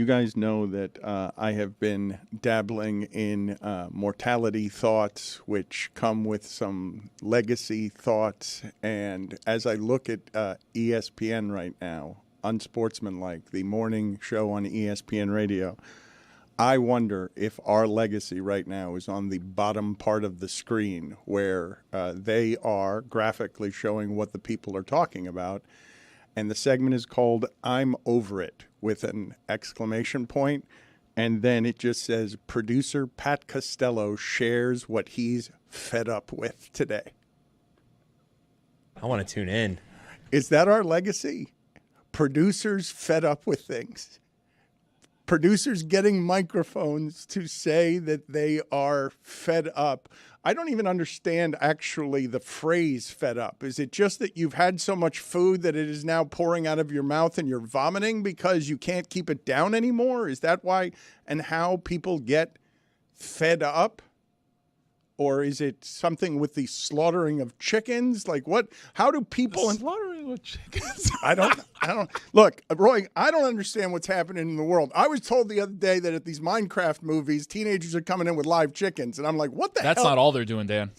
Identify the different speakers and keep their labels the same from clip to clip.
Speaker 1: You guys know that I have been dabbling in mortality thoughts, which come with some legacy thoughts. And as I look at ESPN right now, Unsportsmanlike, the morning show on ESPN radio, I wonder if our legacy right now is on the bottom part of the screen where they are graphically showing what the people are talking about. And the segment is called I'm Over It with an exclamation point. And then it just says producer Pat Costello shares what he's fed up with today.
Speaker 2: I want to tune in.
Speaker 1: Is that our legacy? Producers fed up with things. Producers getting microphones to say that they are fed up. I don't even understand actually the phrase fed up. Is it just that you've had so much food that it is now pouring out of your mouth and you're vomiting because you can't keep it down anymore? Is that why and how people get fed up? Or is it something with the slaughtering of chickens? Like what? How do people
Speaker 3: slaughtering of chickens?
Speaker 1: I don't look, Roy, I don't understand what's happening in the world. I was told the other day that at these Minecraft movies, teenagers are coming in with live chickens, and I'm like, what the hell?
Speaker 3: That's not all they're doing, Dan.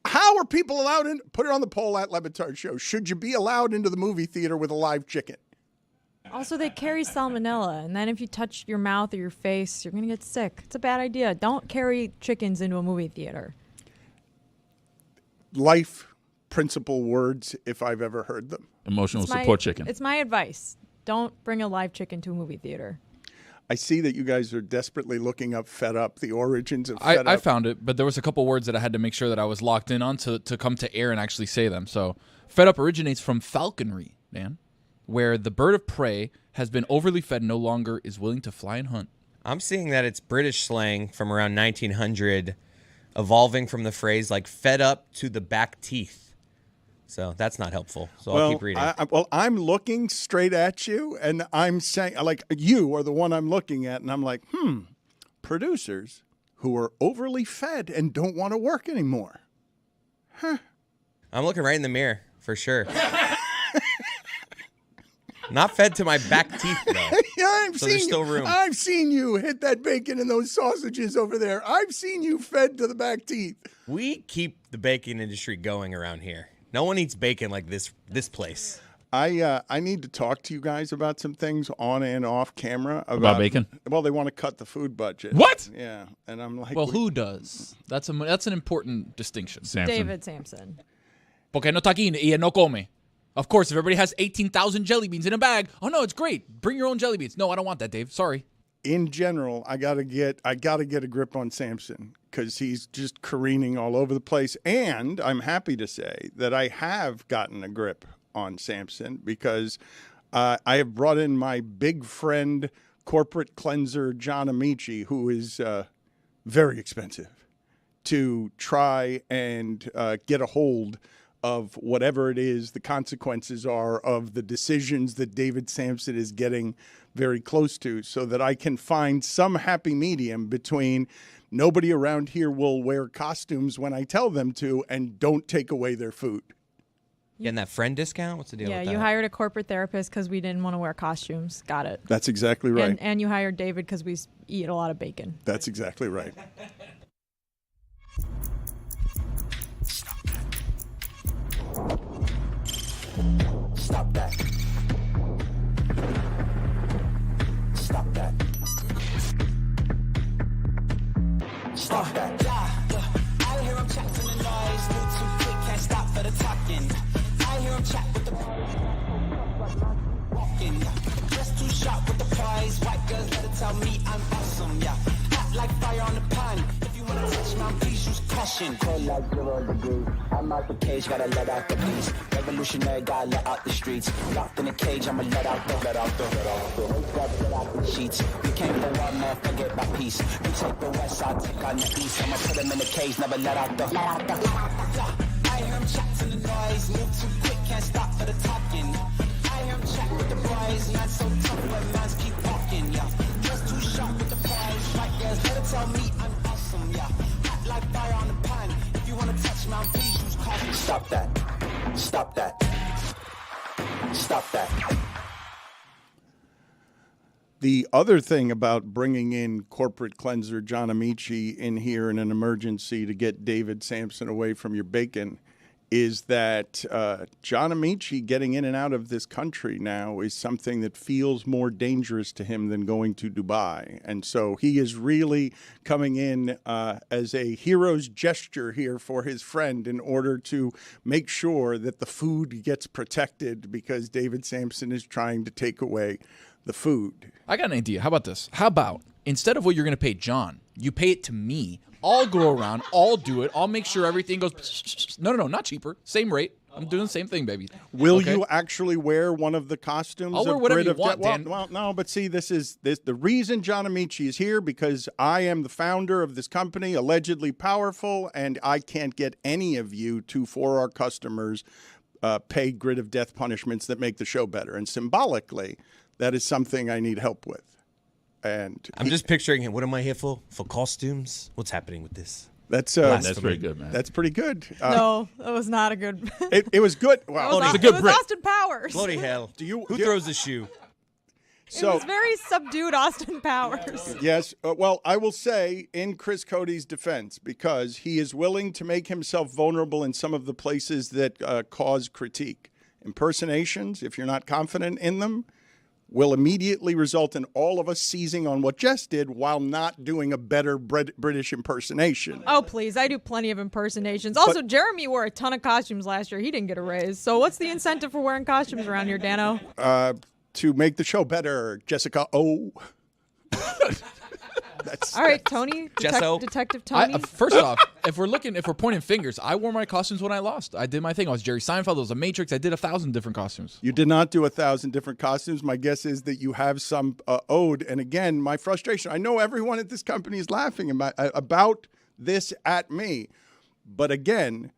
Speaker 1: How are people allowed in? Put it on the poll at Le Batard Show. Should you be allowed into the movie theater with a live chicken?
Speaker 4: Also, they carry salmonella, and then if you touch your mouth or your face, you're going to get sick. It's a bad idea. Don't carry chickens into a movie theater.
Speaker 1: Life principle words, if I've ever heard them.
Speaker 3: Emotional support chicken.
Speaker 4: It's my advice. Don't bring a live chicken to a movie theater.
Speaker 1: I see that you guys are desperately looking up fed up, the origins of fed up.
Speaker 3: I found it, but there was a couple words that I had to make sure that I was locked in on to come to air and actually say them. So fed up originates from falconry, man, where the bird of prey has been overly fed and no longer is willing to fly and hunt.
Speaker 2: I'm seeing that it's British slang from around 1900, evolving from the phrase like fed up to the back teeth. So that's not helpful. So I'll keep reading.
Speaker 1: I'm looking straight at you, and I'm saying, like, you are the one I'm looking at, and I'm like, producers who are overly fed and don't want to work anymore. Huh.
Speaker 2: I'm looking right in the mirror, for sure. Not fed to my back teeth, though.
Speaker 1: Yeah,
Speaker 2: there's still room.
Speaker 1: I've seen you hit that bacon and those sausages over there. I've seen you fed to the back teeth.
Speaker 2: We keep the bacon industry going around here. No one eats bacon like this place.
Speaker 1: I need to talk to you guys about some things on and off camera.
Speaker 3: About bacon?
Speaker 1: Well, they want to cut the food budget.
Speaker 3: What?
Speaker 1: Yeah, and I'm like...
Speaker 3: Well, who does? That's an important distinction.
Speaker 4: Samson. David Sampson.
Speaker 3: Porque no está aquí y no come. Of course, if everybody has 18,000 jelly beans in a bag, oh no, it's great. Bring your own jelly beans. No, I don't want that, Dave. Sorry.
Speaker 1: In general, I gotta get a grip on Samson because he's just careening all over the place. And I'm happy to say that I have gotten a grip on Samson because I have brought in my big friend, corporate cleanser John Amici, who is very expensive, to try and get a hold of whatever it is the consequences are of the decisions that David Sampson is getting very close to, so that I can find some happy medium between nobody around here will wear costumes when I tell them to and don't take away their food.
Speaker 2: Getting that friend discount? What's the deal with that?
Speaker 4: Yeah, you hired a corporate therapist because we didn't want to wear costumes. Got it.
Speaker 1: That's exactly right.
Speaker 4: And you hired David because we eat a lot of bacon.
Speaker 1: That's exactly right.
Speaker 5: Stop that. Stop that. Stop that. I hear him chat to the noise. Move too quick, can't stop for the talking. I hear him chat with the walking. Just too sharp with the prize. White girls better tell me I'm awesome. Yeah, hot like fire on the pan. If you wanna touch my please use caution. Cold like 0 degrees. I'm out the cage, gotta let out the beast. Revolutionary, gotta let out the streets. Locked in a cage, I'ma let out the sheets. We came for one man, forget my peace. We take the west side, take on the east. I'ma put him in the cage, never let out the. I hear him chat to the noise. Move too quick, can't stop for the talking. I hear him chat with the boys. Not so tough, but mans keep walking. Yeah, just too sharp with the prize. White girls better tell me I'm awesome. Yeah, hot like fire on the pan. If you wanna touch my please use caution. Stop that. Stop that. Stop that.
Speaker 1: The other thing about bringing in corporate cleanser John Amici in here in an emergency to get David Sampson away from your bacon is that John Amici getting in and out of this country now is something that feels more dangerous to him than going to Dubai. And so he is really coming in as a hero's gesture here for his friend in order to make sure that the food gets protected because David Sampson is trying to take away the food.
Speaker 3: I got an idea. How about this? How about instead of what you're going to pay John, you pay it to me. I'll go around. I'll do it. I'll make sure everything goes. No, not cheaper. Same rate. I'm doing the same thing, baby.
Speaker 1: Will you actually wear one of the costumes?
Speaker 3: I'll wear whatever you want,
Speaker 1: well,
Speaker 3: Dan.
Speaker 1: well, no, but see, this the reason John Amici is here because I am the founder of this company, allegedly powerful, and I can't get any of you to, for our customers, pay grid of death punishments that make the show better. And symbolically, that is something I need help with. And
Speaker 2: I'm just picturing him. What am I here for? For costumes? What's happening with this?
Speaker 1: That's
Speaker 6: very good, man.
Speaker 1: That's pretty good.
Speaker 4: No, that was not a good.
Speaker 1: It was good. Well,
Speaker 3: It's a good
Speaker 4: it was
Speaker 3: break.
Speaker 4: Austin Powers.
Speaker 2: Bloody hell.
Speaker 1: Who
Speaker 2: Who throws the shoe?
Speaker 4: It was very subdued Austin Powers.
Speaker 1: Yes. Well, I will say in Chris Cody's defense, because he is willing to make himself vulnerable in some of the places that cause critique. Impersonations, if you're not confident in them, will immediately result in all of us seizing on what Jess did while not doing a better British impersonation.
Speaker 4: Oh, please. I do plenty of impersonations. Also, Jeremy wore a ton of costumes last year. He didn't get a raise. So what's the incentive for wearing costumes around here, Dano?
Speaker 1: To make the show better, Jessica O.
Speaker 4: All right, Tony.
Speaker 2: Jesso.
Speaker 4: Detective Tony.
Speaker 3: First off, if we're pointing fingers, I wore my costumes when I lost. I did my thing. I was Jerry Seinfeld. I was a Matrix. I did 1,000 different costumes.
Speaker 1: You did not do 1,000 different costumes. My guess is that you have some owed. And again, my frustration, I know everyone at this company is laughing about this at me. But again,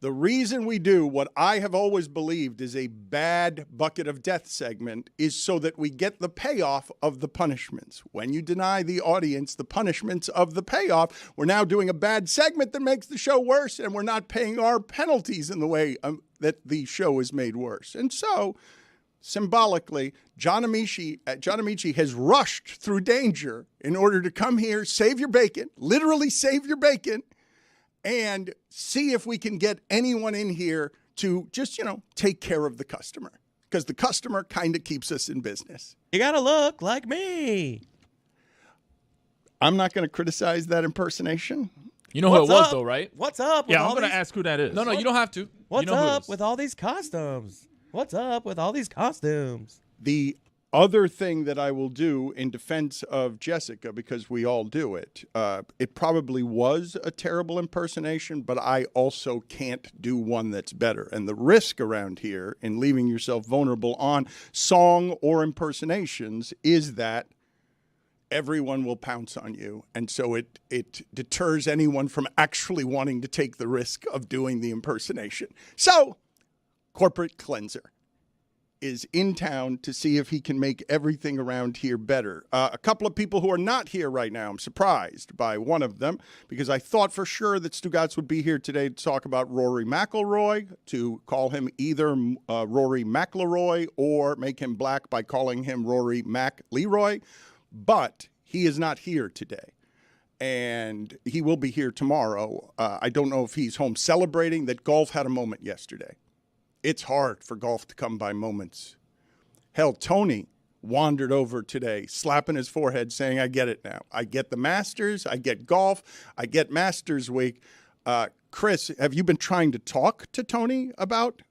Speaker 1: the reason we do what I have always believed is a bad bucket of death segment is so that we get the payoff of the punishments. When you deny the audience the punishments of the payoff, we're now doing a bad segment that makes the show worse, and we're not paying our penalties in the way that the show is made worse. And so, symbolically, John Amici has rushed through danger in order to come here, save your bacon, literally save your bacon, and see if we can get anyone in here to just, take care of the customer. Because the customer kind of keeps us in business.
Speaker 2: You gotta look like me.
Speaker 1: I'm not going to criticize that impersonation.
Speaker 3: You know who it was, though, right?
Speaker 2: What's up?
Speaker 6: Yeah, I'm going to ask who that is.
Speaker 3: No, you don't have to.
Speaker 2: What's
Speaker 3: you know who it
Speaker 2: up
Speaker 3: is.
Speaker 2: with all these costumes? What's up with all these costumes?
Speaker 1: The other thing that I will do in defense of Jessica, because we all do it, it probably was a terrible impersonation, but I also can't do one that's better. And the risk around here in leaving yourself vulnerable on song or impersonations is that everyone will pounce on you. And so it deters anyone from actually wanting to take the risk of doing the impersonation. So, corporate cleanser is in town to see if he can make everything around here better. A couple of people who are not here right now, I'm surprised by one of them, because I thought for sure that Stugotz would be here today to talk about Rory McIlroy, to call him either Rory McIlroy or make him black by calling him Rory McLeroy, but he is not here today. And he will be here tomorrow. I don't know if he's home celebrating that golf had a moment yesterday. It's hard for golf to come by moments. Hell, Tony wandered over today, slapping his forehead, saying, I get it now. I get the Masters. I get golf. I get Masters Week. Chris, have you been trying to talk to Tony about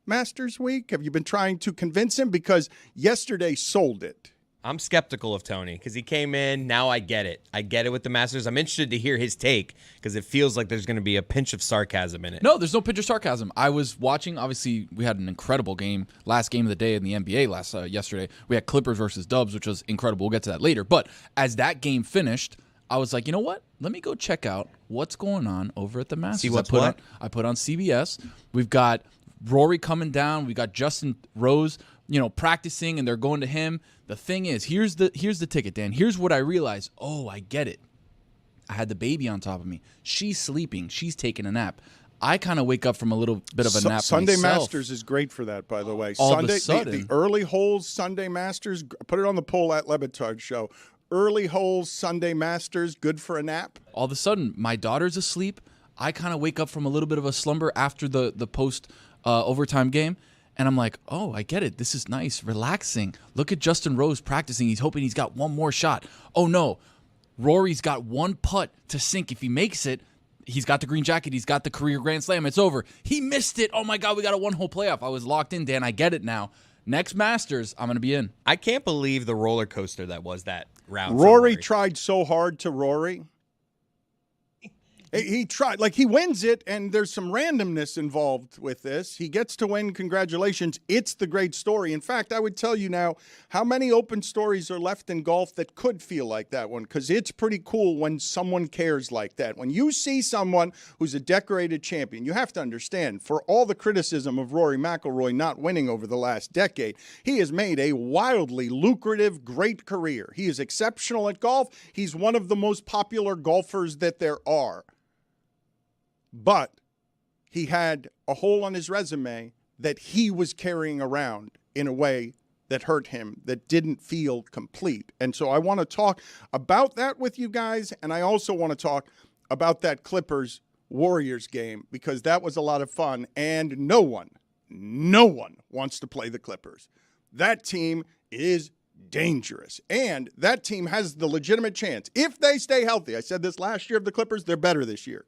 Speaker 1: Masters Week? Have you been trying to convince him? Because yesterday sold it.
Speaker 2: I'm skeptical of Tony because he came in. Now I get it. I get it with the Masters. I'm interested to hear his take because it feels like there's going to be a pinch of sarcasm in it.
Speaker 3: No, there's no pinch of sarcasm. I was watching. Obviously, we had an incredible game, last game of the day in the NBA yesterday. We had Clippers versus Dubs, which was incredible. We'll get to that later. But as that game finished, I was like, you know what? Let me go check out what's going on over at the Masters.
Speaker 2: See what's what?
Speaker 3: I put on CBS. We've got Rory coming down. We got Justin Rose, practicing, and they're going to him. The thing is, here's the ticket, Dan. Here's what I realized. Oh, I get it. I had the baby on top of me. She's sleeping. She's taking a nap. I kind of wake up from a little bit of a nap
Speaker 1: Sunday
Speaker 3: myself.
Speaker 1: Masters is great for that, by the way.
Speaker 3: All of a
Speaker 1: Sunday,
Speaker 3: sudden.
Speaker 1: the early holes Sunday Masters, put it on the poll at Le Batard Show. Early holes Sunday Masters, good for a nap.
Speaker 3: All of a sudden, my daughter's asleep. I kind of wake up from a little bit of a slumber after the post overtime game. And I'm like, oh, I get it. This is nice, relaxing. Look at Justin Rose practicing. He's hoping he's got one more shot. Oh, no. Rory's got one putt to sink. If he makes it, he's got the green jacket. He's got the career Grand Slam. It's over. He missed it. Oh, my God, we got a one-hole playoff. I was locked in, Dan. I get it now. Next Masters, I'm going to be in.
Speaker 2: I can't believe the roller coaster that was that round.
Speaker 1: Rory tried so hard to Rory. He tried, like he wins it, and there's some randomness involved with this. He gets to win. Congratulations. It's the great story. In fact, I would tell you now how many open stories are left in golf that could feel like that one, because it's pretty cool when someone cares like that. When you see someone who's a decorated champion, you have to understand, for all the criticism of Rory McIlroy not winning over the last decade, he has made a wildly lucrative, great career. He is exceptional at golf. He's one of the most popular golfers that there are. But he had a hole on his resume that he was carrying around in a way that hurt him, that didn't feel complete. And so I want to talk about that with you guys, and I also want to talk about that Clippers-Warriors game, because that was a lot of fun, and no one wants to play the Clippers. That team is dangerous, and that team has the legitimate chance, if they stay healthy. I said this last year of the Clippers, they're better this year.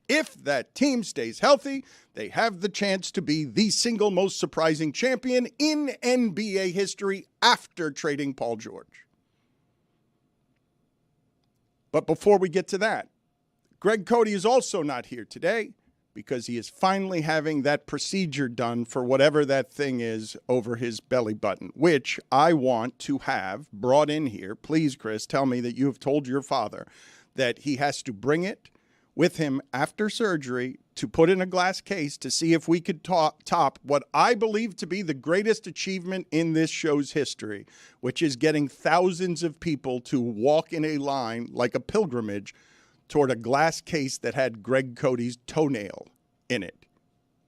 Speaker 1: If that team stays healthy, they have the chance to be the single most surprising champion in NBA history after trading Paul George. But before we get to that, Greg Cody is also not here today because he is finally having that procedure done for whatever that thing is over his belly button, which I want to have brought in here. Please, Chris, tell me that you have told your father that he has to bring it with him after surgery to put in a glass case to see if we could top what I believe to be the greatest achievement in this show's history, which is getting thousands of people to walk in a line like a pilgrimage toward a glass case that had Greg Cody's toenail in it.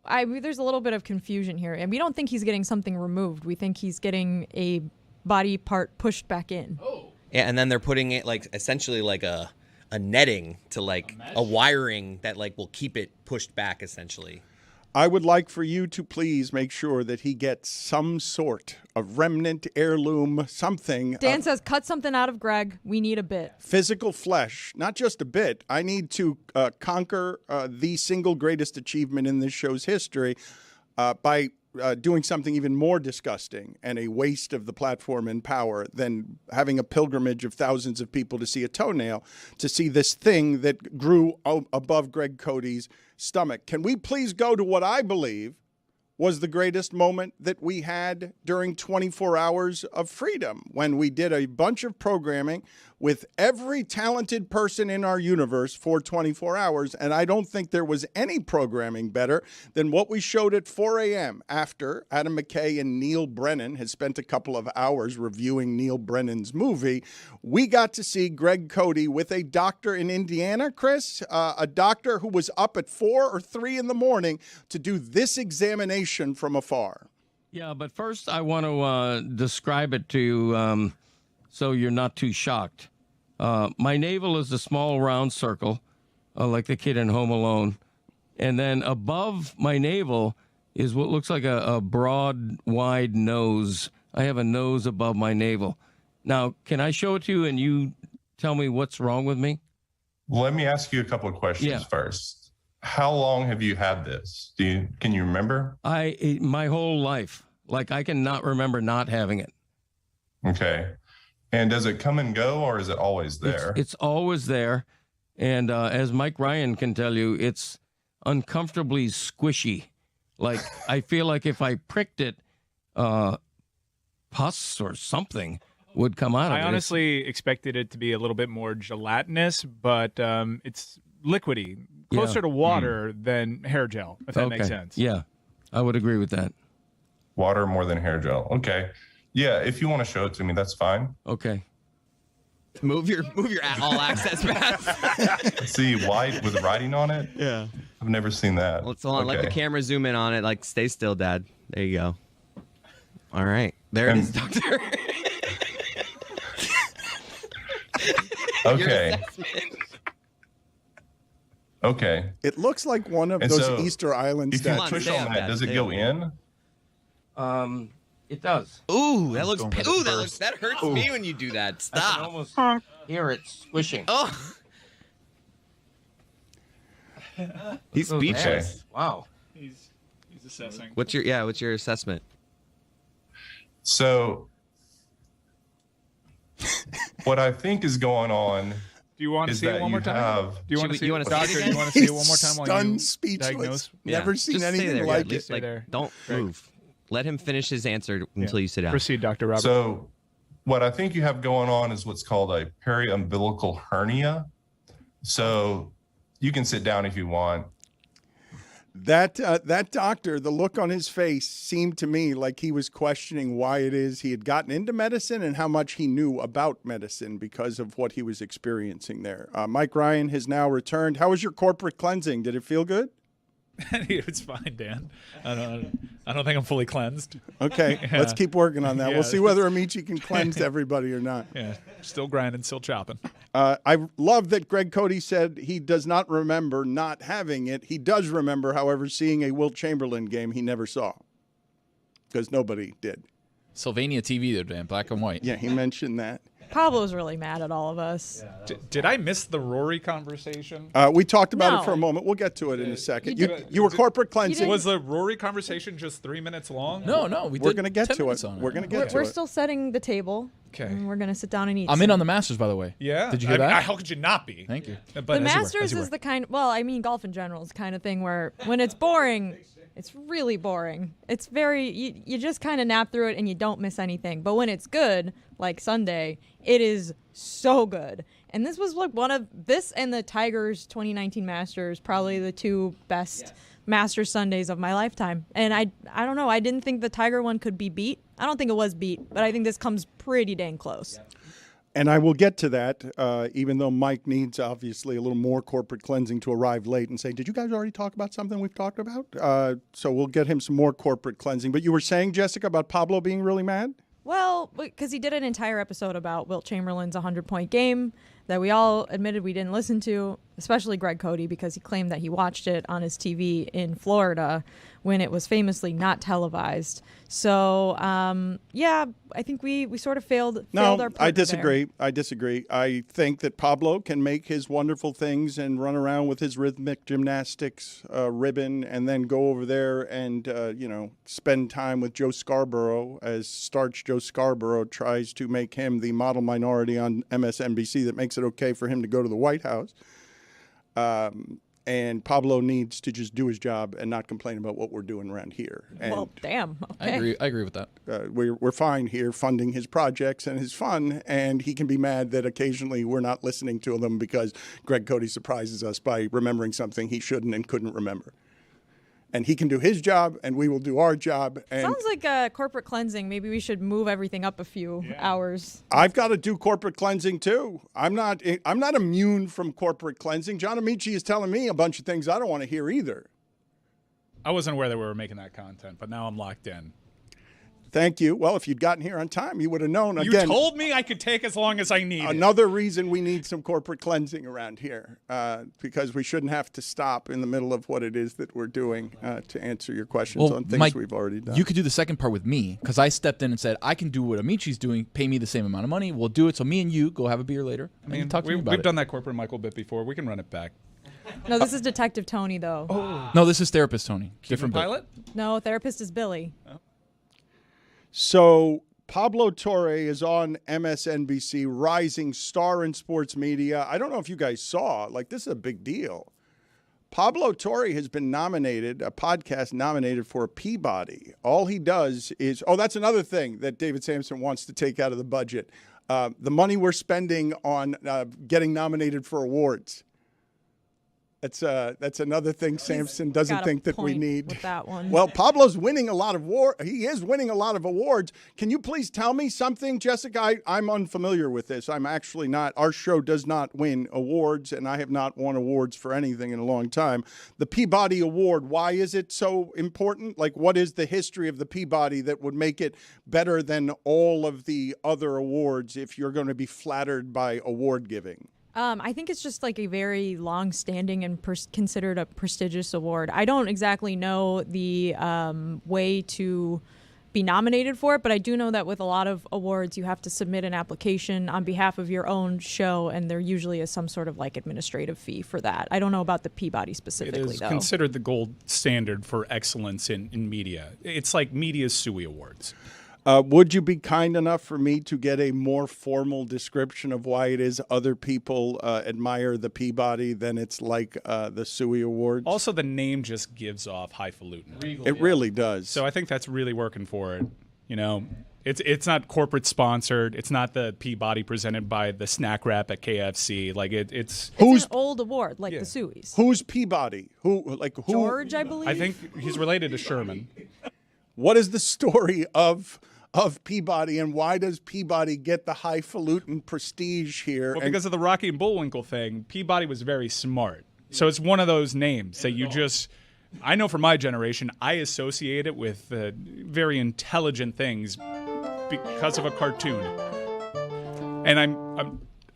Speaker 4: There's a little bit of confusion here, and we don't think he's getting something removed. We think he's getting a body part pushed back in.
Speaker 3: Oh.
Speaker 2: Yeah, and then they're putting it like essentially like a netting to like a wiring that like will keep it pushed back essentially.
Speaker 1: I would like for you to please make sure that he gets some sort of remnant, heirloom, something.
Speaker 4: Dan says, cut something out of Greg. We need a bit.
Speaker 1: Physical flesh, not just a bit. I need to conquer the single greatest achievement in this show's history by doing something even more disgusting and a waste of the platform and power than having a pilgrimage of thousands of people to see a toenail, to see this thing that grew above Greg Cody's stomach. Can we please go to what I believe was the greatest moment that we had during 24 hours of freedom, when we did a bunch of programming with every talented person in our universe for 24 hours. And I don't think there was any programming better than what we showed at 4 a.m. after Adam McKay and Neil Brennan had spent a couple of hours reviewing Neil Brennan's movie. We got to see Greg Cody with a doctor in Indiana, Chris, a doctor who was up at 4 or 3 in the morning to do this examination from afar.
Speaker 7: Yeah, but first I want to describe it to you so you're not too shocked. My navel is a small round circle, like the kid in Home Alone. And then above my navel is what looks like a broad, wide nose. I have a nose above my navel. Now, can I show it to you and you tell me what's wrong with me?
Speaker 8: Let me ask you a couple of questions first. How long have you had this? Can you remember?
Speaker 7: My whole life. Like, I cannot remember not having it.
Speaker 8: Okay. And does it come and go, or is it always there?
Speaker 7: It's always there. And as Mike Ryan can tell you, it's uncomfortably squishy. Like, I feel like if I pricked it, pus or something would come out of it.
Speaker 9: I honestly expected it to be a little bit more gelatinous, but it's liquidy, closer to water than hair gel, if that makes sense.
Speaker 7: Yeah, I would agree with that.
Speaker 8: Water more than hair gel. Okay. Yeah, if you want to show it to me, that's fine.
Speaker 7: Okay.
Speaker 2: Move your all access pass.
Speaker 8: See, white with writing on it?
Speaker 2: Yeah.
Speaker 8: I've never seen that.
Speaker 2: Let's hold on. Let the camera zoom in on it. Like, stay still, Dad. There you go. All right. There it is, Doctor.
Speaker 8: Okay. Okay.
Speaker 1: It looks like one of
Speaker 8: And
Speaker 1: those
Speaker 8: so,
Speaker 1: Easter Island
Speaker 8: If you
Speaker 1: statues.
Speaker 8: push
Speaker 2: Stay
Speaker 8: on
Speaker 2: up,
Speaker 8: that,
Speaker 2: Dad.
Speaker 8: does it
Speaker 2: Stay
Speaker 8: go
Speaker 2: up.
Speaker 8: in?
Speaker 7: It does.
Speaker 2: Ooh, that looks. That hurts me when you do that.
Speaker 7: I can
Speaker 2: Stop.
Speaker 7: almost hear it squishing.
Speaker 2: Oh. He's
Speaker 7: Okay.
Speaker 2: speechless.
Speaker 7: Wow.
Speaker 9: He's assessing.
Speaker 2: What's your assessment?
Speaker 8: So, what I think is going on
Speaker 9: Do you want to
Speaker 8: is
Speaker 9: see it
Speaker 8: that
Speaker 9: one more
Speaker 8: you
Speaker 9: time?
Speaker 8: have.
Speaker 9: Do you want to
Speaker 2: Should
Speaker 9: see
Speaker 2: we- you
Speaker 9: it?
Speaker 2: wanna see it
Speaker 9: Doctor, do
Speaker 2: again?
Speaker 9: you want to see it one more time while you
Speaker 1: Stunned, speechless.
Speaker 9: diagnose?
Speaker 1: Never seen
Speaker 2: Just stay
Speaker 1: anything
Speaker 2: there.
Speaker 1: like
Speaker 2: Yeah,
Speaker 1: it.
Speaker 9: Stay there.
Speaker 2: Don't
Speaker 9: Greg.
Speaker 2: move. Let him finish his answer until you sit down.
Speaker 9: Proceed, Dr. Robert.
Speaker 8: So, what I think you have going on is what's called a periumbilical hernia. So, you can sit down if you want.
Speaker 1: That doctor, the look on his face seemed to me like he was questioning why it is he had gotten into medicine and how much he knew about medicine because of what he was experiencing there. Mike Ryan has now returned. How was your corporate cleansing? Did it feel good?
Speaker 9: It's fine, Dan. I don't think I'm fully cleansed.
Speaker 1: Okay, let's keep working on that.
Speaker 9: Yeah.
Speaker 1: We'll see whether Amici can cleanse everybody or not.
Speaker 9: Yeah, still grinding, still chopping.
Speaker 1: I love that Greg Cody said he does not remember not having it. He does remember, however, seeing a Wilt Chamberlain game he never saw because nobody did.
Speaker 3: Sylvania TV, though, Dan, black and white.
Speaker 1: Yeah, he mentioned that.
Speaker 4: Pablo's really mad at all of us.
Speaker 9: Did I miss the Rory conversation?
Speaker 1: We talked about it for a
Speaker 4: No.
Speaker 1: moment. We'll get to it in a second.
Speaker 4: You
Speaker 1: You were corporate cleansing.
Speaker 9: Was the Rory conversation just 3 minutes long?
Speaker 3: No,
Speaker 1: We're going to get
Speaker 3: 10
Speaker 1: to
Speaker 3: minutes
Speaker 1: it.
Speaker 3: on
Speaker 1: We're going to get to
Speaker 4: We're
Speaker 1: it.
Speaker 4: still setting the table.
Speaker 9: Okay.
Speaker 4: And we're going to sit down and eat.
Speaker 3: I'm in on the Masters, by the way.
Speaker 9: Yeah.
Speaker 3: Did you hear that?
Speaker 9: How could you not be?
Speaker 3: Thank you.
Speaker 9: But
Speaker 4: The
Speaker 3: as you were,
Speaker 4: Masters
Speaker 3: as you
Speaker 4: is
Speaker 3: were.
Speaker 4: the kind, well, I mean, golf in general is the kind of thing where when it's boring, it's really boring. It's very, you just kind of nap through it and you don't miss anything. But when it's good, like Sunday, it is so good. And this was like one of, this and the Tigers 2019 Masters, probably the two best Masters Sundays of my lifetime. And I don't know, I didn't think the Tiger one could be beat. I don't think it was beat, but I think this comes pretty dang close.
Speaker 1: And I will get to that, even though Mike needs, obviously, a little more corporate cleansing to arrive late and say, did you guys already talk about something we've talked about? So we'll get him some more corporate cleansing. But you were saying, Jessica, about Pablo being really mad?
Speaker 4: Well, because he did an entire episode about Wilt Chamberlain's 100-point game that we all admitted we didn't listen to, especially Greg Cody, because he claimed that he watched it on his TV in Florida when it was famously not televised. So, yeah, I think we sort of failed our
Speaker 1: No,
Speaker 4: part
Speaker 1: I
Speaker 4: there.
Speaker 1: disagree. I disagree. I think that Pablo can make his wonderful things and run around with his rhythmic gymnastics ribbon and then go over there and, spend time with Joe Scarborough as starch Joe Scarborough tries to make him the model minority on MSNBC that makes it okay for him to go to the White House. And Pablo needs to just do his job and not complain about what we're doing around here. And
Speaker 4: Well, damn. Okay.
Speaker 3: I agree with that.
Speaker 1: we're fine here funding his projects and his fun, and he can be mad that occasionally we're not listening to them because Greg Cody surprises us by remembering something he shouldn't and couldn't remember. And he can do his job, and we will do our job. And
Speaker 4: Sounds like corporate cleansing. Maybe we should move everything up a few hours.
Speaker 1: I've got to do corporate cleansing too. I'm not immune from corporate cleansing. John Amici is telling me a bunch of things I don't want to hear either.
Speaker 9: I wasn't aware that we were making that content, but now I'm locked in.
Speaker 1: Thank you. Well, if you'd gotten here on time, you would have known.
Speaker 9: You
Speaker 1: Again,
Speaker 9: told me I could take as long as I needed.
Speaker 1: another reason we need some corporate cleansing around here, because we shouldn't have to stop in the middle of what it is that we're doing to answer your questions on things
Speaker 3: Mike,
Speaker 1: we've already done.
Speaker 3: You could do the second part with me because I stepped in and said I can do what Amici's doing. Pay me the same amount of money. We'll do it. So me and you go have a beer later and talk to me about
Speaker 9: we've
Speaker 3: it.
Speaker 9: done that corporate Michael bit before. We can run it back.
Speaker 4: No, this is Detective Tony, though.
Speaker 3: No, this is therapist Tony. Different bit.
Speaker 9: Pilot?
Speaker 4: No, therapist is Billy.
Speaker 1: So Pablo Torre is on MSNBC, rising star in sports media. I don't know if you guys saw, this is a big deal. Pablo Torre has been nominated, a podcast nominated for a Peabody. All he does is, that's another thing that David Sampson wants to take out of the budget. The money we're spending on getting nominated for awards. That's another thing Samson doesn't
Speaker 4: got a
Speaker 1: think that we
Speaker 4: point
Speaker 1: need.
Speaker 4: with that one.
Speaker 1: Well, Pablo's winning a lot of He is winning a lot of awards. Can you please tell me something, Jessica? I'm unfamiliar with this. I'm actually not. Our show does not win awards, and I have not won awards for anything in a long time. The Peabody Award, why is it so important? Like, what is the history of the Peabody that would make it better than all of the other awards if you're going to be flattered by award giving?
Speaker 4: I think it's just like a very long-standing and considered a prestigious award. I don't exactly know the way to be nominated for it, but I do know that with a lot of awards, you have to submit an application on behalf of your own show, and there usually is some sort of like administrative fee for that. I don't know about the Peabody specifically,
Speaker 10: It is
Speaker 4: though.
Speaker 10: considered the gold standard for excellence in media. It's like media's SUI Awards.
Speaker 1: Would you be kind enough for me to get a more formal description of why it is other people admire the Peabody than it's like the SUI Awards?
Speaker 10: Also, the name just gives off highfalutin.
Speaker 1: It really does.
Speaker 10: So I think that's really working for it. You know, it's not corporate sponsored. It's not the Peabody presented by the snack wrap at KFC. Like it's
Speaker 4: an old award, like the SUIs.
Speaker 1: Who's Peabody? Who?
Speaker 4: George, I believe.
Speaker 10: I think he's related to Sherman.
Speaker 1: What is the story of Peabody, and why does Peabody get the highfalutin prestige here?
Speaker 10: Well, because of the Rocky and Bullwinkle thing, Peabody was very smart. So it's one of those names that you just, I know for my generation, I associate it with very intelligent things because of a cartoon. And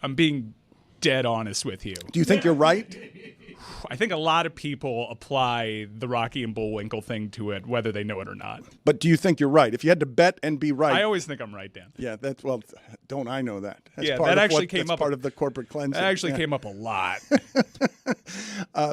Speaker 10: I'm being dead honest with you.
Speaker 1: Do you think you're right?
Speaker 10: I think a lot of people apply the Rocky and Bullwinkle thing to it, whether they know it or not.
Speaker 1: But do you think you're right? If you had to bet and be right.
Speaker 10: I always think I'm right, Dan.
Speaker 1: Yeah, don't I know that? That's part of the corporate cleansing.
Speaker 10: That actually came up a lot.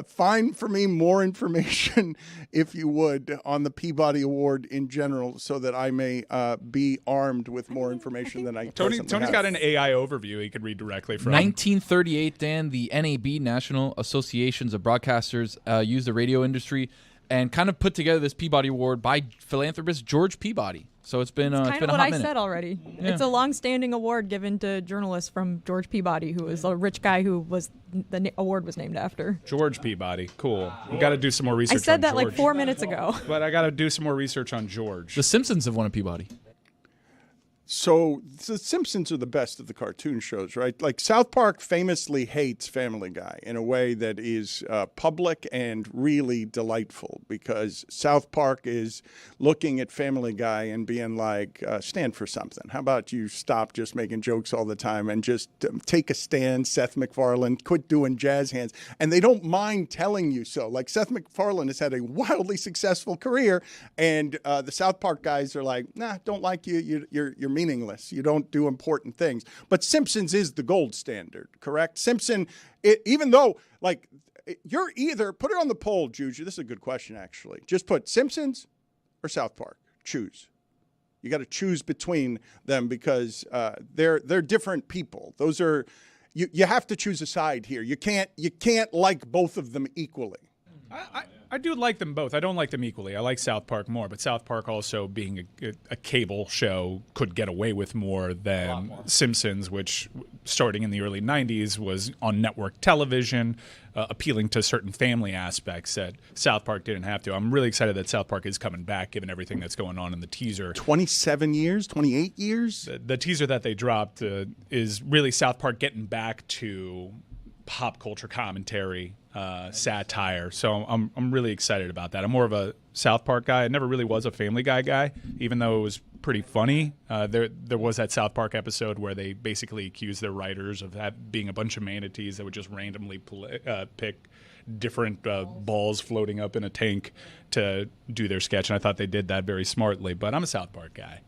Speaker 1: Find for me more information, if you would, on the Peabody Award in general, so that I may be armed with more information than I
Speaker 10: Tony's
Speaker 1: have.
Speaker 10: got an AI overview he could read directly from.
Speaker 3: 1938, Dan, the NAB, National Associations of Broadcasters, used the radio industry and kind of put together this Peabody Award by philanthropist George Peabody. So it's been
Speaker 4: It's
Speaker 3: it's
Speaker 4: kind
Speaker 3: been
Speaker 4: of
Speaker 3: a
Speaker 4: what
Speaker 3: hot
Speaker 4: I
Speaker 3: minute.
Speaker 4: said already.
Speaker 3: Yeah.
Speaker 4: It's a long-standing award given to journalists from George Peabody, who was a rich guy who was the award was named after.
Speaker 10: George Peabody. Cool. We got to do some more research
Speaker 4: I said
Speaker 10: on
Speaker 4: that
Speaker 10: George.
Speaker 4: like 4 minutes ago.
Speaker 10: But I got to do some more research on George.
Speaker 3: The Simpsons have won a Peabody.
Speaker 1: So the Simpsons are the best of the cartoon shows, right? Like South Park famously hates Family Guy in a way that is public and really delightful, because South Park is looking at Family Guy and being like, stand for something. How about you stop just making jokes all the time and just take a stand, Seth MacFarlane, quit doing jazz hands. And they don't mind telling you so. Like Seth MacFarlane has had a wildly successful career, and the South Park guys are like, nah, don't like you. You're meaningless. You don't do important things. But Simpsons is the gold standard, correct? Simpson, even though, like, you're either, put it on the poll, Juju. This is a good question, actually. Just put Simpsons or South Park. Choose. You got to choose between them, because they're different people. Those are, you have to choose a side here. You can't like both of them equally.
Speaker 10: I do like them both. I don't like them equally. I like South Park more, but South Park also being a cable show could get away with more than Simpsons, which starting in the early 90s was on network television, appealing to certain family aspects that South Park didn't have to. I'm really excited that South Park is coming back, given everything that's going on in the teaser.
Speaker 1: 27 years, 28 years?
Speaker 10: The teaser that they dropped is really South Park getting back to pop culture commentary, satire. So I'm really excited about that. I'm more of a South Park guy. I never really was a Family Guy guy, even though it was pretty funny. There was that South Park episode where they basically accused their writers of being a bunch of manatees that would just randomly pick different balls floating up in a tank to do their sketch, and I thought they did that very smartly. But I'm a South Park guy.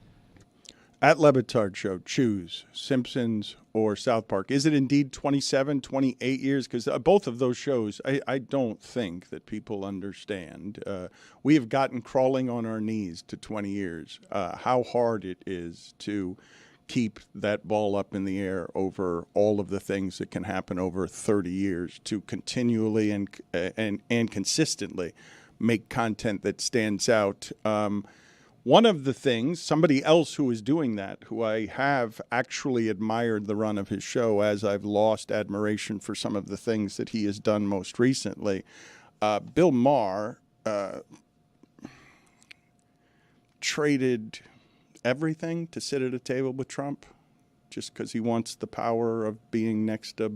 Speaker 1: At Le Batard Show, choose Simpsons or South Park. Is it indeed 27, 28 years? Because both of those shows, I don't think that people understand. We have gotten crawling on our knees to 20 years. How hard it is to keep that ball up in the air over all of the things that can happen over 30 years, to continually and consistently make content that stands out. One of the things, somebody else who is doing that, who I have actually admired the run of his show as I've lost admiration for some of the things that he has done most recently, Bill Maher traded everything to sit at a table with Trump just because he wants the power of being next to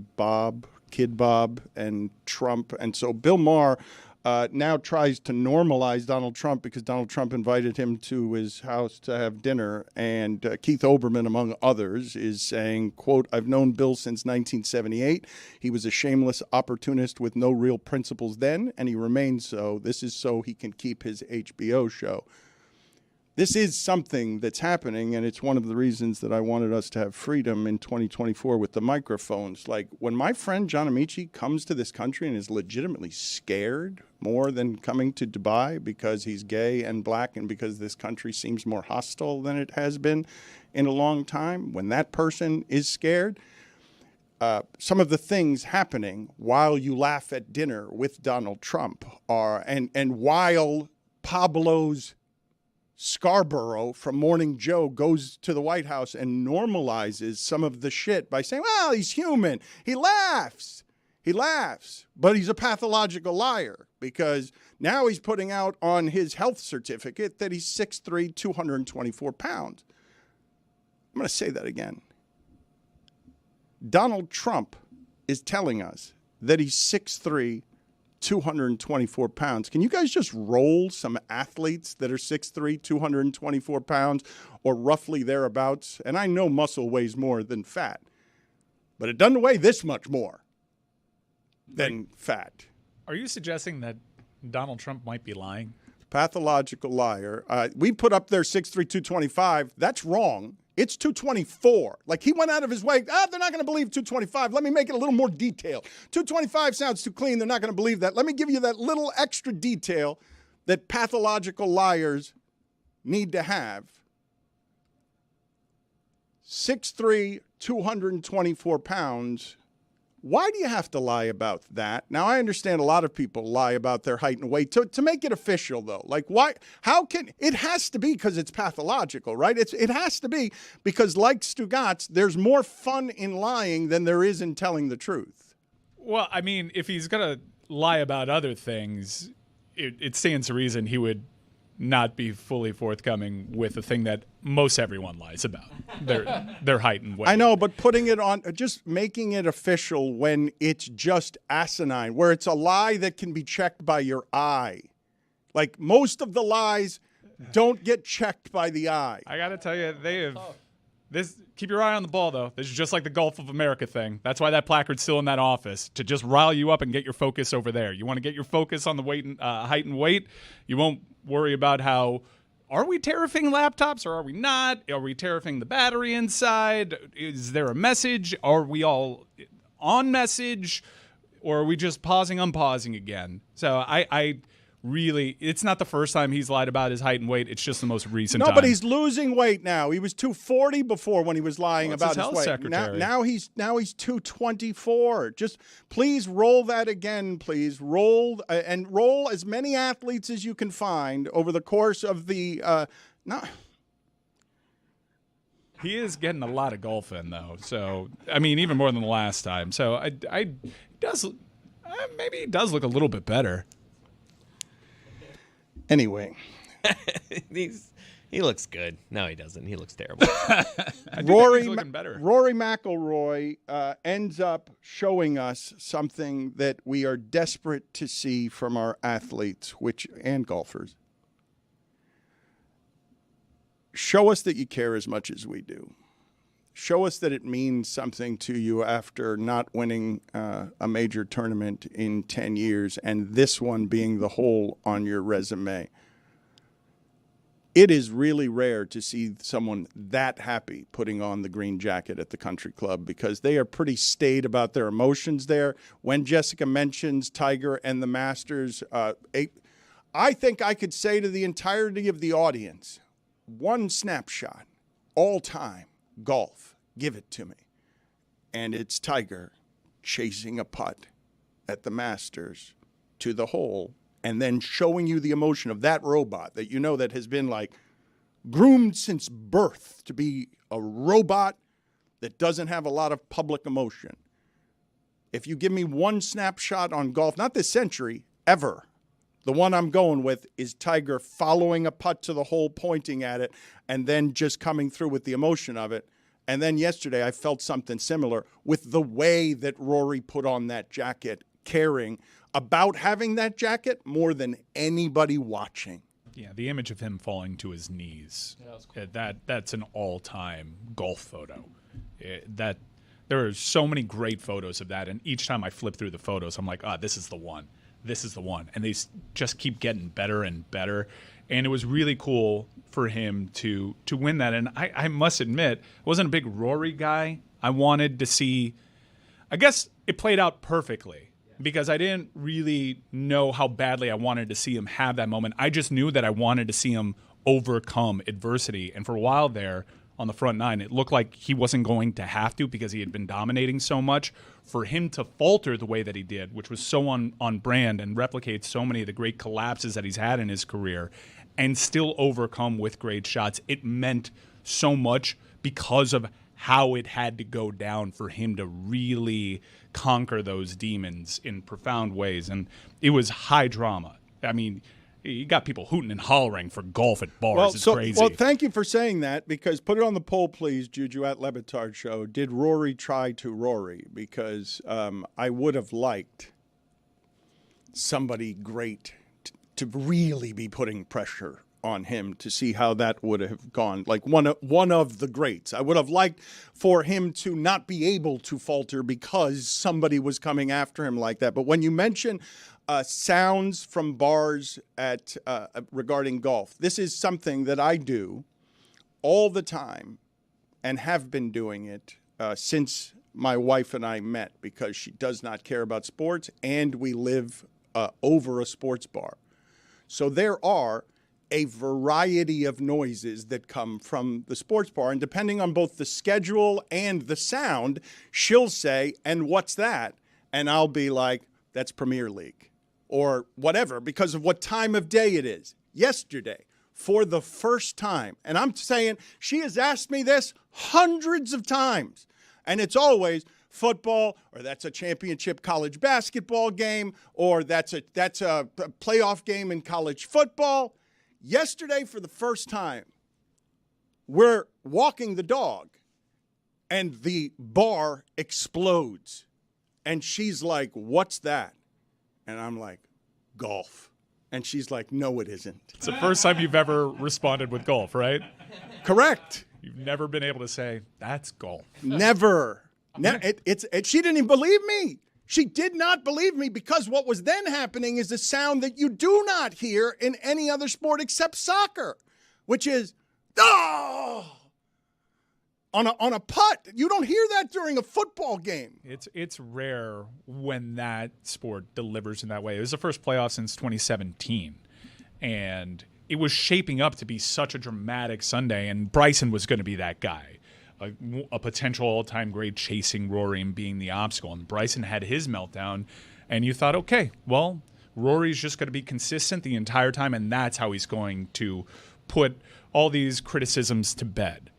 Speaker 1: Kid Bob and Trump. And so Bill Maher now tries to normalize Donald Trump because Donald Trump invited him to his house to have dinner. And Keith Olbermann, among others, is saying, quote, "I've known Bill since 1978. He was a shameless opportunist with no real principles then, and he remains so. This is so he can keep his HBO show." This is something that's happening, and it's one of the reasons that I wanted us to have freedom in 2024 with the microphones. Like, when my friend John Amici comes to this country and is legitimately scared more than coming to Dubai because he's gay and black and because this country seems more hostile than it has been in a long time, when that person is scared, some of the things happening while you laugh at dinner with Donald Trump are, and while Pablo's Scarborough from Morning Joe goes to the White House and normalizes some of the shit by saying, well, he's human. He laughs. But he's a pathological liar because now he's putting out on his health certificate that he's 6'3", 224 pounds. I'm going to say that again. Donald Trump is telling us that he's 6'3", 224 pounds. Can you guys just roll some athletes that are 6'3", 224 pounds or roughly thereabouts? And I know muscle weighs more than fat, but it doesn't weigh this much more than fat.
Speaker 10: Are you suggesting that Donald Trump might be lying?
Speaker 1: Pathological liar. We put up there 6'3", 225. That's wrong. It's 224. Like, he went out of his way. They're not going to believe 225. Let me make it a little more detailed. 225 sounds too clean. They're not going to believe that. Let me give you that little extra detail that pathological liars need to have. 6'3", 224 pounds. Why do you have to lie about that? Now, I understand a lot of people lie about their height and weight to make it official, though. Like, why? How can it has to be because it's pathological, right? It has to be because, like Stugotz, there's more fun in lying than there is in telling the truth.
Speaker 10: Well, I mean, if he's going to lie about other things, it stands to reason he would not be fully forthcoming with the thing that most everyone lies about, their height and weight.
Speaker 1: I know, but putting it on, just making it official when it's just asinine, where it's a lie that can be checked by your eye. Like, most of the lies don't get checked by the eye.
Speaker 10: I got to tell you, they have this. Keep your eye on the ball, though. This is just like the Gulf of America thing. That's why that placard's still in that office, to just rile you up and get your focus over there. You want to get your focus on the weight and height and weight. You won't worry about how, are we tariffing laptops or are we not? Are we tariffing the battery inside? Is there a message? Are we all on message? Or are we just pausing, unpausing again? So I really, it's not the first time he's lied about his height and weight. It's just the most recent time.
Speaker 1: But he's losing weight now. He was 240 before when he was lying about his
Speaker 10: health
Speaker 1: weight.
Speaker 10: secretary.
Speaker 1: Now he's 224. Just please roll that again, please. Roll as many athletes as you can find over the course of the
Speaker 10: He is getting a lot of golf in, though. So, I mean, even more than the last time. So, maybe he does look a little bit better.
Speaker 1: Anyway.
Speaker 2: He looks good. No, he doesn't. He looks terrible.
Speaker 1: Rory
Speaker 10: better.
Speaker 1: Rory McIlroy ends up showing us something that we are desperate to see from our athletes and golfers. Show us that you care as much as we do. Show us that it means something to you after not winning a major tournament in 10 years and this one being the hole on your resume. It is really rare to see someone that happy putting on the green jacket at the country club because they are pretty staid about their emotions there. When Jessica mentions Tiger and the Masters, I think I could say to the entirety of the audience, one snapshot, all time. Golf, give it to me. And it's Tiger chasing a putt at the Masters to the hole and then showing you the emotion of that robot that you know that has been like groomed since birth to be a robot that doesn't have a lot of public emotion. If you give me one snapshot on golf, not this century, ever, the one I'm going with is Tiger following a putt to the hole, pointing at it, and then just coming through with the emotion of it. And then yesterday I felt something similar with the way that Rory put on that jacket, caring about having that jacket more than anybody watching.
Speaker 10: Yeah, the image of him falling to his knees. That's an all-time golf photo. There are so many great photos of that, and each time I flip through the photos, I'm like, this is the one. This is the one. And they just keep getting better and better. And it was really cool for him to win that. And I must admit, I wasn't a big Rory guy. I wanted to see, I guess it played out perfectly because I didn't really know how badly I wanted to see him have that moment. I just knew that I wanted to see him overcome adversity. And for a while there on the front nine, it looked like he wasn't going to have to because he had been dominating so much. For him to falter the way that he did, which was so on brand and replicates so many of the great collapses that he's had in his career, and still overcome with great shots, it meant so much because of how it had to go down for him to really conquer those demons in profound ways. And it was high drama. I mean, you got people hooting and hollering for golf at bars. It's crazy.
Speaker 1: Well, thank you for saying that, because put it on the poll, please, Juju at Le Batard Show. Did Rory try to Rory? Because I would have liked somebody great to really be putting pressure on him to see how that would have gone. Like one of the greats. I would have liked for him to not be able to falter because somebody was coming after him like that. But when you mention sounds from bars at regarding golf, this is something that I do all the time and have been doing it since my wife and I met, because she does not care about sports and we live over a sports bar. So there are a variety of noises that come from the sports bar, and depending on both the schedule and the sound, she'll say, "And what's that?" And I'll be like, "That's Premier League," or whatever, because of what time of day it is. Yesterday, for the first time, and I'm saying she has asked me this hundreds of times, and it's always football, or that's a championship college basketball game, or that's a playoff game in college football. Yesterday, for the first time, we're walking the dog, and the bar explodes. And she's like, "What's that?" And I'm like, "Golf." And she's like, "No, it isn't."
Speaker 10: It's the first time you've ever responded with golf, right?
Speaker 1: Correct.
Speaker 10: You've never been able to say, "That's golf."
Speaker 1: Never. She didn't even believe me. She did not believe me, because what was then happening is a sound that you do not hear in any other sport except soccer, which is, on a putt. You don't hear that during a football game.
Speaker 10: It's rare when that sport delivers in that way. It was the first playoff since 2017, and it was shaping up to be such a dramatic Sunday, and Bryson was going to be that guy. A potential all-time great chasing Rory and being the obstacle. And Bryson had his meltdown, and you thought, okay, well, Rory's just going to be consistent the entire time, and that's how he's going to put all these criticisms to bed.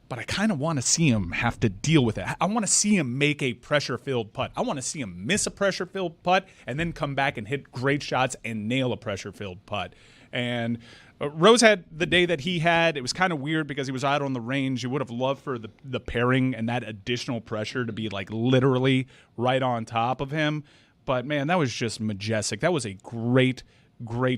Speaker 10: But I kind of want to see him have to deal with it. I want to see him make a pressure-filled putt. I want to see him miss a pressure-filled putt and then come back and hit great shots and nail a pressure-filled putt. And Rose had the day that he had. It was kind of weird because he was out on the range. You would have loved for the pairing and that additional pressure to be like literally right on top of him. But, man, that was just majestic. That was a great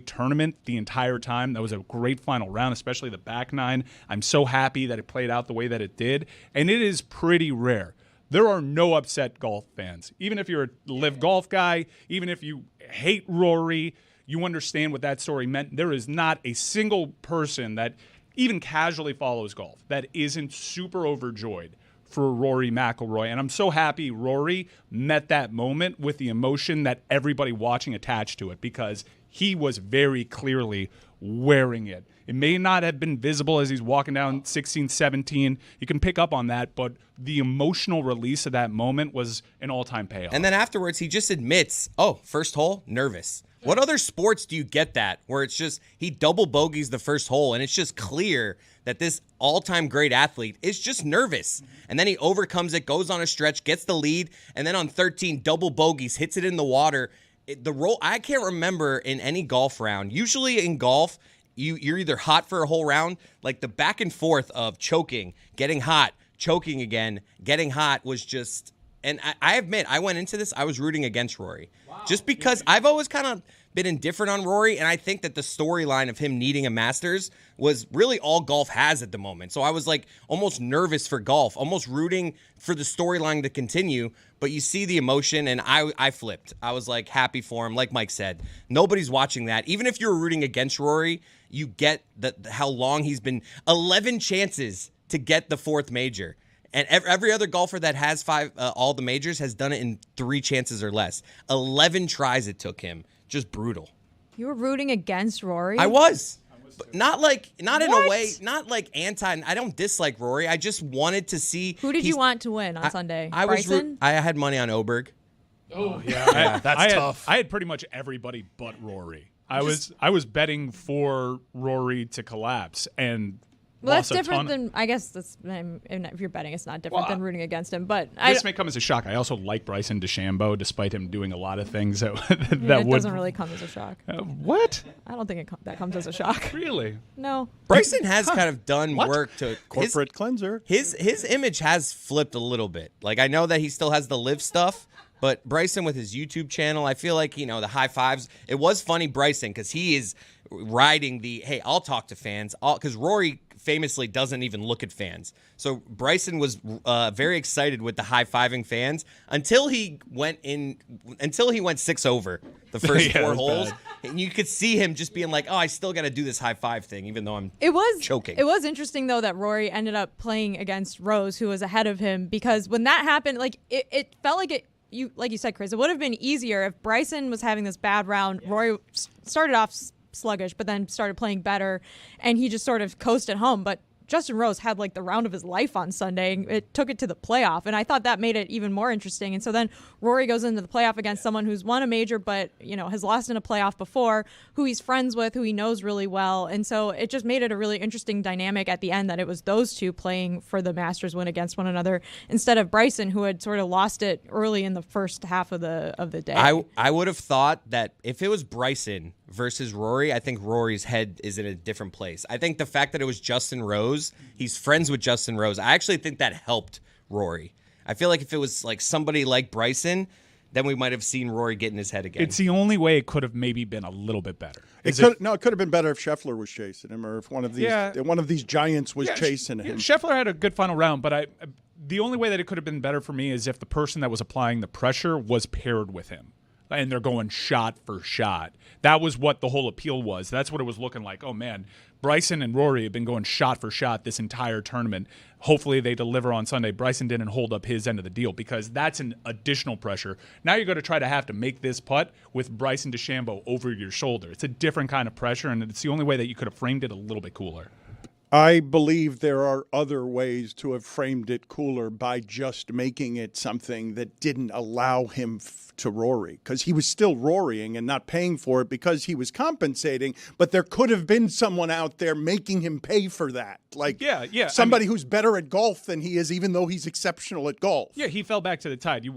Speaker 10: tournament the entire time. That was a great final round, especially the back nine. I'm so happy that it played out the way that it did. And it is pretty rare. There are no upset golf fans. Even if you're a live golf guy, even if you hate Rory, you understand what that story meant. There is not a single person that even casually follows golf that isn't super overjoyed for Rory McIlroy. And I'm so happy Rory met that moment with the emotion that everybody watching attached to it, because he was very clearly wearing it. It may not have been visible as he's walking down 16, 17. You can pick up on that, but the emotional release of that moment was an all-time payoff.
Speaker 2: And then afterwards, he just admits, first hole, nervous. What other sports do you get that where it's just he double bogeys the first hole and it's just clear that this all-time great athlete is just nervous. And then he overcomes it, goes on a stretch, gets the lead, and then on 13 double bogeys, hits it in the water. I can't remember in any golf round. Usually in golf, you're either hot for a whole round, like the back and forth of choking, getting hot, choking again, getting hot was just. And I admit, I went into this, I was rooting against Rory. Wow. Just because I've always kind of been indifferent on Rory, and I think that the storyline of him needing a Masters was really all golf has at the moment. So I was like almost nervous for golf, almost rooting for the storyline to continue. But you see the emotion, and I flipped. I was like happy for him, like Mike said. Nobody's watching that. Even if you're rooting against Rory, you get how long he's been 11 chances to get the fourth major. And every other golfer that has all the majors has done it in 3 chances or less. 11 tries it took him. Just brutal.
Speaker 4: You were rooting against Rory?
Speaker 2: I was. But not in a way, not like anti. I don't dislike Rory. I just wanted to see.
Speaker 4: Who did you want to win on Sunday?
Speaker 2: Bryson? I had money on Oberg.
Speaker 10: Oh, yeah.
Speaker 6: That's tough.
Speaker 10: I had pretty much everybody but Rory. I was betting for Rory to collapse, and
Speaker 4: well, that's different than, I guess, if you're betting, it's not different than rooting against him. But
Speaker 10: this may come as a shock. I also like Bryson DeChambeau, despite him doing a lot of things that
Speaker 4: it doesn't really come as a shock.
Speaker 10: What?
Speaker 4: I don't think that comes as a shock.
Speaker 10: Really?
Speaker 4: No.
Speaker 2: Bryson has kind of done work to
Speaker 1: corporate cleanser.
Speaker 2: His image has flipped a little bit. Like, I know that he still has the live stuff. But Bryson with his YouTube channel, I feel like, the high fives. It was funny, Bryson, because he is riding the, hey, I'll talk to fans. Because Rory famously doesn't even look at fans. So Bryson was very excited with the high-fiving fans until he went 6 over the first 4 holes. Bad. And you could see him just being like, oh, I still got to do this high-five thing, even though I'm choking.
Speaker 4: It was interesting, though, that Rory ended up playing against Rose, who was ahead of him, because when that happened, it felt like it. Like you said, Chris, it would have been easier if Bryson was having this bad round. Rory started off sluggish, but then started playing better, and he just sort of coasted home. But Justin Rose had the round of his life on Sunday. It took it to the playoff, and I thought that made it even more interesting. And so then Rory goes into the playoff against someone who's won a major but, has lost in a playoff before, who he's friends with, who he knows really well. And so it just made it a really interesting dynamic at the end that it was those two playing for the Masters win against one another instead of Bryson, who had sort of lost it early in the first half of the day.
Speaker 2: I would have thought that if it was Bryson versus Rory, I think Rory's head is in a different place. I think the fact that it was Justin Rose, he's friends with Justin Rose, I actually think that helped Rory. I feel like if it was somebody like Bryson, then we might have seen Rory get in his head again.
Speaker 10: It's the only way it could have maybe been a little bit better.
Speaker 1: It could have been better if Scheffler was chasing him, or if one of these giants was chasing him.
Speaker 10: Scheffler had a good final round, but the only way that it could have been better for me is if the person that was applying the pressure was paired with him. And they're going shot for shot. That was what the whole appeal was. That's what it was looking like. Oh, man, Bryson and Rory have been going shot for shot this entire tournament. Hopefully they deliver on Sunday. Bryson didn't hold up his end of the deal because that's an additional pressure. Now you're going to have to make this putt with Bryson DeChambeau over your shoulder. It's a different kind of pressure, and it's the only way that you could have framed it a little bit cooler.
Speaker 1: I believe there are other ways to have framed it cooler by just making it something that didn't allow him to Rory, because he was still Rorying and not paying for it because he was compensating, but there could have been someone out there making him pay for that. Somebody who's better at golf than he is, even though he's exceptional at golf.
Speaker 10: Yeah, he fell back to the tide.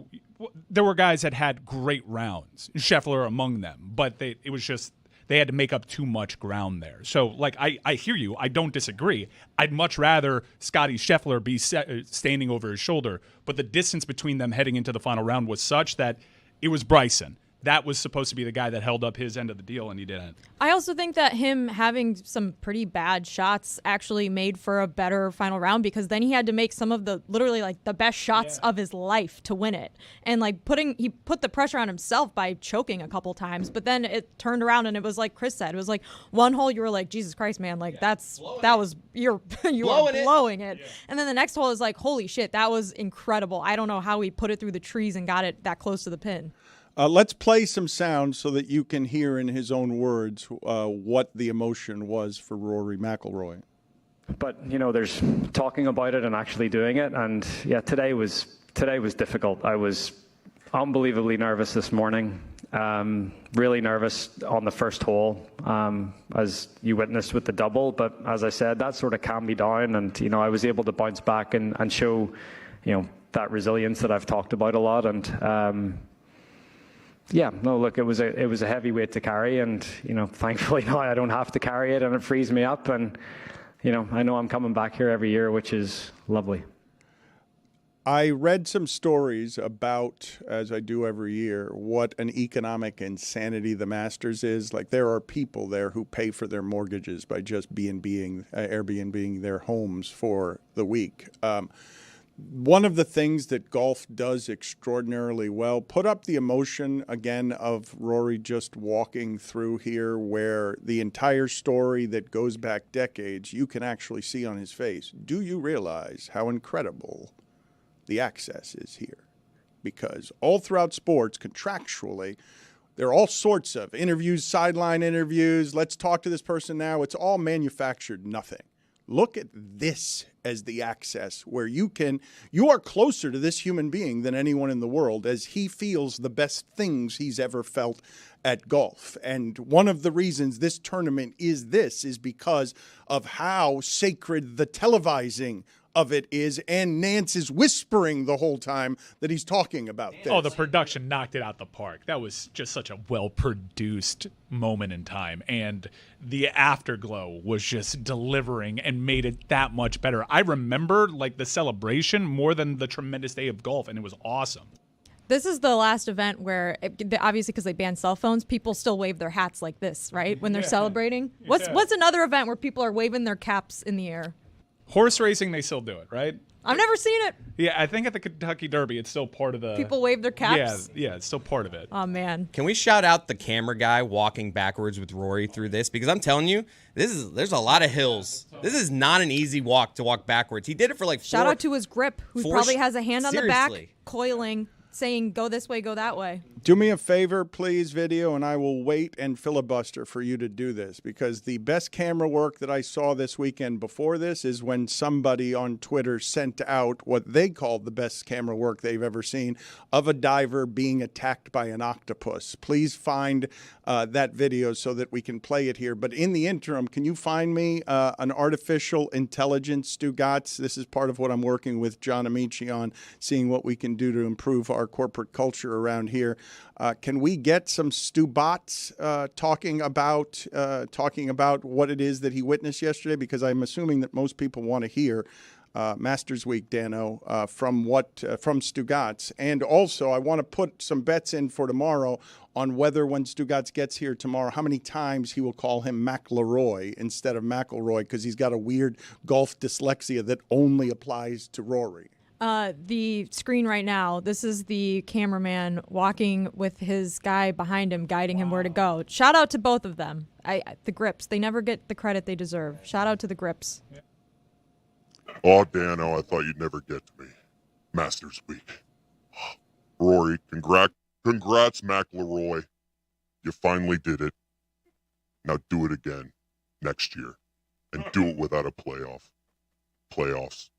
Speaker 10: There were guys that had great rounds, Scheffler among them, but it was just they had to make up too much ground there. So, I hear you. I don't disagree. I'd much rather Scotty Scheffler be standing over his shoulder, but the distance between them heading into the final round was such that it was Bryson. That was supposed to be the guy that held up his end of the deal, and he didn't.
Speaker 4: I also think that him having some pretty bad shots actually made for a better final round, because then he had to make some of the the best shots of his life to win it. And he put the pressure on himself by choking a couple times, but then it turned around and it was like Chris said, it was like one hole you were like, Jesus Christ, man, you were blowing it. Yeah. And then the next hole is like, holy shit, that was incredible. I don't know how he put it through the trees and got it that close to the pin.
Speaker 1: Let's play some sound so that you can hear in his own words what the emotion was for Rory McIlroy.
Speaker 11: But, there's talking about it and actually doing it. And, today was difficult. I was unbelievably nervous this morning. Really nervous on the first hole, as you witnessed with the double. But as I said, that sort of calmed me down, and I was able to bounce back and show, that resilience that I've talked about a lot. And look, it was a heavy weight to carry, and thankfully now I don't have to carry it, and it frees me up. And I know I'm coming back here every year, which is lovely.
Speaker 1: I read some stories about, as I do every year, what an economic insanity the Masters is. Like, there are people there who pay for their mortgages by just Airbnb-ing their homes for the week. One of the things that golf does extraordinarily well, put up the emotion again of Rory just walking through here, where the entire story that goes back decades, you can actually see on his face. Do you realize how incredible the access is here? Because all throughout sports, contractually, there are all sorts of interviews, sideline interviews. Let's talk to this person now. It's all manufactured nothing. Look at this as the access where you are closer to this human being than anyone in the world, as he feels the best things he's ever felt at golf. And one of the reasons this tournament is because of how sacred the televising of it is, and Nance is whispering the whole time that he's talking about this.
Speaker 10: Oh, the production knocked it out the park. That was just such a well-produced moment in time, and the afterglow was just delivering and made it that much better. I remember the celebration more than the tremendous day of golf, and it was awesome.
Speaker 4: This is the last event where, obviously because they banned cell phones, people still wave their hats like this, right, when they're celebrating. What's another event where people are waving their caps in the air?
Speaker 10: Horse racing, they still do it, right?
Speaker 4: I've never seen it.
Speaker 10: Yeah, I think at the Kentucky Derby, it's still part of the...
Speaker 4: People wave their caps?
Speaker 10: Yeah, it's still part of it.
Speaker 4: Oh, man.
Speaker 2: Can we shout out the camera guy walking backwards with Rory through this? Because I'm telling you, there's a lot of hills. This is not an easy walk to walk backwards. He did it for
Speaker 4: Shout out to his grip, who probably has a hand on the back, coiling, saying, go this way, go that way.
Speaker 1: Do me a favor, please, video, and I will wait and filibuster for you to do this, because the best camera work that I saw this weekend before this is when somebody on Twitter sent out what they called the best camera work they've ever seen of a diver being attacked by an octopus. Please find that video so that we can play it here. But in the interim, can you find me an artificial intelligence, Stugotz? This is part of what I'm working with John Amici on, seeing what we can do to improve our corporate culture around here. Can we get some Stugotz talking about what it is that he witnessed yesterday? Because I'm assuming that most people want to hear Masters Week, Dano, from Stugotz. And also, I want to put some bets in for tomorrow on whether, when Stugotz gets here tomorrow, how many times he will call him McIlroy instead of McIlroy, because he's got a weird golf dyslexia that only applies to Rory.
Speaker 4: The screen right now, this is the cameraman walking with his guy behind him, guiding him where to go. Shout out to both of them. The grips, they never get the credit they deserve. Shout out to the grips.
Speaker 12: Oh, Dano, I thought you'd never get to me. Masters Week. Rory, congrats, McIlroy. You finally did it. Now do it again next year. And do it without a playoff. Playoffs.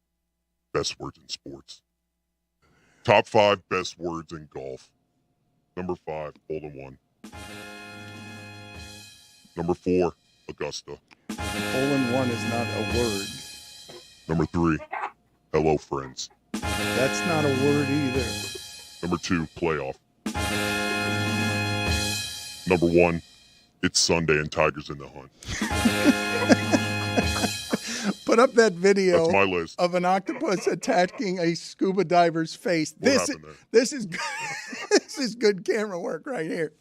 Speaker 12: Best words in sports. Top 5 best words in golf. Number 5, hole in one. Number 4, Augusta.
Speaker 1: Hole in one is not a word.
Speaker 12: Number 3, hello friends.
Speaker 1: That's not a word either.
Speaker 12: Number 2, playoff. Number 1, it's Sunday and Tiger's in the hunt.
Speaker 1: Put up that video
Speaker 12: That's my list.
Speaker 1: of an octopus attacking a scuba diver's face. This is this is good camera work right here.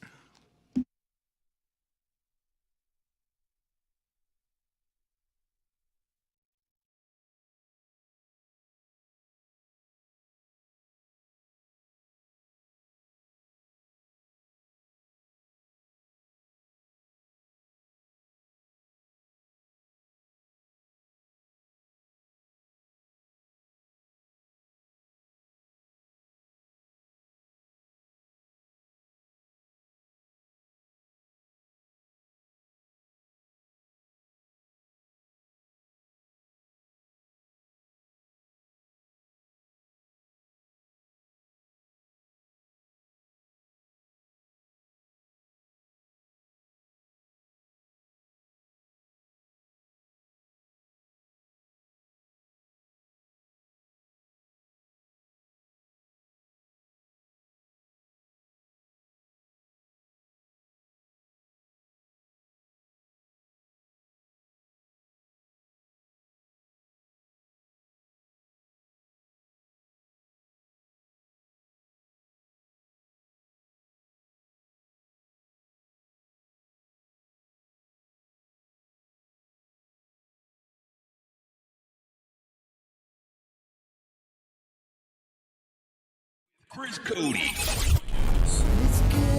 Speaker 13: Chris Cody.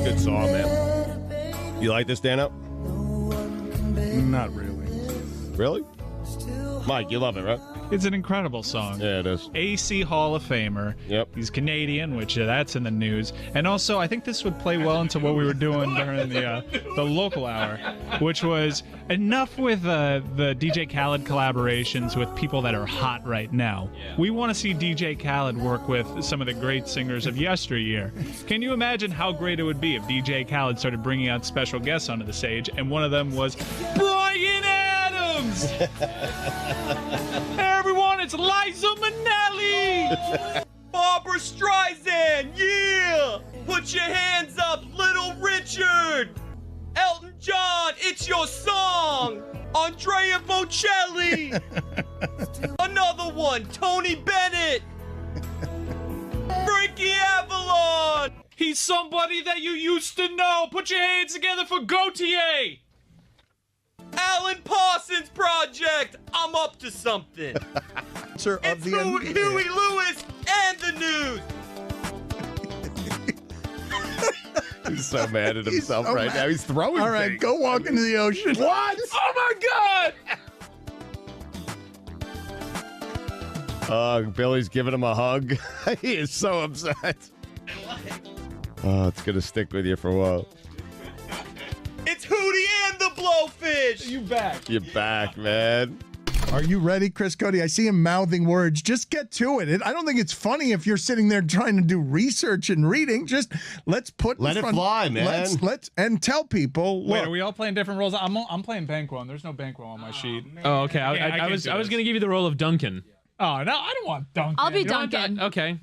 Speaker 14: Good song, man. You like this, Dano?
Speaker 1: Not really.
Speaker 14: Really? Mike, you love it, right?
Speaker 9: It's an incredible song.
Speaker 14: Yeah, it is.
Speaker 9: AC Hall of Famer.
Speaker 14: Yep.
Speaker 9: He's Canadian, which that's in the news. And also, I think this would play well into what we were doing during the local hour, which was enough with the DJ Khaled collaborations with people that are hot right now. Yeah. We want to see DJ Khaled work with some of the great singers of yesteryear. Can you imagine how great it would be if DJ Khaled started bringing out special guests onto the stage, and one of them was Bryan Adams? Everyone, it's Liza Minnelli!
Speaker 2: Barbara Streisand, yeah! Put your hands up, Little Richard! Elton John, it's your song! Andrea Bocelli! Another one, Tony Bennett! Frankie Avalon!
Speaker 9: He's somebody that you used to know! Put your hands together for Gautier!
Speaker 2: Alan Parsons Project! I'm up to something!
Speaker 1: It's
Speaker 2: Huey Lewis and the news!
Speaker 14: He's so mad at himself
Speaker 1: so
Speaker 14: right
Speaker 1: mad.
Speaker 14: now. He's throwing
Speaker 1: All right,
Speaker 14: things.
Speaker 1: go walk into the ocean.
Speaker 14: What?
Speaker 9: Oh my God!
Speaker 14: Billy's giving him a hug. He is so upset. Oh, it's going to stick with you for a while.
Speaker 2: It's Hootie and the Blowfish!
Speaker 9: You back.
Speaker 14: You're back, man.
Speaker 1: Are you ready, Chris Cody? I see him mouthing words. Just get to it. I don't think it's funny if you're sitting there trying to do research and reading. Just let's put
Speaker 14: Let it fly, man.
Speaker 1: Let's and tell people.
Speaker 9: Wait,
Speaker 1: Look,
Speaker 9: are we all playing different roles? I'm playing Banquo, and there's no Banquo on my sheet.
Speaker 15: Oh, okay. I
Speaker 9: I
Speaker 15: was
Speaker 9: can't do
Speaker 15: going to give you the role of Duncan.
Speaker 9: Oh, no, I don't want Duncan.
Speaker 4: I'll be
Speaker 9: You don't want
Speaker 4: Duncan.
Speaker 15: Okay.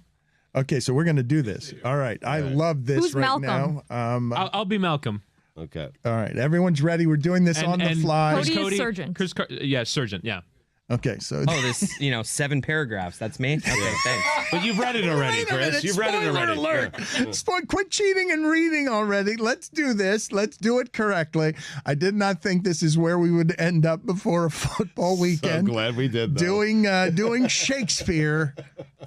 Speaker 1: okay, so we're gonna do this. All right. I love this
Speaker 4: Who's
Speaker 1: right
Speaker 4: Malcolm?
Speaker 1: now.
Speaker 15: I'll be Malcolm.
Speaker 14: Okay.
Speaker 1: All right, everyone's ready. We're doing this on the fly.
Speaker 4: Cody is Surgeon.
Speaker 15: Yeah, Surgeon. Yeah.
Speaker 1: Okay, so
Speaker 2: Oh, this, 7 paragraphs. That's me? Okay, thanks.
Speaker 14: But you've read it already,
Speaker 1: Wait a
Speaker 14: Chris.
Speaker 1: minute,
Speaker 14: You've read it
Speaker 1: spoiler
Speaker 14: already.
Speaker 1: alert.
Speaker 14: Yeah.
Speaker 1: Quit cheating and reading already. Let's do this. Let's do it correctly. I did not think this is where we would end up before a football weekend.
Speaker 14: So glad we did, though.
Speaker 1: Doing Shakespeare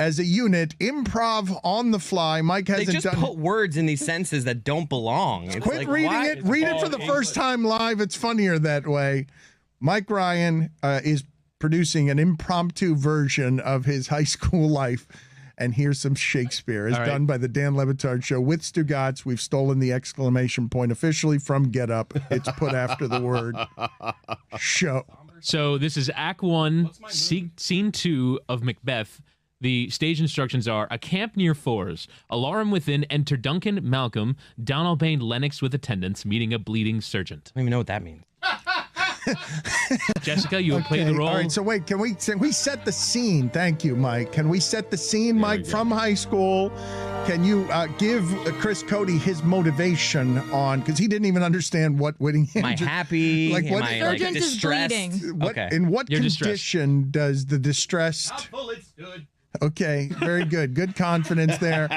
Speaker 1: as a unit, improv on the fly. Mike
Speaker 2: They
Speaker 1: hasn't
Speaker 2: just
Speaker 1: done.
Speaker 2: put words in these sentences that don't belong. It's
Speaker 1: Quit
Speaker 2: like,
Speaker 1: reading
Speaker 2: why?
Speaker 1: it. Read it for the first time live. It's funnier that way. Mike Ryan is producing an impromptu version of his high school life. And here's some Shakespeare, as done by the Dan Le Batard Show with Stugotz. We've stolen the exclamation point officially from Get Up. It's put after the word show.
Speaker 15: So this is Act 1, Scene 2 of Macbeth. The stage instructions are: a camp near Fours. Alarm within. Enter Duncan, Malcolm, Donalbain, Lennox with attendants, meeting a bleeding sergeant.
Speaker 2: I don't even know what that means.
Speaker 15: Jessica, you will play the role.
Speaker 1: All right, so wait, can we set the scene? Thank you, Mike. Can we set the scene, Mike, from high school? Can you give Chris Cody his motivation on, because he didn't even understand what Whittingham.
Speaker 2: Am I happy?
Speaker 1: Like what?
Speaker 2: Am I like,
Speaker 4: Surgeon is
Speaker 2: distressed?
Speaker 4: bleeding.
Speaker 2: Okay.
Speaker 1: In what
Speaker 15: You're
Speaker 1: condition does the distressed? Okay, very good. Good confidence there.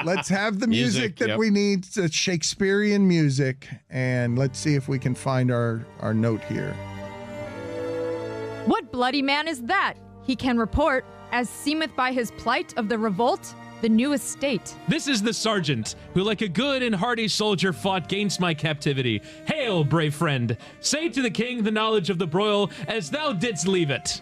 Speaker 1: Let's have the music that we need, Shakespearean music, and let's see if we can find our note here.
Speaker 4: What bloody man is that? He can report, as seemeth by his plight of the revolt, the new estate.
Speaker 15: This is the sergeant, who like a good and hearty soldier fought gainst my captivity. Hail, brave friend! Say to the king the knowledge of the broil, as thou didst leave it.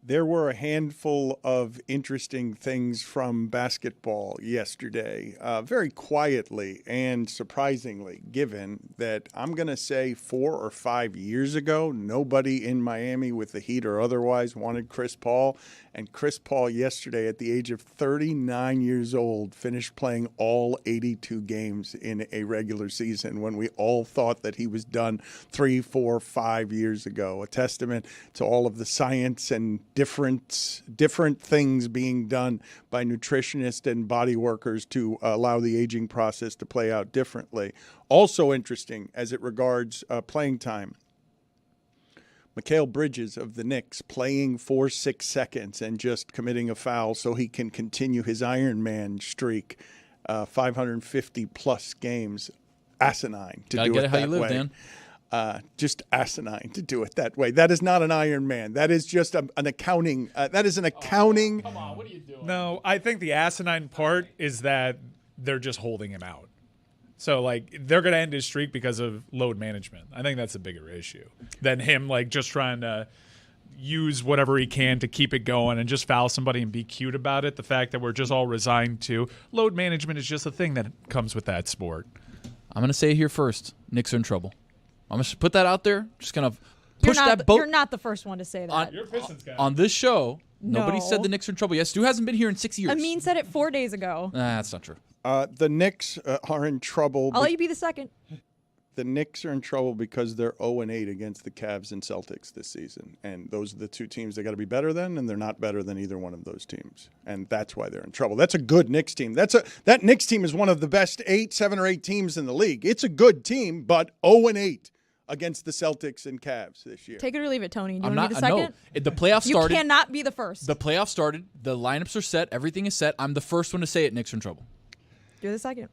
Speaker 1: There were a handful of interesting things from basketball yesterday, very quietly and surprisingly, given that I'm going to say 4 or 5 years ago, nobody in Miami with the Heat or otherwise wanted Chris Paul. And Chris Paul yesterday, at the age of 39 years old, finished playing all 82 games in a regular season when we all thought that he was done 3, 4, 5 years ago. A testament to all of the science and different things being done by nutritionists and body workers to allow the aging process to play out differently. Also interesting as it regards playing time. Mikal Bridges of the Knicks playing for 6 seconds and just committing a foul so he can continue his Iron Man streak, 550-plus games. Asinine to
Speaker 3: Gotta
Speaker 1: do
Speaker 3: get
Speaker 1: it
Speaker 3: it how
Speaker 1: that
Speaker 3: you live,
Speaker 1: way.
Speaker 3: Dan.
Speaker 1: Just asinine to do it that way. That is not an Iron Man. That is just an accounting. That is an accounting.
Speaker 3: Come on, what are you doing?
Speaker 10: No, I think the asinine part is that they're just holding him out. So, like, they're going to end his streak because of load management. I think that's a bigger issue than him, like, just trying to use whatever he can to keep it going and just foul somebody and be cute about it. The fact that we're just all resigned to load management is just a thing that comes with that sport.
Speaker 3: I'm going to say it here first. Knicks are in trouble. I'm going to put that out there. Just going to push that boat.
Speaker 4: You're not the first one to say that.
Speaker 10: You're a Pistons guy.
Speaker 3: On this show, nobody
Speaker 4: No.
Speaker 3: said the Knicks are in trouble. Yes, Stu hasn't been here in 6 years.
Speaker 4: Amin said it 4 days ago.
Speaker 3: That's not true.
Speaker 1: The Knicks are in trouble.
Speaker 4: I'll let you be the second.
Speaker 1: The Knicks are in trouble because they're 0-8 against the Cavs and Celtics this season. And those are the two teams they got to be better than, and they're not better than either one of those teams. And that's why they're in trouble. That's a good Knicks team. That Knicks team is one of the best 7 or 8 teams in the league. It's a good team, but 0-8 against the Celtics and Cavs this year.
Speaker 4: Take it or leave it, Tony. Do you
Speaker 3: I'm
Speaker 4: want to
Speaker 3: not.
Speaker 4: be the second?
Speaker 3: No, the playoffs started.
Speaker 4: You cannot be the first.
Speaker 3: The playoffs started. The lineups are set. Everything is set. I'm the first one to say it. Knicks are in trouble.
Speaker 4: You're the second.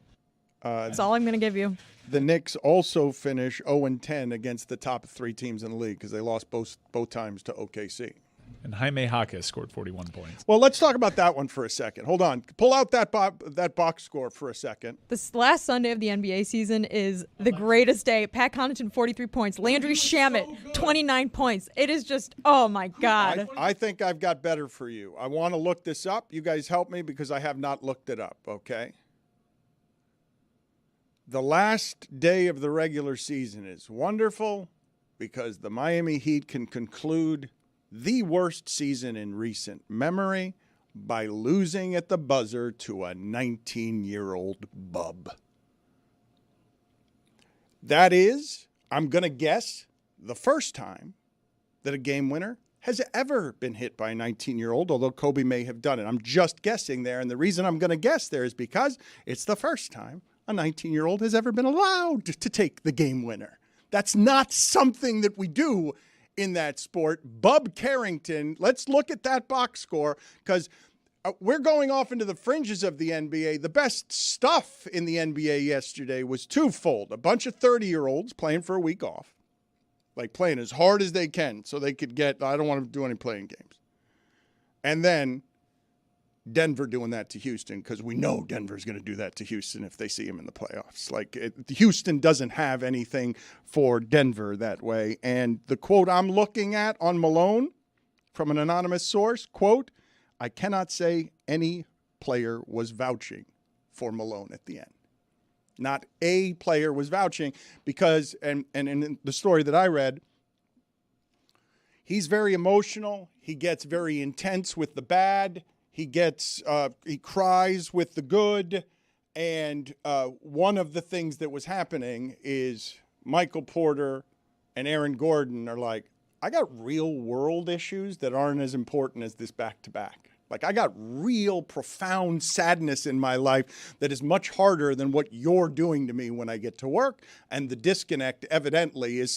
Speaker 4: That's all I'm going to give you.
Speaker 1: The Knicks also finish 0-10 against the top 3 teams in the league because they lost both times to OKC.
Speaker 10: And Jaime Jaquez scored 41 points.
Speaker 1: Well, let's talk about that one for a second. Hold on. Pull out that box score for a second.
Speaker 4: This last Sunday of the NBA season is the greatest day. Pat Connaughton, 43 points. Landry Shamet, 29 points. It is just, oh, my God.
Speaker 1: I think I've got better for you. I want to look this up. You guys help me because I have not looked it up, okay? The last day of the regular season is wonderful because the Miami Heat can conclude the worst season in recent memory by losing at the buzzer to a 19-year-old bub. That is, I'm going to guess, the first time that a game winner has ever been hit by a 19-year-old, although Kobe may have done it. I'm just guessing there, and the reason I'm going to guess there is because it's the first time a 19-year-old has ever been allowed to take the game winner. That's not something that we do in that sport. Bub Carrington, let's look at that box score because we're going off into the fringes of the NBA. The best stuff in the NBA yesterday was twofold. A bunch of 30-year-olds playing for a week off, like playing as hard as they can so they could get, I don't want to do any playing games. And then Denver doing that to Houston because we know Denver's going to do that to Houston if they see him in the playoffs. Houston doesn't have anything for Denver that way. And the quote I'm looking at on Malone from an anonymous source, quote, I cannot say any player was vouching for Malone at the end. Not a player was vouching because, and in the story that I read, he's very emotional. He gets very intense with the bad. He cries with the good. And one of the things that was happening is Michael Porter and Aaron Gordon are like, I got real world issues that aren't as important as this back-to-back. Like, I got real profound sadness in my life that is much harder than what you're doing to me when I get to work. And the disconnect, evidently, is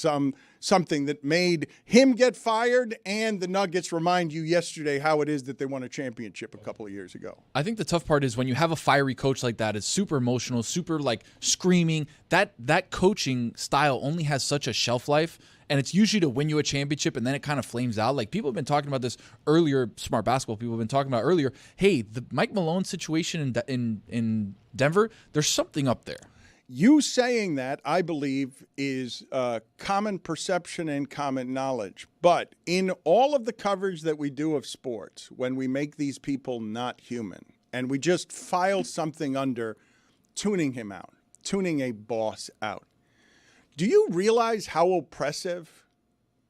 Speaker 1: something that made him get fired, and the Nuggets remind you yesterday how it is that they won a championship a couple of years ago.
Speaker 3: I think the tough part is when you have a fiery coach like that, it's super emotional, super like screaming. That coaching style only has such a shelf life. And it's usually to win you a championship, and then it kind of flames out. Like, people have been talking about this earlier, smart basketball people have been talking about earlier. Hey, the Mike Malone situation in Denver, there's something up there.
Speaker 1: You saying that, I believe, is common perception and common knowledge. But in all of the coverage that we do of sports, when we make these people not human, and we just file something under tuning him out, tuning a boss out, do you realize how oppressive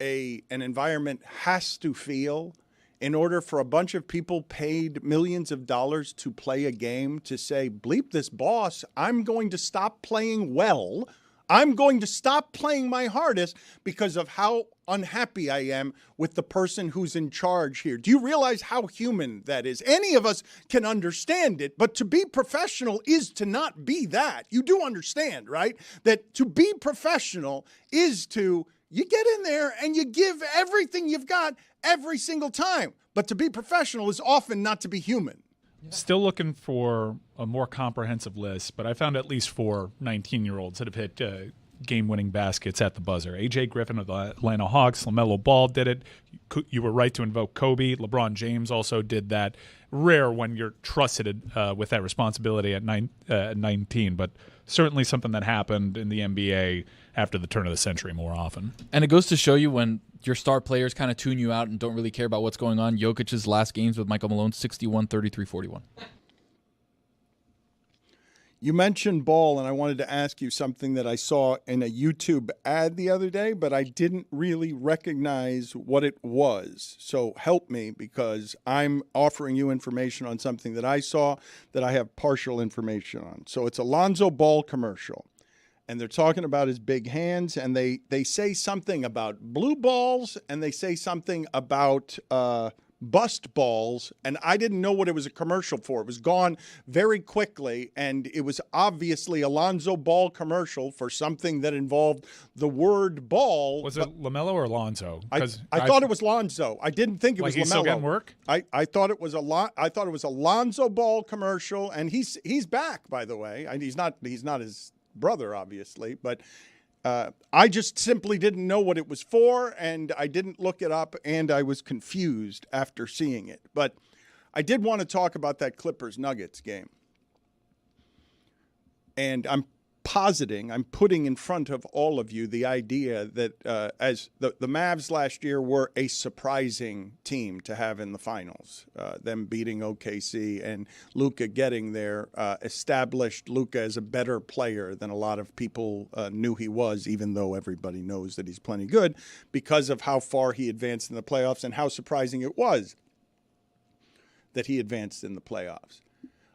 Speaker 1: an environment has to feel in order for a bunch of people paid millions of dollars to play a game to say, bleep this boss, I'm going to stop playing well. I'm going to stop playing my hardest because of how unhappy I am with the person who's in charge here. Do you realize how human that is? Any of us can understand it, but to be professional is to not be that. You do understand, right? That to be professional is to you get in there and you give everything you've got every single time. But to be professional is often not to be human.
Speaker 9: Still looking for a more comprehensive list, but I found at least 4 19-year-olds that have hit game-winning baskets at the buzzer. A.J. Griffin of the Atlanta Hawks, LaMelo Ball did it. You were right to invoke Kobe. LeBron James also did that. Rare when you're trusted with that responsibility at 19, but certainly something that happened in the NBA after the turn of the century more often.
Speaker 3: And it goes to show you when your star players kind of tune you out and don't really care about what's going on. Jokic's last games with Michael Malone, 61, 33, 41.
Speaker 1: You mentioned Ball, and I wanted to ask you something that I saw in a YouTube ad the other day, but I didn't really recognize what it was. So help me, because I'm offering you information on something that I saw that I have partial information on. So it's a Lonzo Ball commercial, and they're talking about his big hands, and they say something about blue balls, and they say something about bust balls, and I didn't know what it was a commercial for. It was gone very quickly, and it was obviously a Lonzo Ball commercial for something that involved the word ball.
Speaker 9: Was it LaMelo or Lonzo?
Speaker 1: I thought it was Lonzo. I didn't think it was
Speaker 9: he's
Speaker 1: LaMelo.
Speaker 9: Still getting work?
Speaker 1: I thought it was I thought it was a Lonzo Ball commercial, and he's back, by the way. He's not his brother, obviously, but I just simply didn't know what it was for, and I didn't look it up, and I was confused after seeing it. But I did want to talk about that Clippers-Nuggets game. And I'm putting in front of all of you the idea that as the Mavs last year were a surprising team to have in the finals, them beating OKC and Luka getting there established Luka as a better player than a lot of people knew he was, even though everybody knows that he's plenty good because of how far he advanced in the playoffs and how surprising it was that he advanced in the playoffs.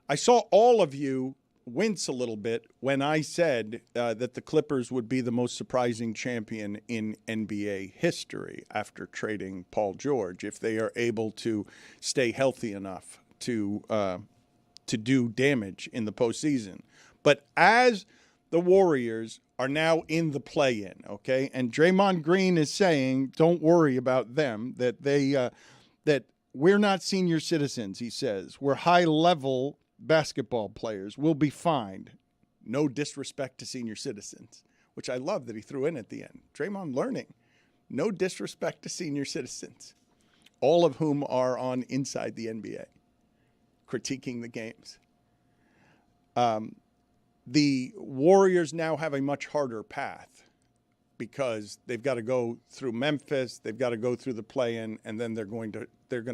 Speaker 1: I saw all of you wince a little bit when I said that the Clippers would be the most surprising champion in NBA history after trading Paul George, if they are able to stay healthy enough to do damage in the postseason. But as the Warriors are now in the play-in, okay, and Draymond Green is saying, don't worry about them, that that we're not senior citizens, he says. We're high-level basketball players. Will be fine. No disrespect to senior citizens, which I love that he threw in at the end. Draymond learning. No disrespect to senior citizens, all of whom are on Inside the NBA, critiquing the games. The Warriors now have a much harder path because they've got to go through Memphis, they've got to go through the play-in, and then they're going to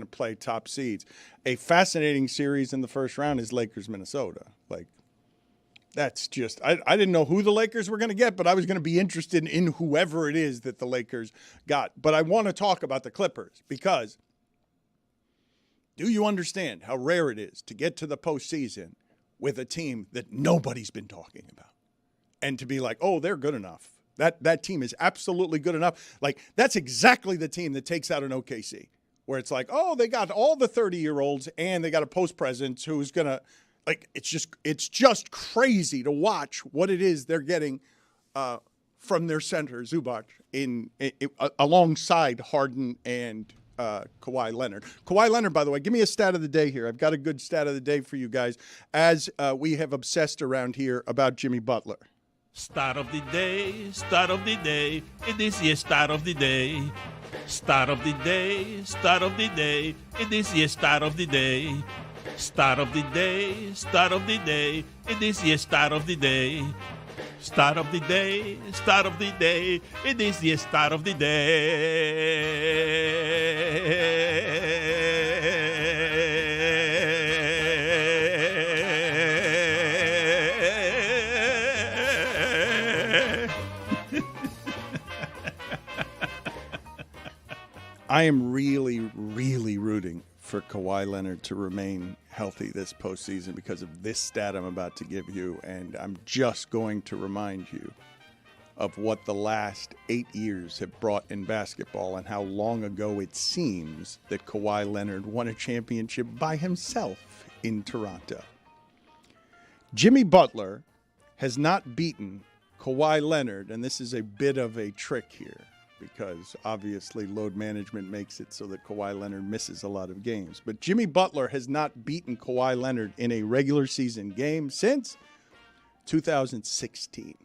Speaker 1: play top seeds. A fascinating series in the first round is Lakers-Minnesota. Like, that's just I didn't know who the Lakers were going to get, but I was going to be interested in whoever it is that the Lakers got. But I want to talk about the Clippers because do you understand how rare it is to get to the postseason with a team that nobody's been talking about and to be like, oh, they're good enough. That team is absolutely good enough. Like, that's exactly the team that takes out an OKC, where it's like, oh, they got all the 30-year-olds and they got a post presence who's going to, like, it's just crazy to watch what it is they're getting from their center, Zubac, alongside Harden and Kawhi Leonard. Kawhi Leonard, by the way, give me a stat of the day here. I've got a good stat of the day for you guys, as we have obsessed around here about Jimmy Butler.
Speaker 6: Start of the day, start of the day. It is your start of the day. Start of the day, start of the day. It is your start of the day. Start of the day, start of the day. It is your start of the day. Start of the day, start of the day. It is your start of the day.
Speaker 1: I am really, really rooting for Kawhi Leonard to remain healthy this postseason because of this stat I'm about to give you, and I'm just going to remind you of what the last 8 years have brought in basketball and how long ago it seems that Kawhi Leonard won a championship by himself in Toronto. Jimmy Butler has not beaten Kawhi Leonard, and this is a bit of a trick here, because obviously load management makes it so that Kawhi Leonard misses a lot of games. But Jimmy Butler has not beaten Kawhi Leonard in a regular season game since 2016.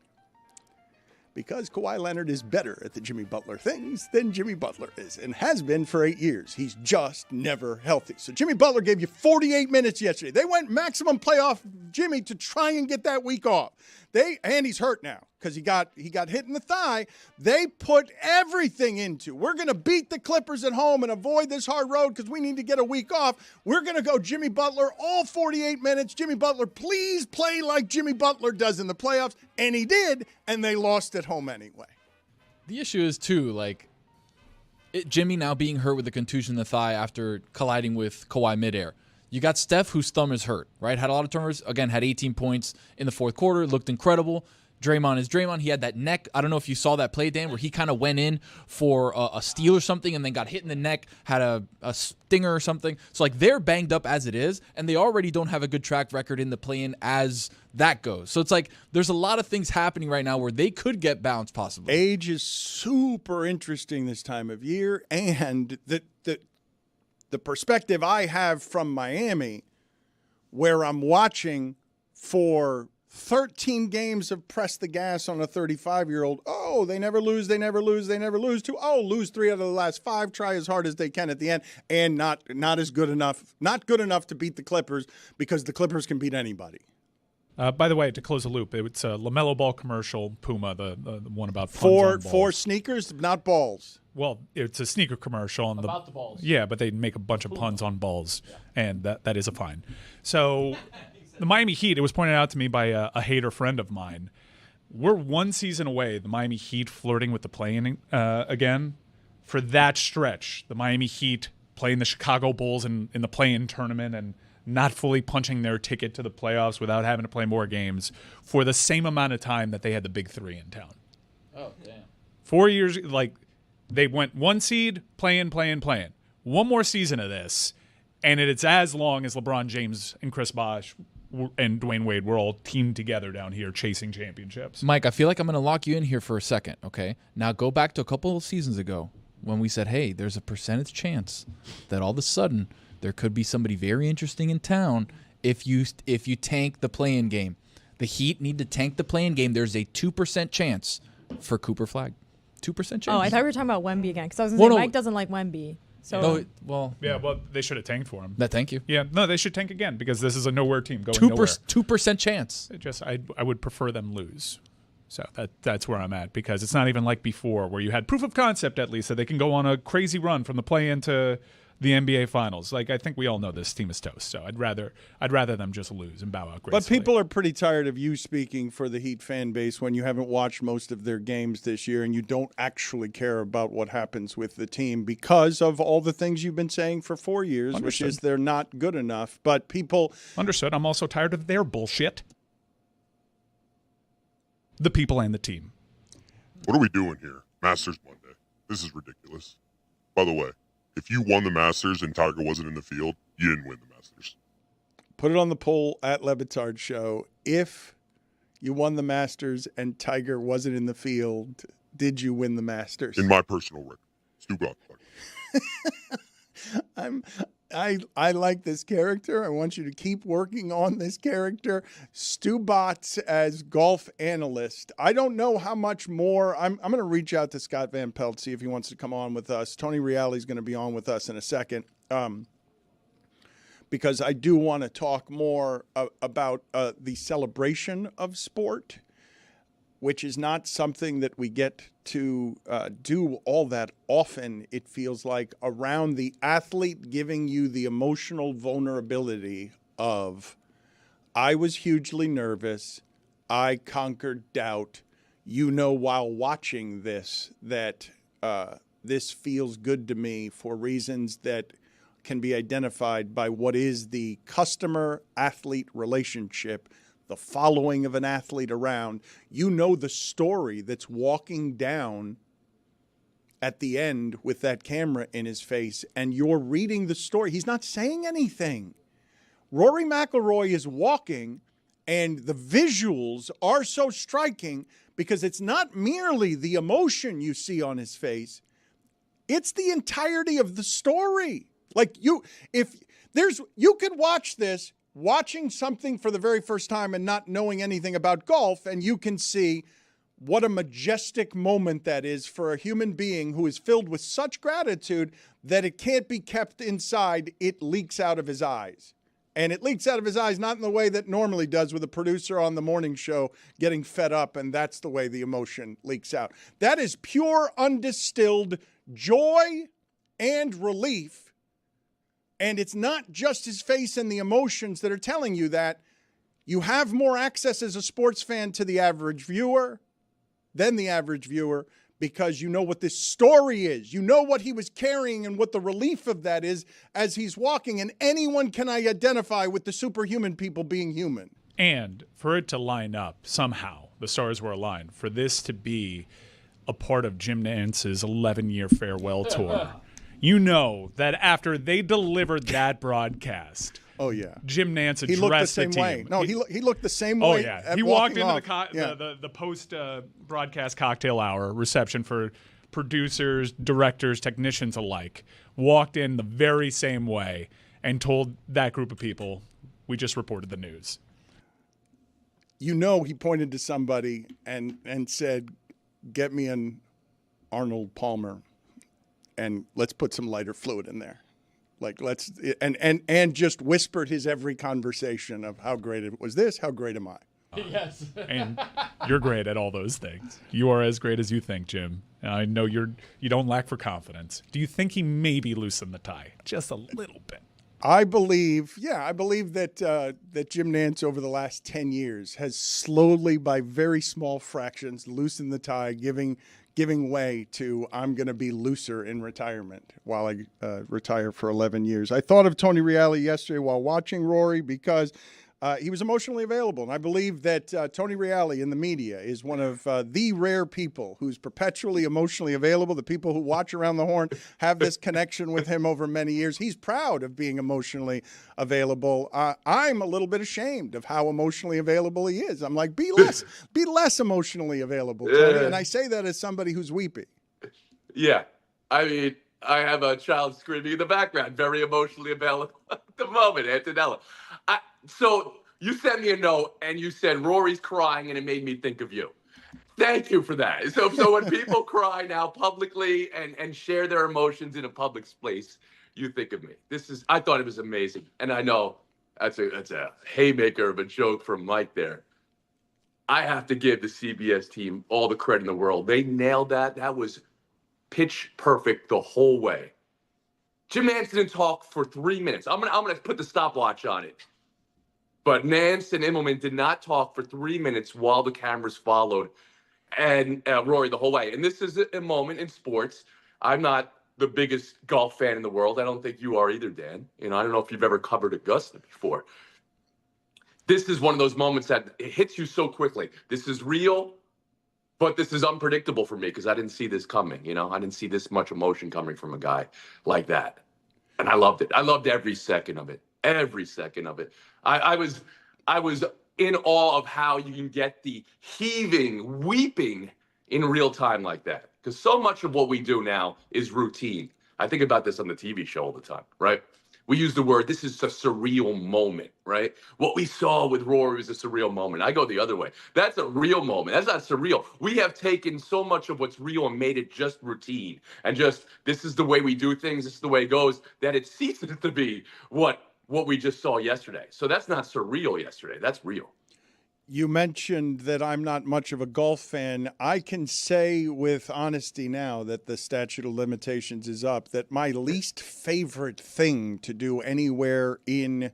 Speaker 1: Because Kawhi Leonard is better at the Jimmy Butler things than Jimmy Butler is and has been for 8 years. He's just never healthy. So Jimmy Butler gave you 48 minutes yesterday. They went maximum playoff Jimmy to try and get that week off. And he's hurt now because he got hit in the thigh. They put everything into, we're going to beat the Clippers at home and avoid this hard road because we need to get a week off. We're going to go Jimmy Butler all 48 minutes. Jimmy Butler, please play like Jimmy Butler does in the playoffs. And he did, and they lost at home anyway.
Speaker 3: The issue is, too, like, Jimmy now being hurt with a contusion in the thigh after colliding with Kawhi midair. You got Steph, whose thumb is hurt, right? Had a lot of turnovers. Again, had 18 points in the fourth quarter. Looked incredible. Draymond is Draymond. He had that neck. I don't know if you saw that play, Dan, where he kind of went in for a steal or something and then got hit in the neck, had a stinger or something. So, like, they're banged up as it is, and they already don't have a good track record in the play-in as that goes. So it's like there's a lot of things happening right now where they could get bounced possibly.
Speaker 1: Age is super interesting this time of year, and the perspective I have from Miami, where I'm watching for 13 games of press the gas on a 35-year-old. Oh, they never lose, they never lose, they never lose. Lose 3 out of the last 5, try as hard as they can at the end, and not as good enough, not good enough to beat the Clippers because the Clippers can beat anybody.
Speaker 10: By the way, to close the loop, it's a LaMelo Ball commercial, Puma, the one about puns on balls.
Speaker 1: For sneakers, not balls.
Speaker 10: Well, it's a sneaker commercial. On
Speaker 3: about the balls.
Speaker 10: Yeah, but they make a bunch of puns on balls, and that is a fine. So the Miami Heat, it was pointed out to me by a hater friend of mine, we're 1 season away, the Miami Heat flirting with the play-in again. For that stretch, the Miami Heat playing the Chicago Bulls in the play-in tournament and not fully punching their ticket to the playoffs without having to play more games for the same amount of time that they had the big 3 in town.
Speaker 3: Oh, damn.
Speaker 10: 4 years, like, they went 1 seed, play-in. One more season of this, and it's as long as LeBron James and Chris Bosh and Dwayne Wade were all teamed together down here chasing championships.
Speaker 3: Mike, I feel like I'm going to lock you in here for a second, okay? Now go back to a couple of seasons ago when we said, hey, there's a percentage chance that all of a sudden there could be somebody very interesting in town if you tank the play-in game. The Heat need to tank the play-in game. There's a 2% chance for Cooper Flag. 2% chance.
Speaker 4: Oh, I thought we were talking about Wemby again because I was going to say Mike doesn't like Wemby. So
Speaker 10: Yeah, well, they should have tanked for him.
Speaker 3: Thank you.
Speaker 10: Yeah, no, they should tank again because this is a nowhere team going nowhere.
Speaker 3: 2% chance.
Speaker 10: I would prefer them lose. So that's where I'm at because it's not even like before where you had proof of concept at least that they can go on a crazy run from the play-in to the NBA Finals. Like, I think we all know this team is toast, so I'd rather them just lose and bow out gracefully.
Speaker 1: But people are pretty tired of you speaking for the Heat fan base when you haven't watched most of their games this year and you don't actually care about what happens with the team because of all the things you've been saying for 4 years,
Speaker 10: Understood.
Speaker 1: which is they're not good enough. But people...
Speaker 10: Understood. I'm also tired of their bullshit. The people and the team.
Speaker 12: What are we doing here? Masters Monday. This is ridiculous. By the way, if you won the Masters and Tiger wasn't in the field, you didn't win the Masters.
Speaker 1: Put it on the poll at Le Batard Show. If you won the Masters and Tiger wasn't in the field, did you win the Masters?
Speaker 12: In my personal record, Stugotz.
Speaker 1: I like this character. I want you to keep working on this character. Stugotz as golf analyst. I don't know how much more. I'm going to reach out to Scott Van Pelt, see if he wants to come on with us. Tony Reali is going to be on with us in a second because I do want to talk more about the celebration of sport, which is not something that we get to do all that often, it feels like, around the athlete giving you the emotional vulnerability of, I was hugely nervous, I conquered doubt, while watching this, that this feels good to me for reasons that can be identified by what is the customer-athlete relationship, the following of an athlete around. The story that's walking down at the end with that camera in his face, and you're reading the story. He's not saying anything. Rory McIlroy is walking, and the visuals are so striking because it's not merely the emotion you see on his face, it's the entirety of the story. Like you could watch this, watching something for the very first time and not knowing anything about golf, and you can see what a majestic moment that is for a human being who is filled with such gratitude that it can't be kept inside. It leaks out of his eyes. And it leaks out of his eyes not in the way that normally does with a producer on the morning show getting fed up, and that's the way the emotion leaks out. That is pure, undistilled joy and relief. And it's not just his face and the emotions that are telling you that. You have more access as a sports fan to the average viewer than the average viewer, because you know what this story is. You know what he was carrying and what the relief of that is as he's walking, and anyone can identify with the superhuman people being human.
Speaker 10: And for it to line up, somehow, the stars were aligned, for this to be a part of Jim Nance's 11-year farewell tour. You know that after they delivered that broadcast,
Speaker 1: oh yeah,
Speaker 10: Jim Nance addressed
Speaker 1: he looked the same
Speaker 10: team.
Speaker 1: way. No, he looked the same way.
Speaker 10: Oh yeah, he walked into
Speaker 1: off.
Speaker 10: the post broadcast cocktail hour reception for producers, directors, technicians alike. Walked in the very same way and told that group of people, "We just reported the news."
Speaker 1: You know, he pointed to somebody and said, "Get me an Arnold Palmer, and let's put some lighter fluid in there." Like and just whispered his every conversation of how great it was. This, how great am I?
Speaker 15: Yes.
Speaker 10: And you're great at all those things. You are as great as you think, Jim. And I know you don't lack for confidence. Do you think he maybe loosened the tie just a little bit?
Speaker 1: I believe that Jim Nance over the last 10 years has slowly, by very small fractions, loosened the tie, giving way to I'm going to be looser in retirement while I retire for 11 years. I thought of Tony Reali yesterday while watching Rory because he was emotionally available. And I believe that Tony Reali in the media is one of the rare people who's perpetually emotionally available. The people who watch Around the Horn have this connection with him over many years. He's proud of being emotionally available. I'm a little bit ashamed of how emotionally available he is. I'm like, be less emotionally available, Tony. And I say that as somebody who's weepy.
Speaker 13: Yeah. I mean, I have a child screaming in the background, very emotionally available at the moment, Antonella. So you sent me a note and you said Rory's crying and it made me think of you. Thank you for that. So when people cry now publicly and share their emotions in a public space, you think of me. I thought it was amazing. And I know that's a haymaker of a joke from Mike there. I have to give the CBS team all the credit in the world. They nailed that. That was pitch perfect the whole way. Jim Nance didn't talk for 3 minutes. I'm gonna put the stopwatch on it. But Nance and Immelman did not talk for 3 minutes while the cameras followed and Rory the whole way. And this is a moment in sports. I'm not the biggest golf fan in the world. I don't think you are either, Dan. I don't know if you've ever covered Augusta before. This is one of those moments that it hits you so quickly. This is real, but this is unpredictable for me because I didn't see this coming. I didn't see this much emotion coming from a guy like that. And I loved it. I loved every second of it. Every second of it. I was in awe of how you can get the heaving, weeping in real time like that. Because so much of what we do now is routine. I think about this on the TV show all the time, right? We use the word, this is a surreal moment, right? What we saw with Rory was a surreal moment. I go the other way. That's a real moment. That's not surreal. We have taken so much of what's real and made it just routine. And just, this is the way we do things, this is the way it goes, that it ceases to be what we just saw yesterday. So that's not surreal yesterday. That's real.
Speaker 1: You mentioned that I'm not much of a golf fan. I can say with honesty now that the statute of limitations is up, that my least favorite thing to do anywhere in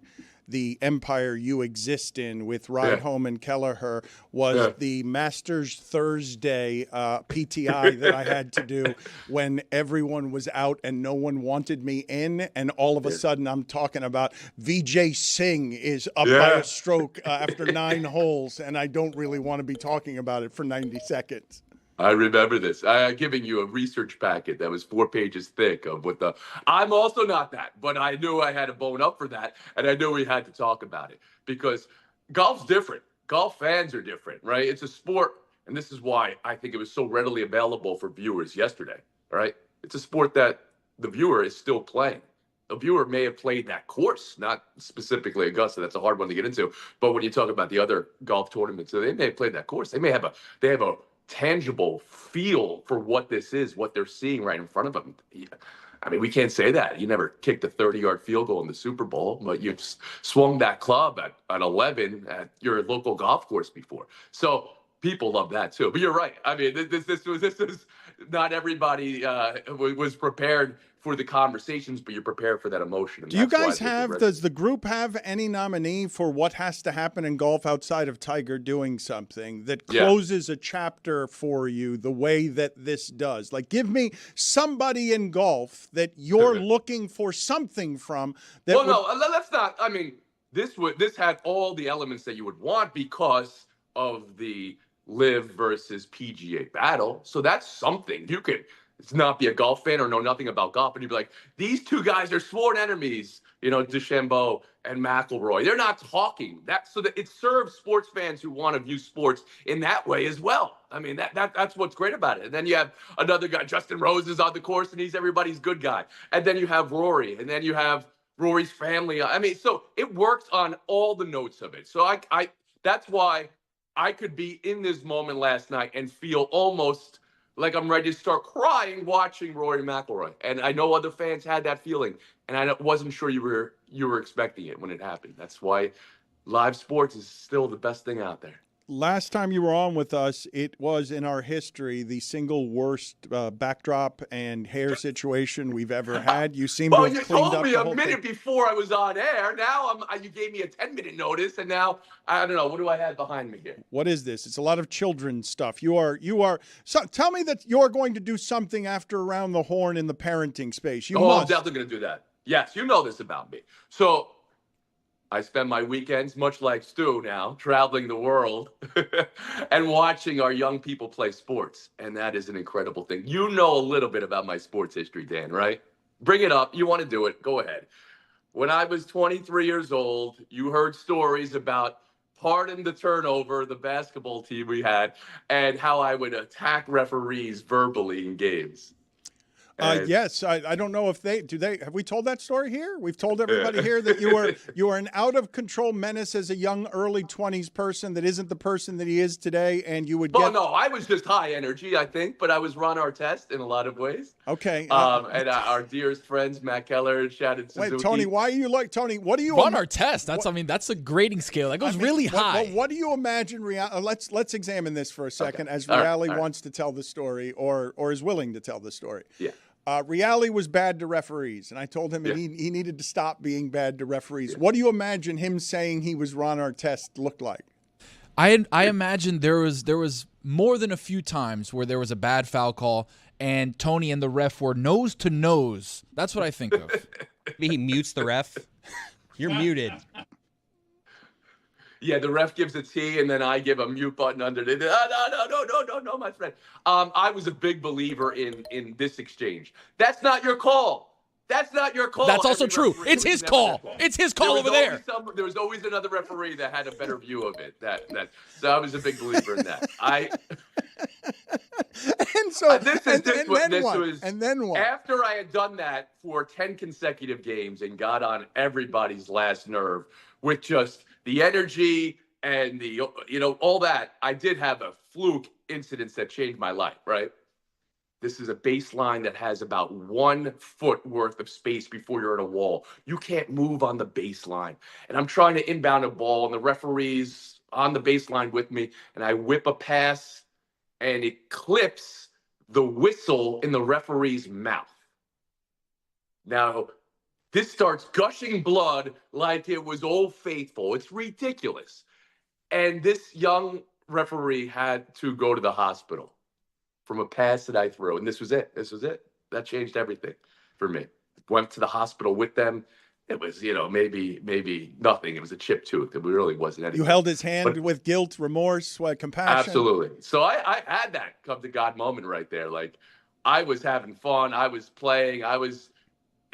Speaker 1: the empire you exist in with Rydholm and Kelleher was the Masters Thursday PTI that I had to do when everyone was out and no one wanted me in. And all of a sudden I'm talking about Vijay Singh is up by a stroke after 9 holes. And I don't really want to be talking about it for 90 seconds.
Speaker 13: I remember this. I'm giving you a research packet that was 4 pages thick of what I'm also not that, but I knew I had to bone up for that. And I knew we had to talk about it because golf's different. Golf fans are different, right? It's a sport and this is why I think it was so readily available for viewers yesterday, all right? It's a sport that the viewer is still playing. The viewer may have played that course, not specifically Augusta. That's a hard one to get into. But when you talk about the other golf tournaments, they may have played that course. They have a tangible feel for what this is, what they're seeing right in front of them. I mean, we can't say that. You never kicked a 30-yard field goal in the Super Bowl, but you've swung that club at 11 at your local golf course before. So people love that too. But you're right. I mean, this was not everybody was prepared for the conversations, but you're prepared for that emotion.
Speaker 1: Do you guys does the group have any nominee for what has to happen in golf outside of Tiger doing something that closes a chapter for you the way that this does? Like, give me somebody in golf that you're looking for something from. That
Speaker 13: no, let's not. I mean, this had all the elements that you would want because of the Live versus PGA battle. So that's something you could not be a golf fan or know nothing about golf, and you'd be like, these two guys are sworn enemies, DeChambeau and McIlroy. They're not talking. So that it serves sports fans who want to view sports in that way as well. I mean, that's what's great about it. And then you have another guy, Justin Rose, is on the course, and he's everybody's good guy. And then you have Rory, and then you have Rory's family. I mean, so it works on all the notes of it. So I that's why I could be in this moment last night and feel almost like I'm ready to start crying watching Rory McIlroy. And I know other fans had that feeling, and I wasn't sure you were expecting it when it happened. That's why live sports is still the best thing out there.
Speaker 1: Last time you were on with us, it was in our history the single worst backdrop and hair situation we've ever had. You seem to have cleaned up.
Speaker 13: Well, you told me a minute
Speaker 1: thing.
Speaker 13: before I was on air. Now you gave me a 10-minute notice, and now I don't know. What do I have behind me here?
Speaker 1: What is this? It's a lot of children's stuff. You are. So tell me that you're going to do something after Around the Horn in the parenting space. You must.
Speaker 13: I'm definitely going to do that. Yes, you know this about me. So I spend my weekends, much like Stu now, traveling the world and watching our young people play sports. And that is an incredible thing. You know a little bit about my sports history, Dan, right? Bring it up. You want to do it. Go ahead. When I was 23 years old, you heard stories about Pardon the Turnover, the basketball team we had, and how I would attack referees verbally in games.
Speaker 1: Yes, I don't know if they have we told that story here? We've told everybody here that you were an out of control menace as a young early 20s person that isn't the person that he is today, and you would
Speaker 13: no, I was just high energy, I think, but I was Ron Artest in a lot of ways.
Speaker 1: Okay.
Speaker 13: And our dearest friends, Matt Keller and Shannon Suzuki.
Speaker 1: Wait, Tony, why are you like Tony? What do you
Speaker 3: Ron Artest? That's a grading scale. That goes really high.
Speaker 1: What do you imagine? Let's examine this for a second, as Reali wants to tell the story or is willing to tell the story.
Speaker 13: Yeah.
Speaker 1: Reali was bad to referees, and I told him he needed to stop being bad to referees. What do you imagine him saying he was Ron Artest looked like?
Speaker 3: I imagine there was more than a few times where there was a bad foul call, and Tony and the ref were nose to nose. That's what I think of.
Speaker 2: Maybe he mutes the ref. You're muted.
Speaker 13: Yeah, the ref gives a T, and then I give a mute button underneath. No, my friend. I was a big believer in this exchange. That's not your call. That's not your call.
Speaker 3: That's also true. It's his call. It's his call over there.
Speaker 13: There was always another referee that had a better view of it. So I was a big believer in that. And then what? After I had done that for 10 consecutive games and got on everybody's last nerve with just the energy and the, all that, I did have a fluke incident that changed my life, right? This is a baseline that has about 1 foot worth of space before you're at a wall. You can't move on the baseline. And I'm trying to inbound a ball, and the referee's on the baseline with me, and I whip a pass, and it clips the whistle in the referee's mouth. Now, this starts gushing blood like it was Old Faithful. It's ridiculous. And this young referee had to go to the hospital from a pass that I threw. And this was it. That changed everything for me. Went to the hospital with them. It was, maybe nothing. It was a chipped tooth. It really wasn't anything.
Speaker 1: You held his hand with guilt, remorse, compassion.
Speaker 13: Absolutely. So I had that come to God moment right there. Like, I was having fun. I was playing. I was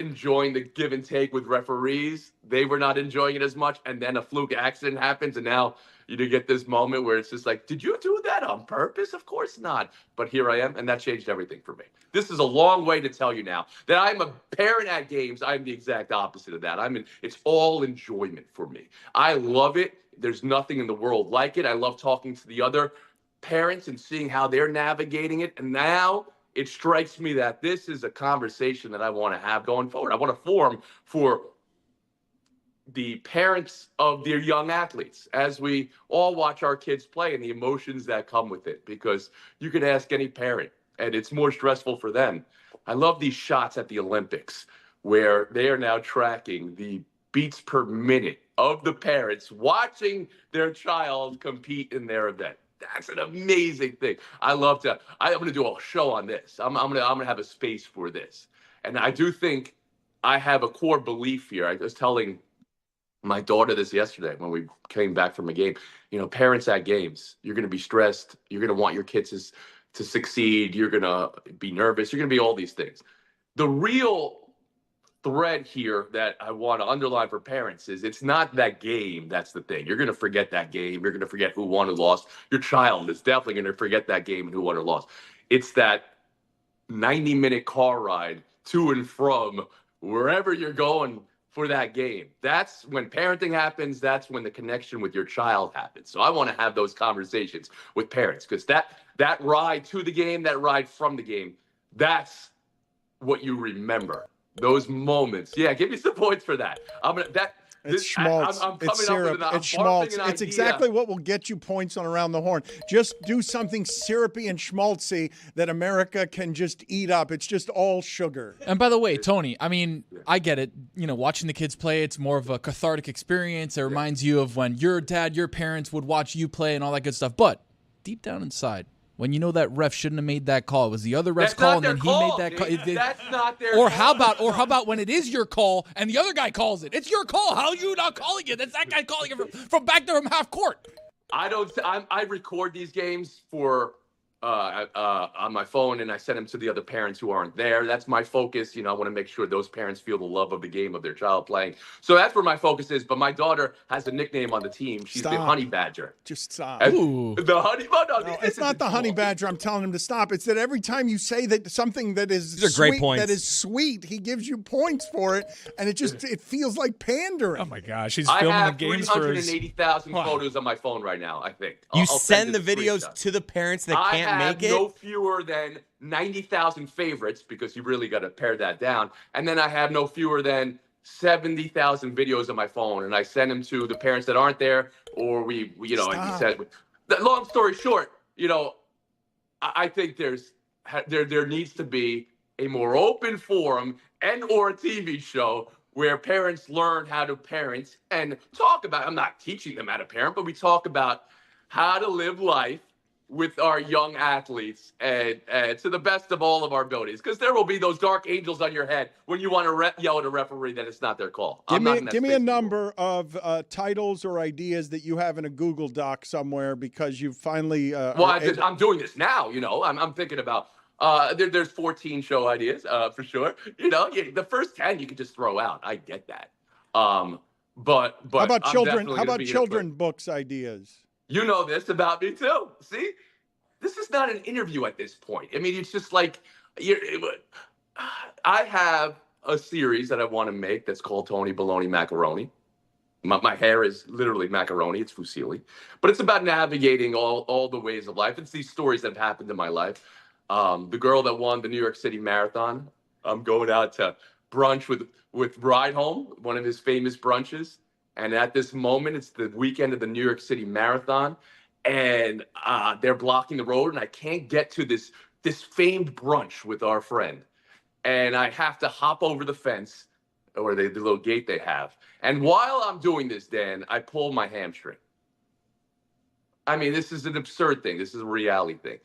Speaker 13: enjoying the give and take with referees. They were not enjoying it as much. And then a fluke accident happens. And now You get this moment where it's just like, did you do that on purpose? Of course not. But here I am, and that changed everything for me. This is a long way to tell you now that I'm a parent at games. I'm the exact opposite of that. It's all enjoyment for me. I love it. There's nothing in the world like it. I love talking to the other parents and seeing how they're navigating it. And now it strikes me that this is a conversation that I want to have going forward. I want to form for the parents of their young athletes as we all watch our kids play and the emotions that come with it, because you can ask any parent and it's more stressful for them. I love these shots at the Olympics where they are now tracking the beats per minute of the parents watching their child compete in their event. That's an amazing thing. I'm going to do a show on this. I'm going to have a space for this. And I do think I have a core belief here. I was telling my daughter this yesterday when we came back from a game. Parents at games, you're going to be stressed. You're going to want your kids to succeed. You're going to be nervous. You're going to be all these things. The real thread here that I want to underline for parents is it's not that game. That's the thing. You're going to forget that game. You're going to forget who won or lost. Your child is definitely going to forget that game and who won or lost. It's that 90-minute car ride to and from wherever you're going for that game. That's when parenting happens. That's when the connection with your child happens. So I want to have those conversations with parents, because that ride to the game, that ride from the game, that's what you remember. Those moments. Yeah, give me some points for that.
Speaker 1: It's schmaltz. It's syrup. It's schmaltz. It's exactly what will get you points on Around the Horn. Just do something syrupy and schmaltzy that America can just eat up. It's just all sugar.
Speaker 3: And by the way, Tony, I get it. Watching the kids play, it's more of a cathartic experience. It reminds you of when your dad, your parents would watch you play and all that good stuff. But deep down inside, when you know that ref shouldn't have made that call, it was the other ref's call, and then he made that call.
Speaker 13: That's not their
Speaker 3: call. How about when it is your call and the other guy calls it? It's your call. How are you not calling it? That's that guy calling it from back there from half court.
Speaker 13: I record these games for on my phone, and I send them to the other parents who aren't there. That's my focus. I want to make sure those parents feel the love of the game of their child playing. So that's where my focus is. But my daughter has a nickname on the team. She's the Honey Badger.
Speaker 1: Just stop.
Speaker 3: Ooh.
Speaker 13: The Honey. No,
Speaker 1: it's not the Honey Badger. I'm telling him to stop. It's that every time you say that something that is
Speaker 2: These are great points.
Speaker 1: that is sweet, he gives you points for it, and it feels like pandering.
Speaker 10: Oh my gosh, he's filming the games for his
Speaker 13: 380,000 photos on my phone right now. I think
Speaker 2: I'll send the videos to the parents that can't make it.
Speaker 13: No fewer than 90,000 favorites, because you really got to pare that down. And then I have no fewer than 70,000 videos on my phone, and I send them to the parents that aren't there, or we like you said. Long story short, I think there needs to be a more open forum or a TV show where parents learn how to parent and talk about. I'm not teaching them how to parent, but we talk about how to live life with our young athletes and to the best of all of our abilities, because there will be those dark angels on your head when you want to yell at a referee that it's not their call.
Speaker 1: Give me a number of titles or ideas that you have in a Google Doc somewhere, because you finally.
Speaker 13: I'm doing this now. I'm thinking about. There's 14 show ideas for sure. The first 10 you could just throw out. I get that. But
Speaker 1: how about children? How about children books ideas?
Speaker 13: You know this about me too. See, this is not an interview at this point. It's just like I have a series that I want to make that's called Tony Baloney Macaroni. My hair is literally macaroni. It's fusilli. But it's about navigating all the ways of life. It's these stories that have happened in my life. The girl that won the New York City Marathon. I'm going out to brunch with Ride Home, one of his famous brunches. And at this moment, it's the weekend of the New York City Marathon, and they're blocking the road, and I can't get to this famed brunch with our friend. And I have to hop over the fence, or the little gate they have. And while I'm doing this, Dan, I pull my hamstring. This is an absurd thing. This is a Reali thing.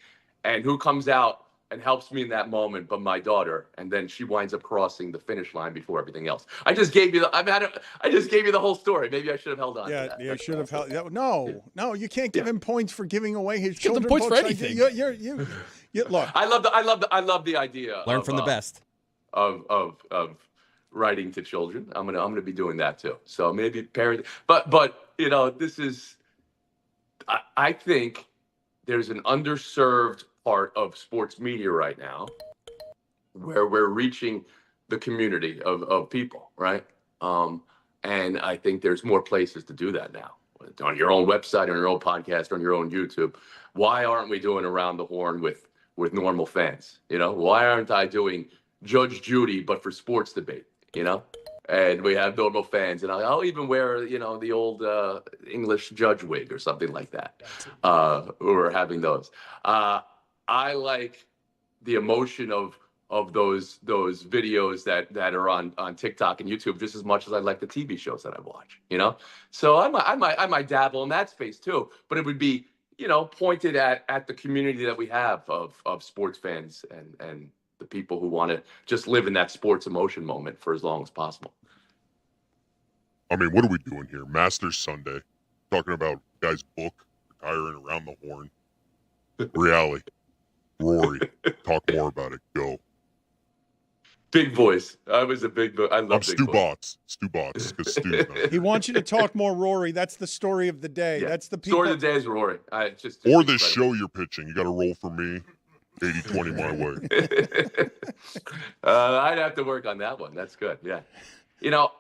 Speaker 13: And who comes out and helps me in that moment but my daughter, and then she winds up crossing the finish line before everything else. I just gave you the whole story. Maybe I should have held on to that.
Speaker 1: Yeah, you should have held. No, you can't give him points for giving away his children's
Speaker 3: points
Speaker 1: books.
Speaker 3: for anything.
Speaker 1: Look.
Speaker 13: I love the idea.
Speaker 2: Learn from the best
Speaker 13: of writing to children. I'm gonna be doing that too. So maybe parent, but this is I think there's an underserved part of sports media right now where we're reaching the community of people, right? And I think there's more places to do that now. On your own website, on your own podcast, on your own YouTube. Why aren't we doing Around the Horn with normal fans? You know, why aren't I doing Judge Judy but for sports debate? You know, and we have normal fans, and I'll even wear, you know, the old English judge wig or something like that. We're having those. I like the emotion of those videos that are on TikTok and YouTube just as much as I like the TV shows that I watch, you know? So I might dabble in that space too, but it would be, you know, pointed at the community that we have of sports fans and the people who want to just live in that sports emotion moment for as long as possible.
Speaker 12: I mean, what are we doing here? Masters Sunday, talking about guys' book, retiring Around the Horn. Reali, Rory, talk more about it. Go.
Speaker 13: Big voice. I was a big voice. I love big voice.
Speaker 12: Stugotz, because Stu's not
Speaker 1: He wants you to talk more, Rory. That's the story of the day.
Speaker 13: Yeah.
Speaker 1: That's the people.
Speaker 13: Story of the day is Rory. Just
Speaker 12: or this show you're pitching. You got to roll for me. 80-20 my way.
Speaker 13: I'd have to work on that one. That's good. Yeah. You know,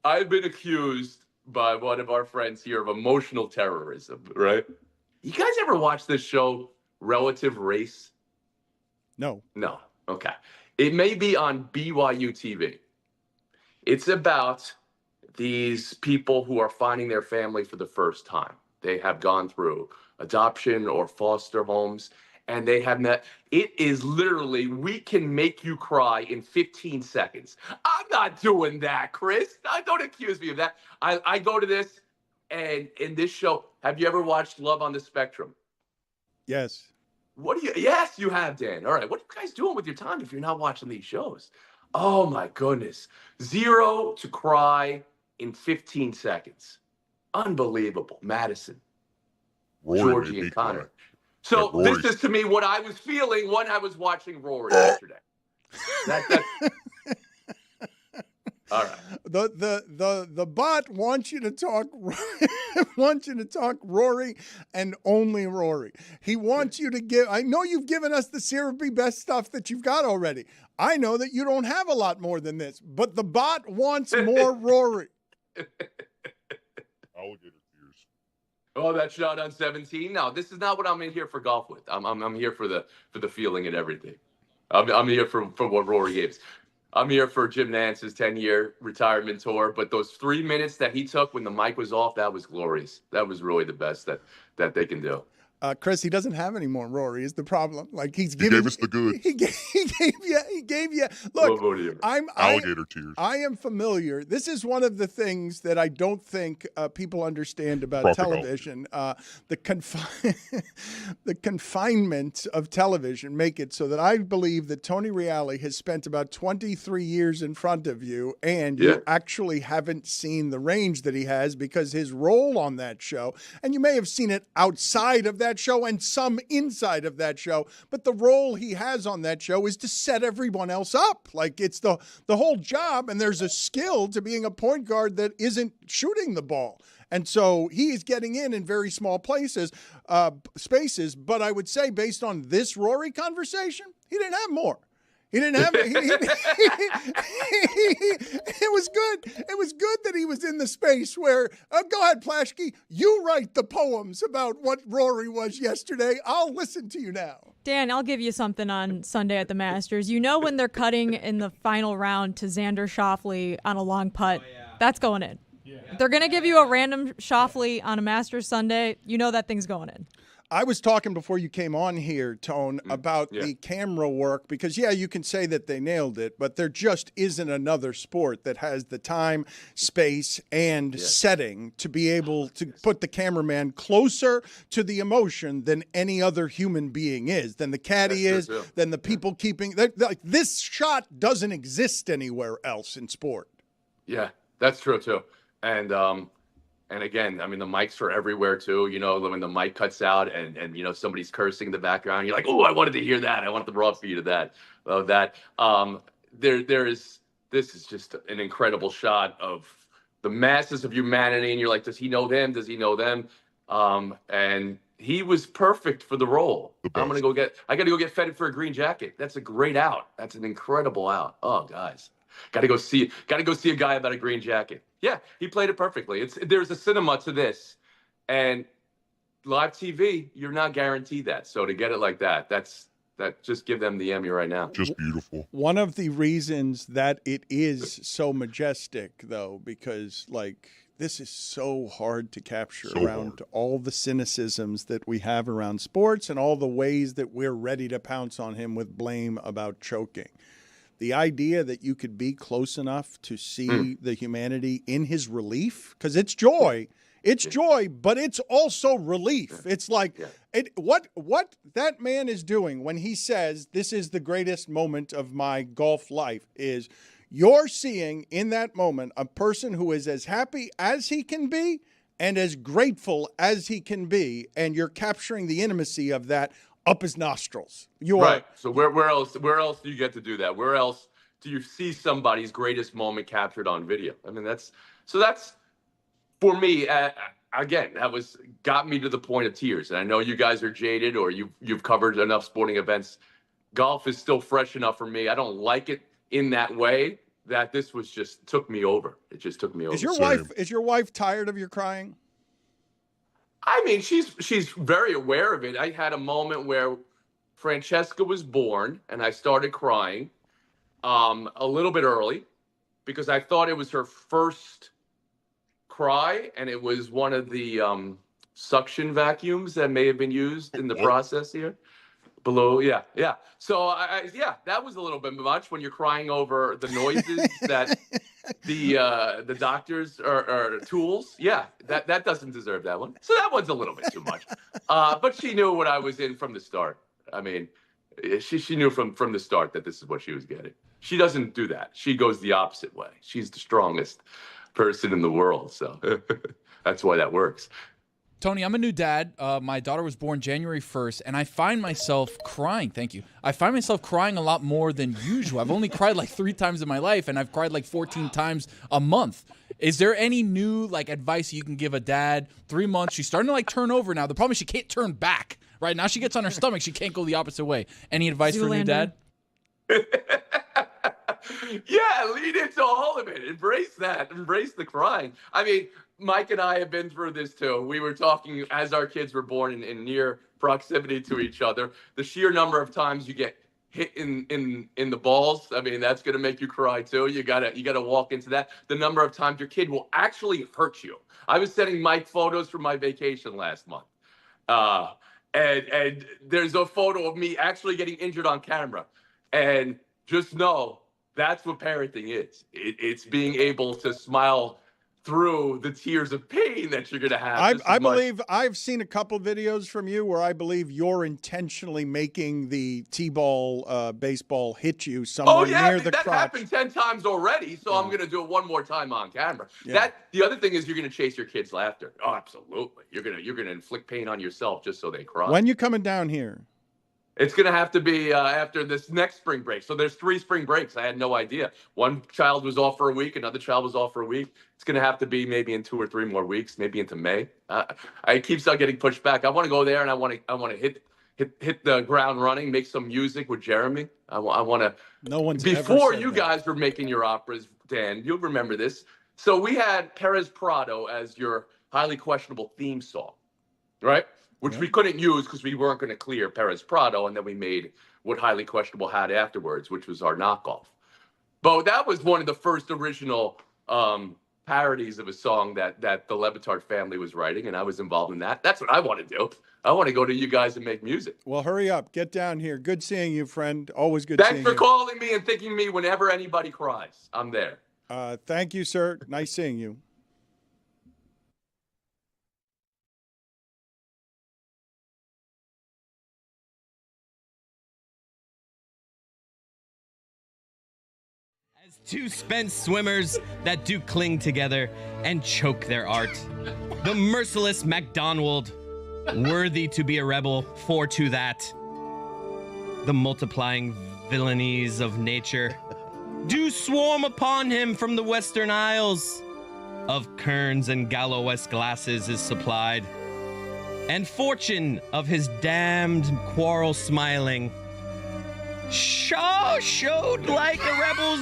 Speaker 13: I've been accused by one of our friends here of emotional terrorism, right? You guys ever watch this show, Relative Race?
Speaker 1: No.
Speaker 13: No. Okay. It may be on BYU TV. It's about these people who are finding their family for the first time. They have gone through adoption or foster homes, and they have met. It is literally, we can make you cry in 15 seconds. I'm not doing that, Chris. Don't accuse me of that. I go to this, and in this show, have you ever watched Love on the Spectrum?
Speaker 1: Yes.
Speaker 13: Yes, you have, Dan. All right. What are you guys doing with your time if you're not watching these shows? Oh, my goodness. 0 to cry in 15 seconds. Unbelievable. Madison, Georgie, and Connor. So this is to me what I was feeling when I was watching Rory yesterday. All right.
Speaker 1: The bot wants you to talk Rory and only Rory. He wants you to give. I know you've given us the syrupy best stuff that you've got already. I know that you don't have a lot more than this, but the bot wants more Rory.
Speaker 12: Alligator tears.
Speaker 13: Oh, that shot on 17. No, this is not what I'm in here for golf with. I'm here for the feeling and everything. I'm here for what Rory gives. I'm here for Jim Nance's 10-year retirement tour, but those 3 minutes that he took when the mic was off, that was glorious. That was really the best that they can do.
Speaker 1: Chris, he doesn't have any more Rory is the problem. Like he
Speaker 12: gave us the goods.
Speaker 1: He gave you. Look,
Speaker 12: alligator tears.
Speaker 1: I am familiar. This is one of the things that I don't think people understand about television. The confinement of television make it so that I believe that Tony Reali has spent about 23 years in front of you, and you actually haven't seen the range that he has because his role on that show, and you may have seen it outside of that show and some inside of that show, but the role he has on that show is to set everyone else up. Like it's the whole job, and there's a skill to being a point guard that isn't shooting the ball. And so he is getting in very small spaces. But I would say based on this Rory conversation, he didn't have more. He didn't have it. It was good. It was good that he was in the space where, go ahead, Plashke, you write the poems about what Rory was yesterday. I'll listen to you now.
Speaker 4: Dan, I'll give you something on Sunday at the Masters. You know when they're cutting in the final round to Xander Schauffele on a long putt, that's going in. Yeah. If they're going to give you a random Schauffele on a Masters Sunday, you know that thing's going in.
Speaker 1: I was talking before you came on here, Tone, about the camera work because, you can say that they nailed it, but there just isn't another sport that has the time, space, and setting to be able to put the cameraman closer to the emotion than any other human being is, than the caddy is, than the people keeping. Like this shot doesn't exist anywhere else in sport.
Speaker 13: Yeah, that's true, too. And again, I mean, the mics are everywhere, too. You know, when the mic cuts out and somebody's cursing in the background, you're like, oh, I wanted to hear that. I want the raw feed of that. This is just an incredible shot of the masses of humanity. And you're like, does he know them? Does he know them? And he was perfect for the role. I got to go get fed for a green jacket. That's a great out. That's an incredible out. Oh, guys, got to go see a guy about a green jacket. Yeah, he played it perfectly. There's a cinema to this, and live TV, you're not guaranteed that. So to get it like that, just give them the Emmy right now.
Speaker 12: Just beautiful.
Speaker 1: One of the reasons that it is so majestic, though, because like this is so hard to capture around all the cynicisms that we have around sports and all the ways that we're ready to pounce on him with blame about choking. The idea that you could be close enough to see the humanity in his relief, because it's joy. It's joy, but it's also relief. It's like what that man is doing when he says this is the greatest moment of my golf life is you're seeing in that moment a person who is as happy as he can be and as grateful as he can be, and you're capturing the intimacy of that up his nostrils.
Speaker 13: Right. So where else do you get to do that? Where else do you see somebody's greatest moment captured on video? I mean, that's for me, again, got me to the point of tears. And I know you guys are jaded, or you've covered enough sporting events. Golf is still fresh enough for me. I don't like it in that way. That this was just took me over. It just took me over.
Speaker 1: Is your wife tired of your crying?
Speaker 13: I mean, she's very aware of it. I had a moment where Francesca was born, and I started crying a little bit early because I thought it was her first cry, and it was one of the suction vacuums that may have been used in the process here below. Yeah. So that was a little bit much when you're crying over the noises that the doctors are tools. Yeah, that doesn't deserve that one. So that one's a little bit too much. But she knew what I was in from the start. I mean, she knew from the start that this is what she was getting. She doesn't do that. She goes the opposite way. She's the strongest person in the world, so that's why that works.
Speaker 3: Tony, I'm a new dad. My daughter was born January 1st, and I find myself crying. Thank you. I find myself crying a lot more than usual. I've only cried like 3 times in my life, and I've cried like 14 times a month. Is there any new advice you can give a dad? 3 months, she's starting to turn over now. The problem is she can't turn back. Right now, she gets on her stomach. She can't go the opposite way. Any advice for a new dad?
Speaker 13: Yeah, lead into all of it. Embrace that. Embrace the crying. I mean, Mike and I have been through this too. We were talking as our kids were born in near proximity to each other. The sheer number of times you get hit in the balls, I mean, that's gonna make you cry too. You gotta walk into that. The number of times your kid will actually hurt you. I was sending Mike photos from my vacation last month. And there's a photo of me actually getting injured on camera. And just know that's what parenting is. It's being able to smile through the tears of pain that you're going to have.
Speaker 1: I believe I've seen a couple videos from you where I believe you're intentionally making the T-ball baseball hit you somewhere near the crotch.
Speaker 13: That happened 10 times already, so I'm going to do it one more time on camera. Yeah. The other thing is you're going to chase your kids' laughter. Oh, absolutely. You're going to inflict pain on yourself just so they cry.
Speaker 1: When you coming down here?
Speaker 13: It's going to have to be after this next spring break. So there's 3 spring breaks. I had no idea. One child was off for a week. Another child was off for a week. It's going to have to be maybe in 2 or 3 more weeks, maybe into May. I keep on getting pushed back. I want to go there, and I want to hit the ground running, make some music with Jeremy. I want to.
Speaker 1: No one's
Speaker 13: before
Speaker 1: ever said
Speaker 13: you
Speaker 1: that.
Speaker 13: Guys were making your operas, Dan. You'll remember this. So we had Perez Prado as your highly questionable theme song, right? Which we couldn't use because we weren't going to clear Perez Prado, and then we made what Highly Questionable had afterwards, which was our knockoff. But that was one of the first original parodies of a song that the Le Batard family was writing, and I was involved in that. That's what I want to do. I want to go to you guys and make music.
Speaker 1: Well, hurry up. Get down here. Good seeing you, friend. Always good seeing you.
Speaker 13: Thanks for calling me and thinking of me whenever anybody cries. I'm there.
Speaker 1: Thank you, sir. Nice seeing you.
Speaker 2: As 2 spent swimmers that do cling together and choke their art, the merciless MacDonald, worthy to be a rebel, for to that, the multiplying villainies of nature, do swarm upon him from the Western Isles. Of kerns and Gallo-West glasses is supplied, And fortune of his damned quarrel smiling. Showed like a rebel's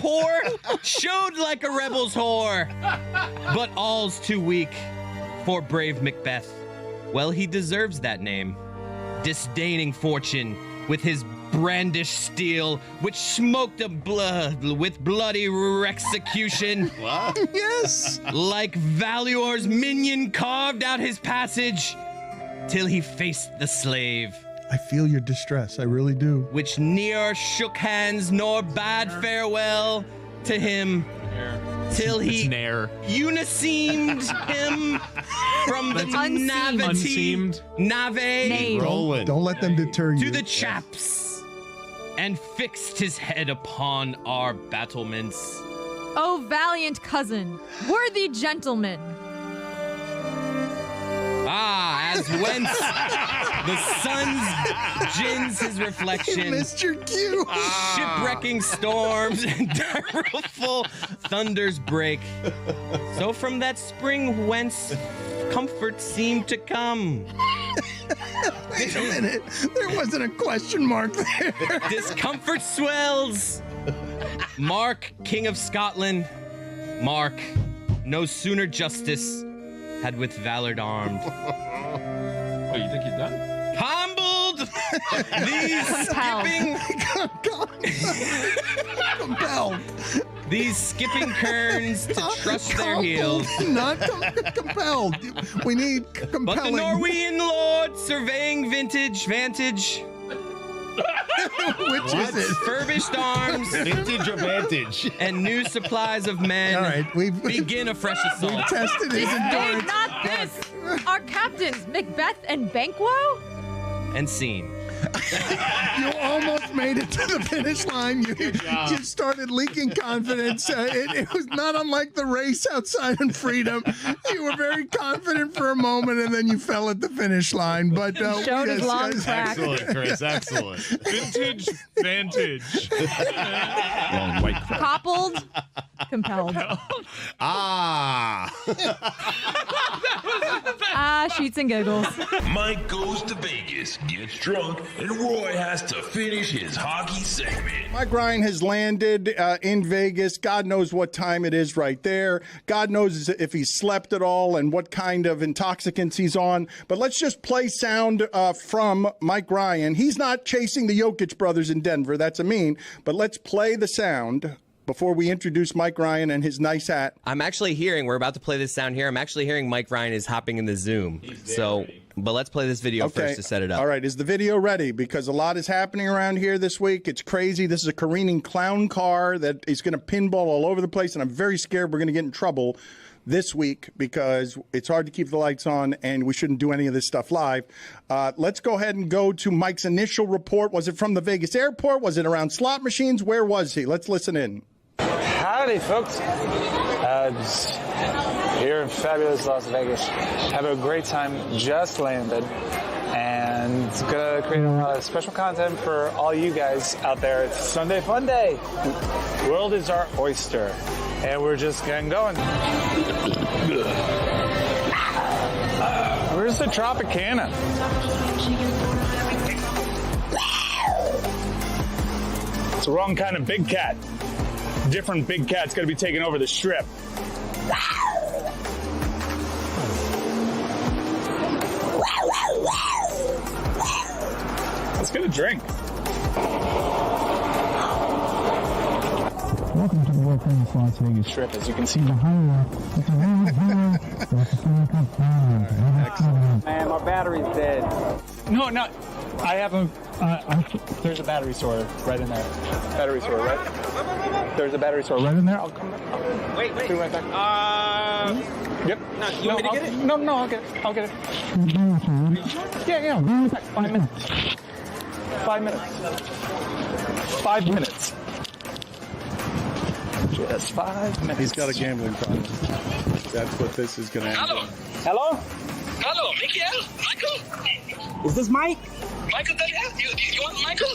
Speaker 2: whore. Showed like a rebel's whore. But all's too weak for brave Macbeth. Well, he deserves that name. Disdaining fortune with his brandished steel, which smoked a blood with bloody execution.
Speaker 14: What?
Speaker 1: Yes.
Speaker 2: Like Valuor's minion carved out his passage till he faced the slave.
Speaker 1: I feel your distress. I really do.
Speaker 2: Which ne'er shook hands nor bade farewell to him till he uniseamed him from the nave
Speaker 14: Rolling.
Speaker 1: Don't let them deter you.
Speaker 2: to the chaps and fixed his head upon our battlements.
Speaker 4: Oh, valiant cousin, worthy gentleman.
Speaker 2: Ah, as whence the sun gins his reflection.
Speaker 1: You missed your cue.
Speaker 2: Shipwrecking storms and direful thunders break. So from that spring whence comfort seemed to come.
Speaker 1: Wait a minute. There wasn't a question mark there.
Speaker 2: Discomfort swells. Mark, King of Scotland, Mark, no sooner justice had with valor armed.
Speaker 3: Oh, you think he's done?
Speaker 2: Humbled these
Speaker 1: Compelled.
Speaker 2: These skipping kerns to trust their heels.
Speaker 1: Not compelled. We need compelling.
Speaker 2: But the Norwegian lord surveying vantage.
Speaker 1: Which is it?
Speaker 2: Furbished arms.
Speaker 14: Vintage or vantage?
Speaker 2: And new supplies of men.
Speaker 1: All right, we've
Speaker 2: begin a fresh assault.
Speaker 1: We've tested his
Speaker 4: Hey,
Speaker 1: endurance.
Speaker 4: not this. Our captains, Macbeth and Banquo?
Speaker 2: And scene.
Speaker 1: You almost made it to the finish line. You started leaking confidence. It was not unlike the race outside in Freedom. You were very confident for a moment, and then you fell at the finish line. But
Speaker 4: Showed his long track.
Speaker 14: Excellent, Chris. Excellent.
Speaker 10: Vintage, vantage.
Speaker 14: Long white crap.
Speaker 4: Coupled, compelled. Sheets and giggles.
Speaker 16: Mike goes to Vegas, gets drunk, and Roy has to finish his hockey segment.
Speaker 1: Mike Ryan has landed in Vegas. God knows what time it is right there. God knows if he's slept at all and what kind of intoxicants he's on. But let's just play sound from Mike Ryan. He's not chasing the Jokic brothers in Denver. That's a mean. But let's play the sound before we introduce Mike Ryan and his nice hat.
Speaker 2: I'm actually hearing, we're about to play this sound here. I'm actually hearing Mike Ryan is hopping in the Zoom. But let's play this video first to set it up.
Speaker 1: All right, is the video ready? Because a lot is happening around here this week. It's crazy. This is a careening clown car that is going to pinball all over the place, and I'm very scared we're going to get in trouble this week because it's hard to keep the lights on, and we shouldn't do any of this stuff live. Let's go ahead and go to Mike's initial report. Was it from the Vegas airport? Was it around slot machines? Where was he? Let's listen in.
Speaker 17: Howdy, folks. Just here in fabulous Las Vegas. Have a great time. Just landed. And it's going to create a lot of special content for all you guys out there. It's Sunday Fun Day. The world is our oyster. And we're just getting going. Where's the Tropicana? It's the wrong kind of big cat. Different big cat's gonna be taking over the strip. Let's get a drink.
Speaker 18: Welcome to the world famous Las Vegas
Speaker 17: Strip, as you can see.
Speaker 18: Man,
Speaker 17: my battery's dead. No, I have a. There's a battery store right in there. Battery store, right? There's a battery store right in there. I'll come back.
Speaker 19: Wait.
Speaker 17: Be right back. Yep.
Speaker 19: No, you want me to get it?
Speaker 17: No, I'll get it. Yeah. Be right back. 5 minutes. 5 minutes. 5 minutes. Just 5 minutes.
Speaker 1: He's got a gambling problem. That's what this is going to end.
Speaker 17: Hello?
Speaker 19: Hello, Miguel? Michael?
Speaker 17: Is this Mike?
Speaker 19: Michael, you want Michael?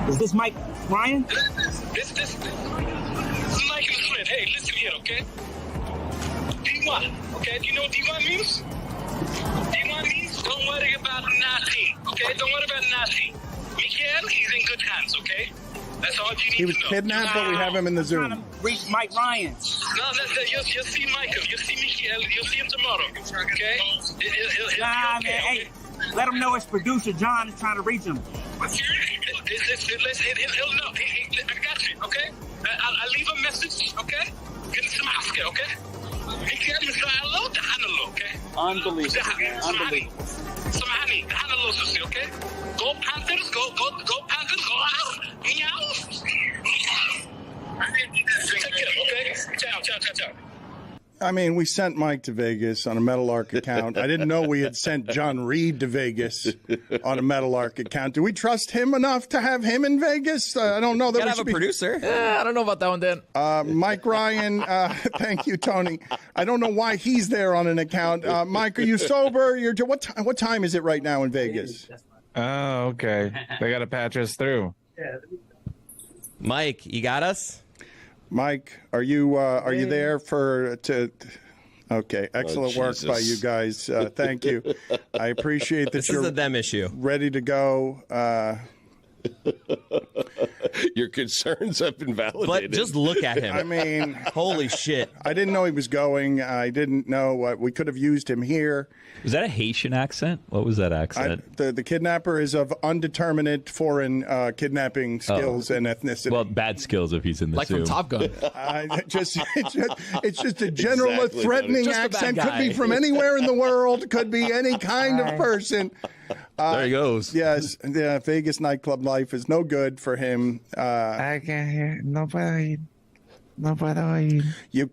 Speaker 17: Is this Mike Ryan?
Speaker 19: This is Michael's friend. Hey, listen here, okay? D1, okay? Do you know what D1 means? Do you want me? Don't worry about nothing, okay? Don't worry about nothing. Mikael, he's in good hands, okay? That's all you need
Speaker 1: He was
Speaker 19: to know.
Speaker 1: kidnapped, but we have him in the Zoom.
Speaker 19: Reach Mike Ryan. No, you'll see Michael. You'll see Mikael. You'll see him tomorrow, okay? He'll be okay.
Speaker 20: Hey, let him know his producer, John, is trying to reach him.
Speaker 19: He'll know. I got you, okay? I'll leave a message, okay? Get some Oscar, okay? Mikael, Missalo, Dahanalo, okay?
Speaker 20: Unbelievable.
Speaker 19: Unbelievable. Some honey, Dahanalo, okay? Go Panthers, go Panthers, go out. Meow. Take care, okay? Ciao.
Speaker 1: I mean, we sent Mike to Vegas on a Meadowlark account. I didn't know we had sent John Reed to Vegas on a Meadowlark account. Do we trust him enough to have him in Vegas? I don't know.
Speaker 2: Gotta have a producer.
Speaker 3: I don't know about that one, Dan.
Speaker 1: Mike Ryan, thank you, Tony. I don't know why he's there on an account. Mike, are you sober? What time is it right now in Vegas?
Speaker 21: Oh, okay. They got to patch us through.
Speaker 2: Mike, you got us?
Speaker 1: Mike, are you there Okay, excellent work by you guys. Thank you. I appreciate that
Speaker 2: This is a them issue.
Speaker 1: Ready to go.
Speaker 14: Your concerns have been validated.
Speaker 2: But just look at him.
Speaker 1: I mean,
Speaker 2: holy shit.
Speaker 1: I didn't know he was going. I didn't know we could have used him here.
Speaker 22: Was that a Haitian accent? What was that accent?
Speaker 1: The kidnapper is of undetermined foreign kidnapping skills and ethnicity.
Speaker 22: Well, bad skills if he's in the
Speaker 3: Like
Speaker 22: Zoom.
Speaker 3: from Top Gun.
Speaker 1: It's just a general
Speaker 14: Exactly,
Speaker 1: threatening
Speaker 3: Just a bad
Speaker 1: accent. Could
Speaker 3: guy.
Speaker 1: be from anywhere in the world. Could be any kind of person.
Speaker 14: There he goes.
Speaker 1: Yes, the Vegas nightclub life is no good for him.
Speaker 21: I can't hear. No puedo oír. No puedo oír.
Speaker 1: You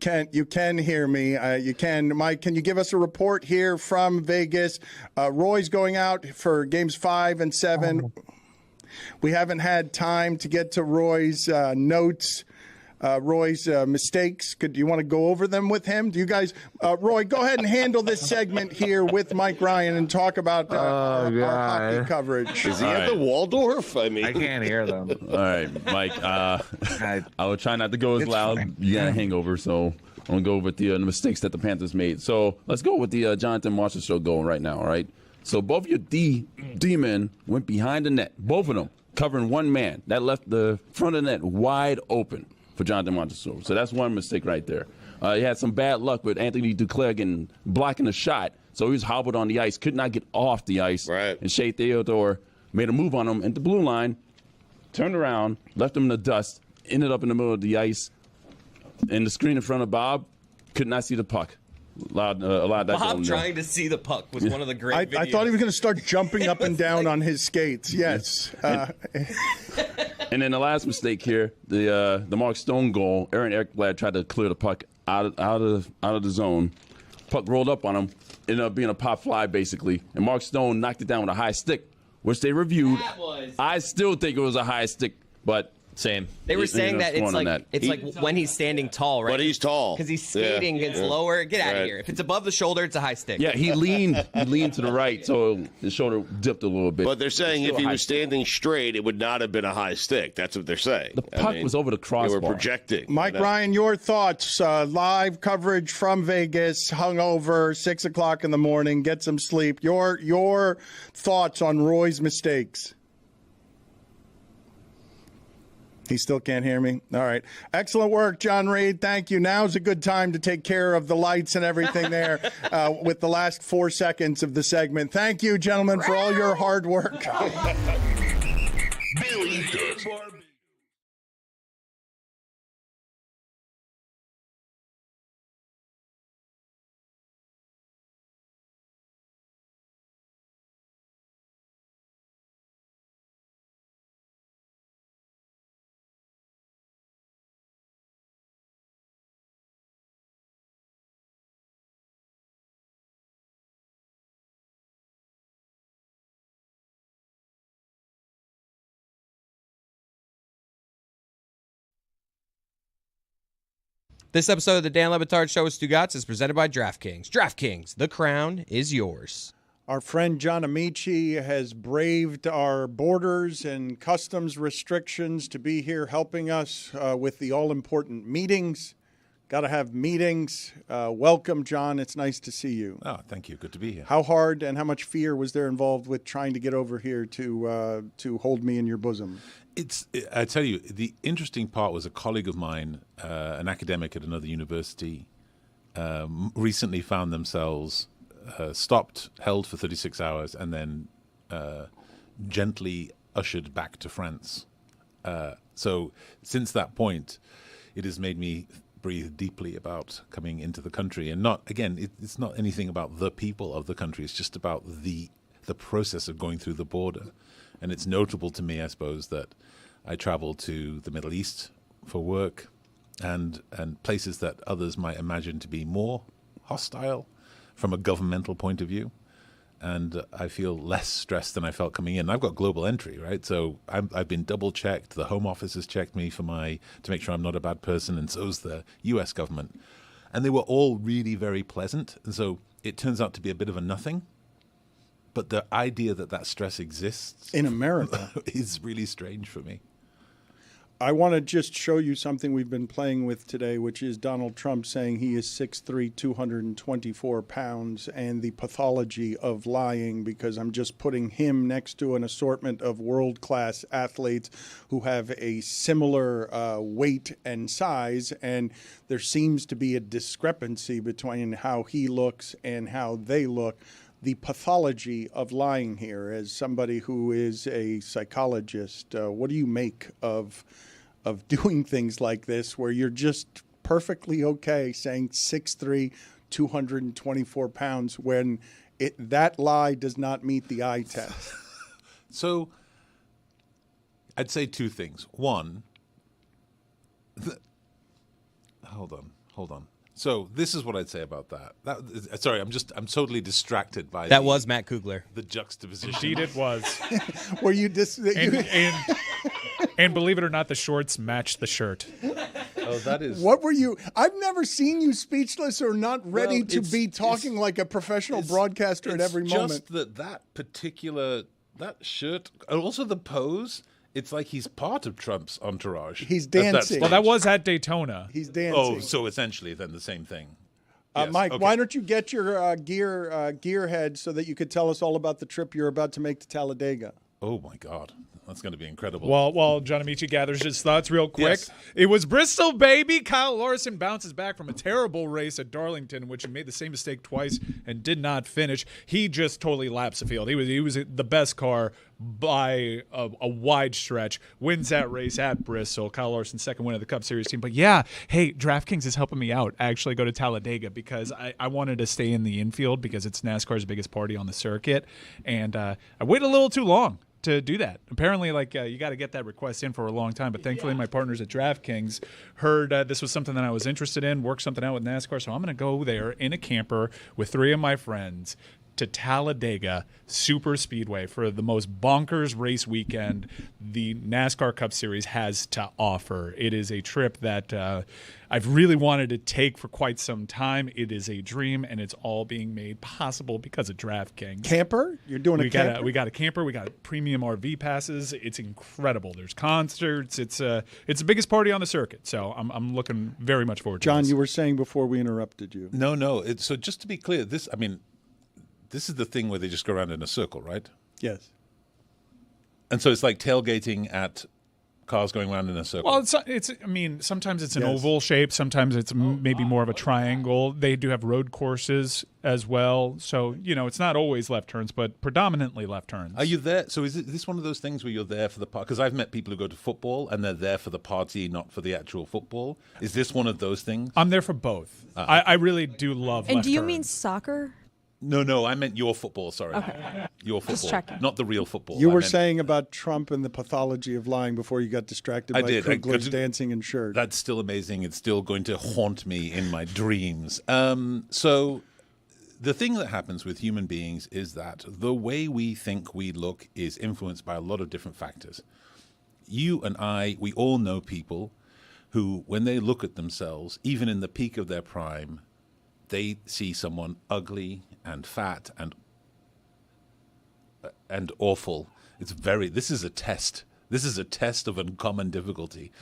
Speaker 1: can hear me. You can, Mike. Can you give us a report here from Vegas? Roy's going out for games 5 and 7. We haven't had time to get to Roy's notes. Roy's mistakes. Do you want to go over them with him? Do you guys, Roy, go ahead and handle this segment here with Mike Ryan and talk about our hockey coverage.
Speaker 14: Is he at the Waldorf? I mean,
Speaker 21: I can't hear them.
Speaker 22: All right, Mike. I will try not to go as loud.
Speaker 21: Fine.
Speaker 22: You got a hangover, so I'm going to go with the mistakes that the Panthers made. So let's go with the Jonathan Marshall show going right now, all right? So both your D-men went behind the net, both of them, covering one man. That left the front of the net wide open for Jonathan Montesoro. So that's one mistake right there. He had some bad luck with Anthony Duclair blocking a shot. So he was hobbled on the ice, could not get off the ice.
Speaker 14: Right.
Speaker 22: And Shea Theodore made a move on him at the blue line, turned around, left him in the dust, ended up in the middle of the ice. And the screen in front of Bob could not see the puck. Allowed that
Speaker 2: Bob trying to see the puck was one of the great videos.
Speaker 1: I thought he was going to start jumping up and down on his skates. Yes.
Speaker 22: And then the last mistake here, the Mark Stone goal. Aaron Ekblad tried to clear the puck out of the zone. Puck rolled up on him, ended up being a pop fly basically. And Mark Stone knocked it down with a high stick, which they reviewed. I still think it was a high stick, but
Speaker 2: same. They were saying that it's like when he's standing tall, right?
Speaker 14: But he's tall
Speaker 2: because he's skating. It's lower. Get out of here. If it's above the shoulder, it's a high stick.
Speaker 22: Yeah, he leaned to the right, so his shoulder dipped a little bit.
Speaker 14: But they're saying if he was standing straight, it would not have been a high stick. That's what they're saying.
Speaker 22: The puck was over the crossbar.
Speaker 14: They were projecting.
Speaker 1: Mike Ryan, your thoughts? Live coverage from Vegas, hungover, 6 o'clock in the morning. Get some sleep. Your thoughts on Roy's mistakes? He still can't hear me. All right. Excellent work, John Reed. Thank you. Now's a good time to take care of the lights and everything there with the last 4 seconds of the segment. Thank you, gentlemen, for all your hard work.
Speaker 16: Billy does.
Speaker 2: This episode of the Dan Le Batard Show with Stugotz is presented by DraftKings. DraftKings, the crown is yours.
Speaker 1: Our friend John Amici has braved our borders and customs restrictions to be here helping us with the all-important meetings. got to have meetings. Welcome, John. It's nice to see you.
Speaker 5: Oh, thank you. Good to be here.
Speaker 1: How hard and how much fear was there involved with trying to get over here to hold me in your bosom?
Speaker 5: I tell you, the interesting part was a colleague of mine, an academic at another university, recently found themselves stopped, held for 36 hours, and then gently ushered back to France. So since that point, it has made me breathe deeply about coming into the country. And not, again, it's not anything about the people of the country. It's just about the process of going through the border. And it's notable to me, I suppose, that I travel to the Middle East for work and places that others might imagine to be more hostile from a governmental point of view. And I feel less stressed than I felt coming in. I've got global entry, right? So I've been double checked. The Home Office has checked me to make sure I'm not a bad person, and so's the U.S. government. And they were all really very pleasant. And so it turns out to be a bit of a nothing. But the idea that stress exists
Speaker 1: in America
Speaker 5: is really strange for me.
Speaker 1: I want to just show you something we've been playing with today, which is Donald Trump saying he is 6'3", 224 pounds, and the pathology of lying, because I'm just putting him next to an assortment of world-class athletes who have a similar weight and size, and there seems to be a discrepancy between how he looks and how they look. The pathology of lying here, as somebody who is a psychologist, what do you make of doing things like this where you're just perfectly okay saying 6'3", 224 pounds when that lie does not meet the eye test?
Speaker 5: So I'd say two things. One, hold on. So this is what I'd say about that. Sorry, I'm totally distracted by
Speaker 2: that. Was Matt Kugler.
Speaker 5: The juxtaposition.
Speaker 10: Indeed, it was.
Speaker 1: Were you
Speaker 10: and believe it or not, the shorts match the shirt.
Speaker 5: Oh, that is.
Speaker 1: What were you? I've never seen you speechless or not ready to be talking like a professional broadcaster at every moment.
Speaker 5: Just that shirt, and also the pose. It's like he's part of Trump's entourage.
Speaker 1: He's dancing.
Speaker 10: Well, that was at Daytona.
Speaker 1: He's dancing.
Speaker 5: Oh, so essentially then the same thing. Yes,
Speaker 1: Mike,
Speaker 5: okay.
Speaker 1: why don't you get your gear head so that you could tell us all about the trip you're about to make to Talladega?
Speaker 5: Oh, my God. That's going to be incredible.
Speaker 10: While John Amici gathers his thoughts real quick,
Speaker 5: yes.
Speaker 10: It was Bristol, baby. Kyle Larson bounces back from a terrible race at Darlington, which he made the same mistake twice and did not finish. He just totally laps the field. He was the best car by a wide stretch. Wins that race at Bristol. Kyle Larson's second win of the Cup Series team. But yeah, hey, DraftKings is helping me out. I actually go to Talladega because I wanted to stay in the infield because it's NASCAR's biggest party on the circuit. And I waited a little too long to do that. Apparently, you got to get that request in for a long time. But thankfully, my partners at DraftKings heard this was something that I was interested in, worked something out with NASCAR. So I'm going to go there in a camper with 3 of my friends to Talladega Super Speedway for the most bonkers race weekend the NASCAR Cup Series has to offer. It is a trip that I've really wanted to take for quite some time. It is a dream, and it's all being made possible because of DraftKings.
Speaker 1: Camper? You're doing a camper?
Speaker 10: We got a camper. We got premium RV passes. It's incredible. There's concerts. It's the biggest party on the circuit. So I'm looking very much forward to
Speaker 1: John,
Speaker 10: this.
Speaker 1: you were saying before we interrupted you.
Speaker 5: No. So just to be clear, this is the thing where they just go around in a circle, right?
Speaker 1: Yes.
Speaker 5: And so it's like tailgating at cars going around in a circle.
Speaker 10: Well, sometimes it's an oval shape. Sometimes it's maybe more of a triangle. They do have road courses as well. So, it's not always left turns, but predominantly left turns.
Speaker 5: Are you there? So is this one of those things where you're there for the party? Because I've met people who go to football and they're there for the party, not for the actual football. Is this one of those things?
Speaker 10: I'm there for both. I really do love
Speaker 4: And
Speaker 10: left
Speaker 4: do you
Speaker 10: turns.
Speaker 4: mean soccer?
Speaker 5: No, I meant your football, sorry.
Speaker 4: Okay.
Speaker 5: Your
Speaker 4: Just
Speaker 5: football,
Speaker 4: checking.
Speaker 5: not the real football.
Speaker 1: You
Speaker 5: I
Speaker 1: were
Speaker 5: meant-
Speaker 1: saying about Trump and the pathology of lying before you got distracted by Kugler's dancing and shirt.
Speaker 5: That's still amazing. It's still going to haunt me in my dreams. So the thing that happens with human beings is that the way we think we look is influenced by a lot of different factors. You and I, we all know people who, when they look at themselves, even in the peak of their prime, they see someone ugly and fat and awful. This is a test. This is a test of uncommon difficulty.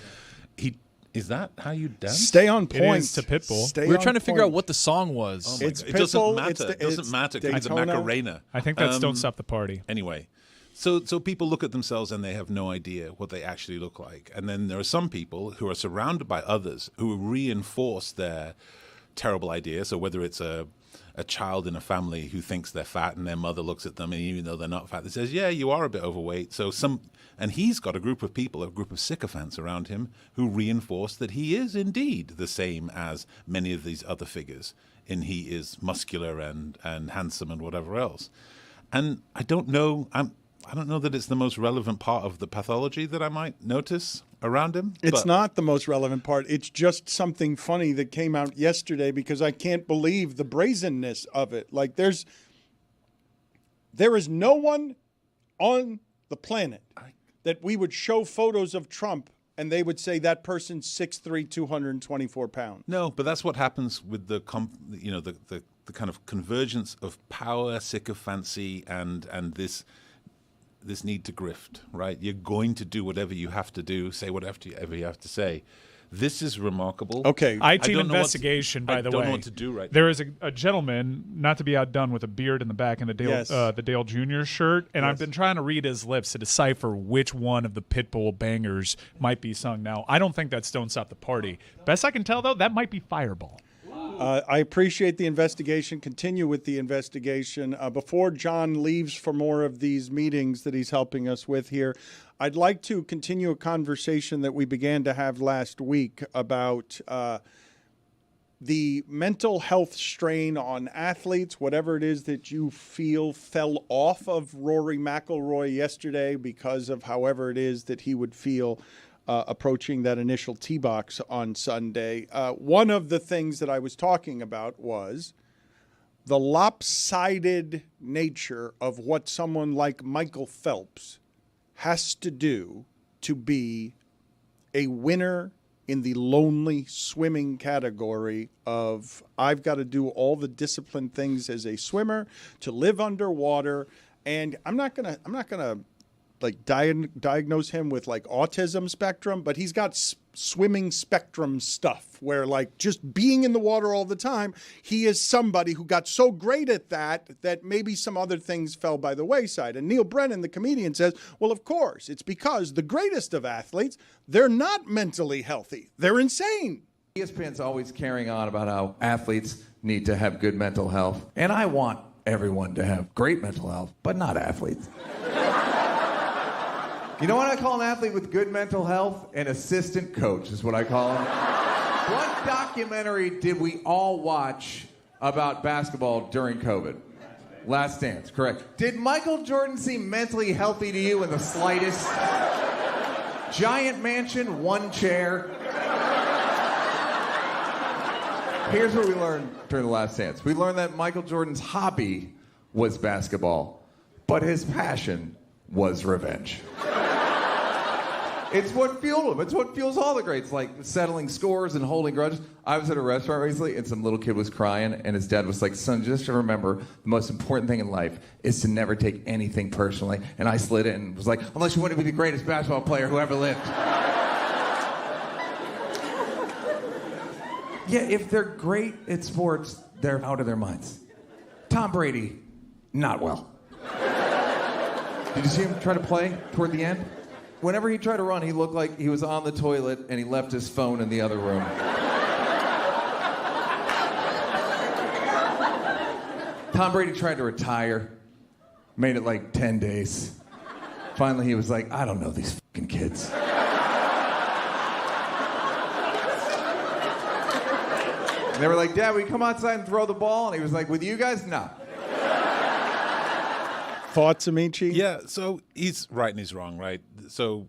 Speaker 5: Is that how you dance?
Speaker 1: Stay on
Speaker 9: It
Speaker 1: point.
Speaker 9: is to Pitbull.
Speaker 1: Stay
Speaker 3: We were
Speaker 1: on
Speaker 3: trying to figure out
Speaker 1: point.
Speaker 3: what the song was.
Speaker 5: Oh my
Speaker 1: It's
Speaker 5: God. It doesn't
Speaker 1: Pitbull,
Speaker 5: matter.
Speaker 1: it's the-
Speaker 5: It doesn't
Speaker 1: it's
Speaker 5: matter. It's a
Speaker 1: Daytona.
Speaker 5: Macarena.
Speaker 9: I think that's Don't Stop the Party.
Speaker 5: Anyway, so people look at themselves and they have no idea what they actually look like. And then there are some people who are surrounded by others who reinforce their terrible idea. So whether it's a child in a family who thinks they're fat and their mother looks at them and even though they're not fat, they says, yeah, you are a bit overweight. And he's got a group of people, a group of sycophants around him who reinforce that he is indeed the same as many of these other figures, and he is muscular and handsome and whatever else. And I don't know that it's the most relevant part of the pathology that I might notice around him.
Speaker 1: It's
Speaker 5: but
Speaker 1: not the most relevant part. It's just something funny that came out yesterday because I can't believe the brazenness of it. Like there is no one on the planet that we would show photos of Trump and they would say that person's 6'3", 224 pounds.
Speaker 5: No, but that's what happens with the kind of convergence of power, sycophancy, and this need to grift, right? You're going to do whatever you have to do, say whatever you have to say. This is remarkable.
Speaker 1: Okay.
Speaker 9: I-Team investigation, by the way.
Speaker 5: I don't know what to do right now.
Speaker 9: There is a gentleman, not to be outdone, with a beard in the back and the Dale Jr. shirt, and I've been trying to read his lips to decipher which one of the Pitbull bangers might be sung now. I don't think that's Don't Stop the Party. Best I can tell, though, that might be Fireball.
Speaker 1: I appreciate the investigation. Continue with the investigation. Before John leaves for more of these meetings that he's helping us with here, I'd like to continue a conversation that we began to have last week about the mental health strain on athletes, whatever it is that you feel fell off of Rory McIlroy yesterday because of however it is that he would feel approaching that initial tee box on Sunday. One of the things that I was talking about was the lopsided nature of what someone like Michael Phelps has to do to be a winner in the lonely swimming category of I've got to do all the disciplined things as a swimmer to live underwater. And I'm not gonna like diagnose him with like autism spectrum, but he's got swimming spectrum stuff where like just being in the water all the time, he is somebody who got so great at that maybe some other things fell by the wayside. And Neil Brennan, the comedian, says, well, of course, it's because the greatest of athletes, they're not mentally healthy. They're insane.
Speaker 7: ESPN's always carrying on about how athletes need to have good mental health. And I want everyone to have great mental health, but not athletes. You know what I call an athlete with good mental health? An assistant coach is what I call him. What documentary did we all watch about basketball during COVID? Last Dance, correct. Did Michael Jordan seem mentally healthy to you in the slightest? Giant mansion, one chair. Here's what we learned during the Last Dance. We learned that Michael Jordan's hobby was basketball, but his passion was revenge. It's what fueled him. It's what fuels all the greats, like settling scores and holding grudges. I was at a restaurant recently, and some little kid was crying, and his dad was like, son, just to remember, the most important thing in life is to never take anything personally. And I slid in and was like, unless you want to be the greatest basketball player who ever lived. Yeah, if they're great at sports, they're out of their minds. Tom Brady, not well. Did you see him try to play toward the end? Whenever he tried to run, he looked like he was on the toilet and he left his phone in the other room. Tom Brady tried to retire, made it like 10 days. Finally, he was like, I don't know these fucking kids. And they were like, Dad, will you come outside and throw the ball? And he was like, with you guys? No.
Speaker 1: Thoughts, Amici?
Speaker 5: Yeah, so he's right and he's wrong, right? So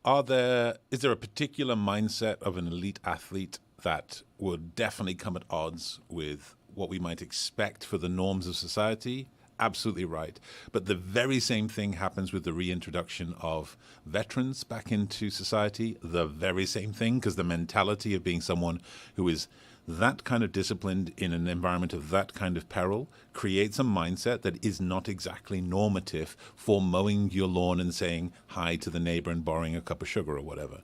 Speaker 5: is there a particular mindset of an elite athlete that would definitely come at odds with what we might expect for the norms of society? Absolutely right. But the very same thing happens with the reintroduction of veterans back into society. The very same thing, because the mentality of being someone who is that kind of disciplined in an environment of that kind of peril creates a mindset that is not exactly normative for mowing your lawn and saying hi to the neighbor and borrowing a cup of sugar or whatever.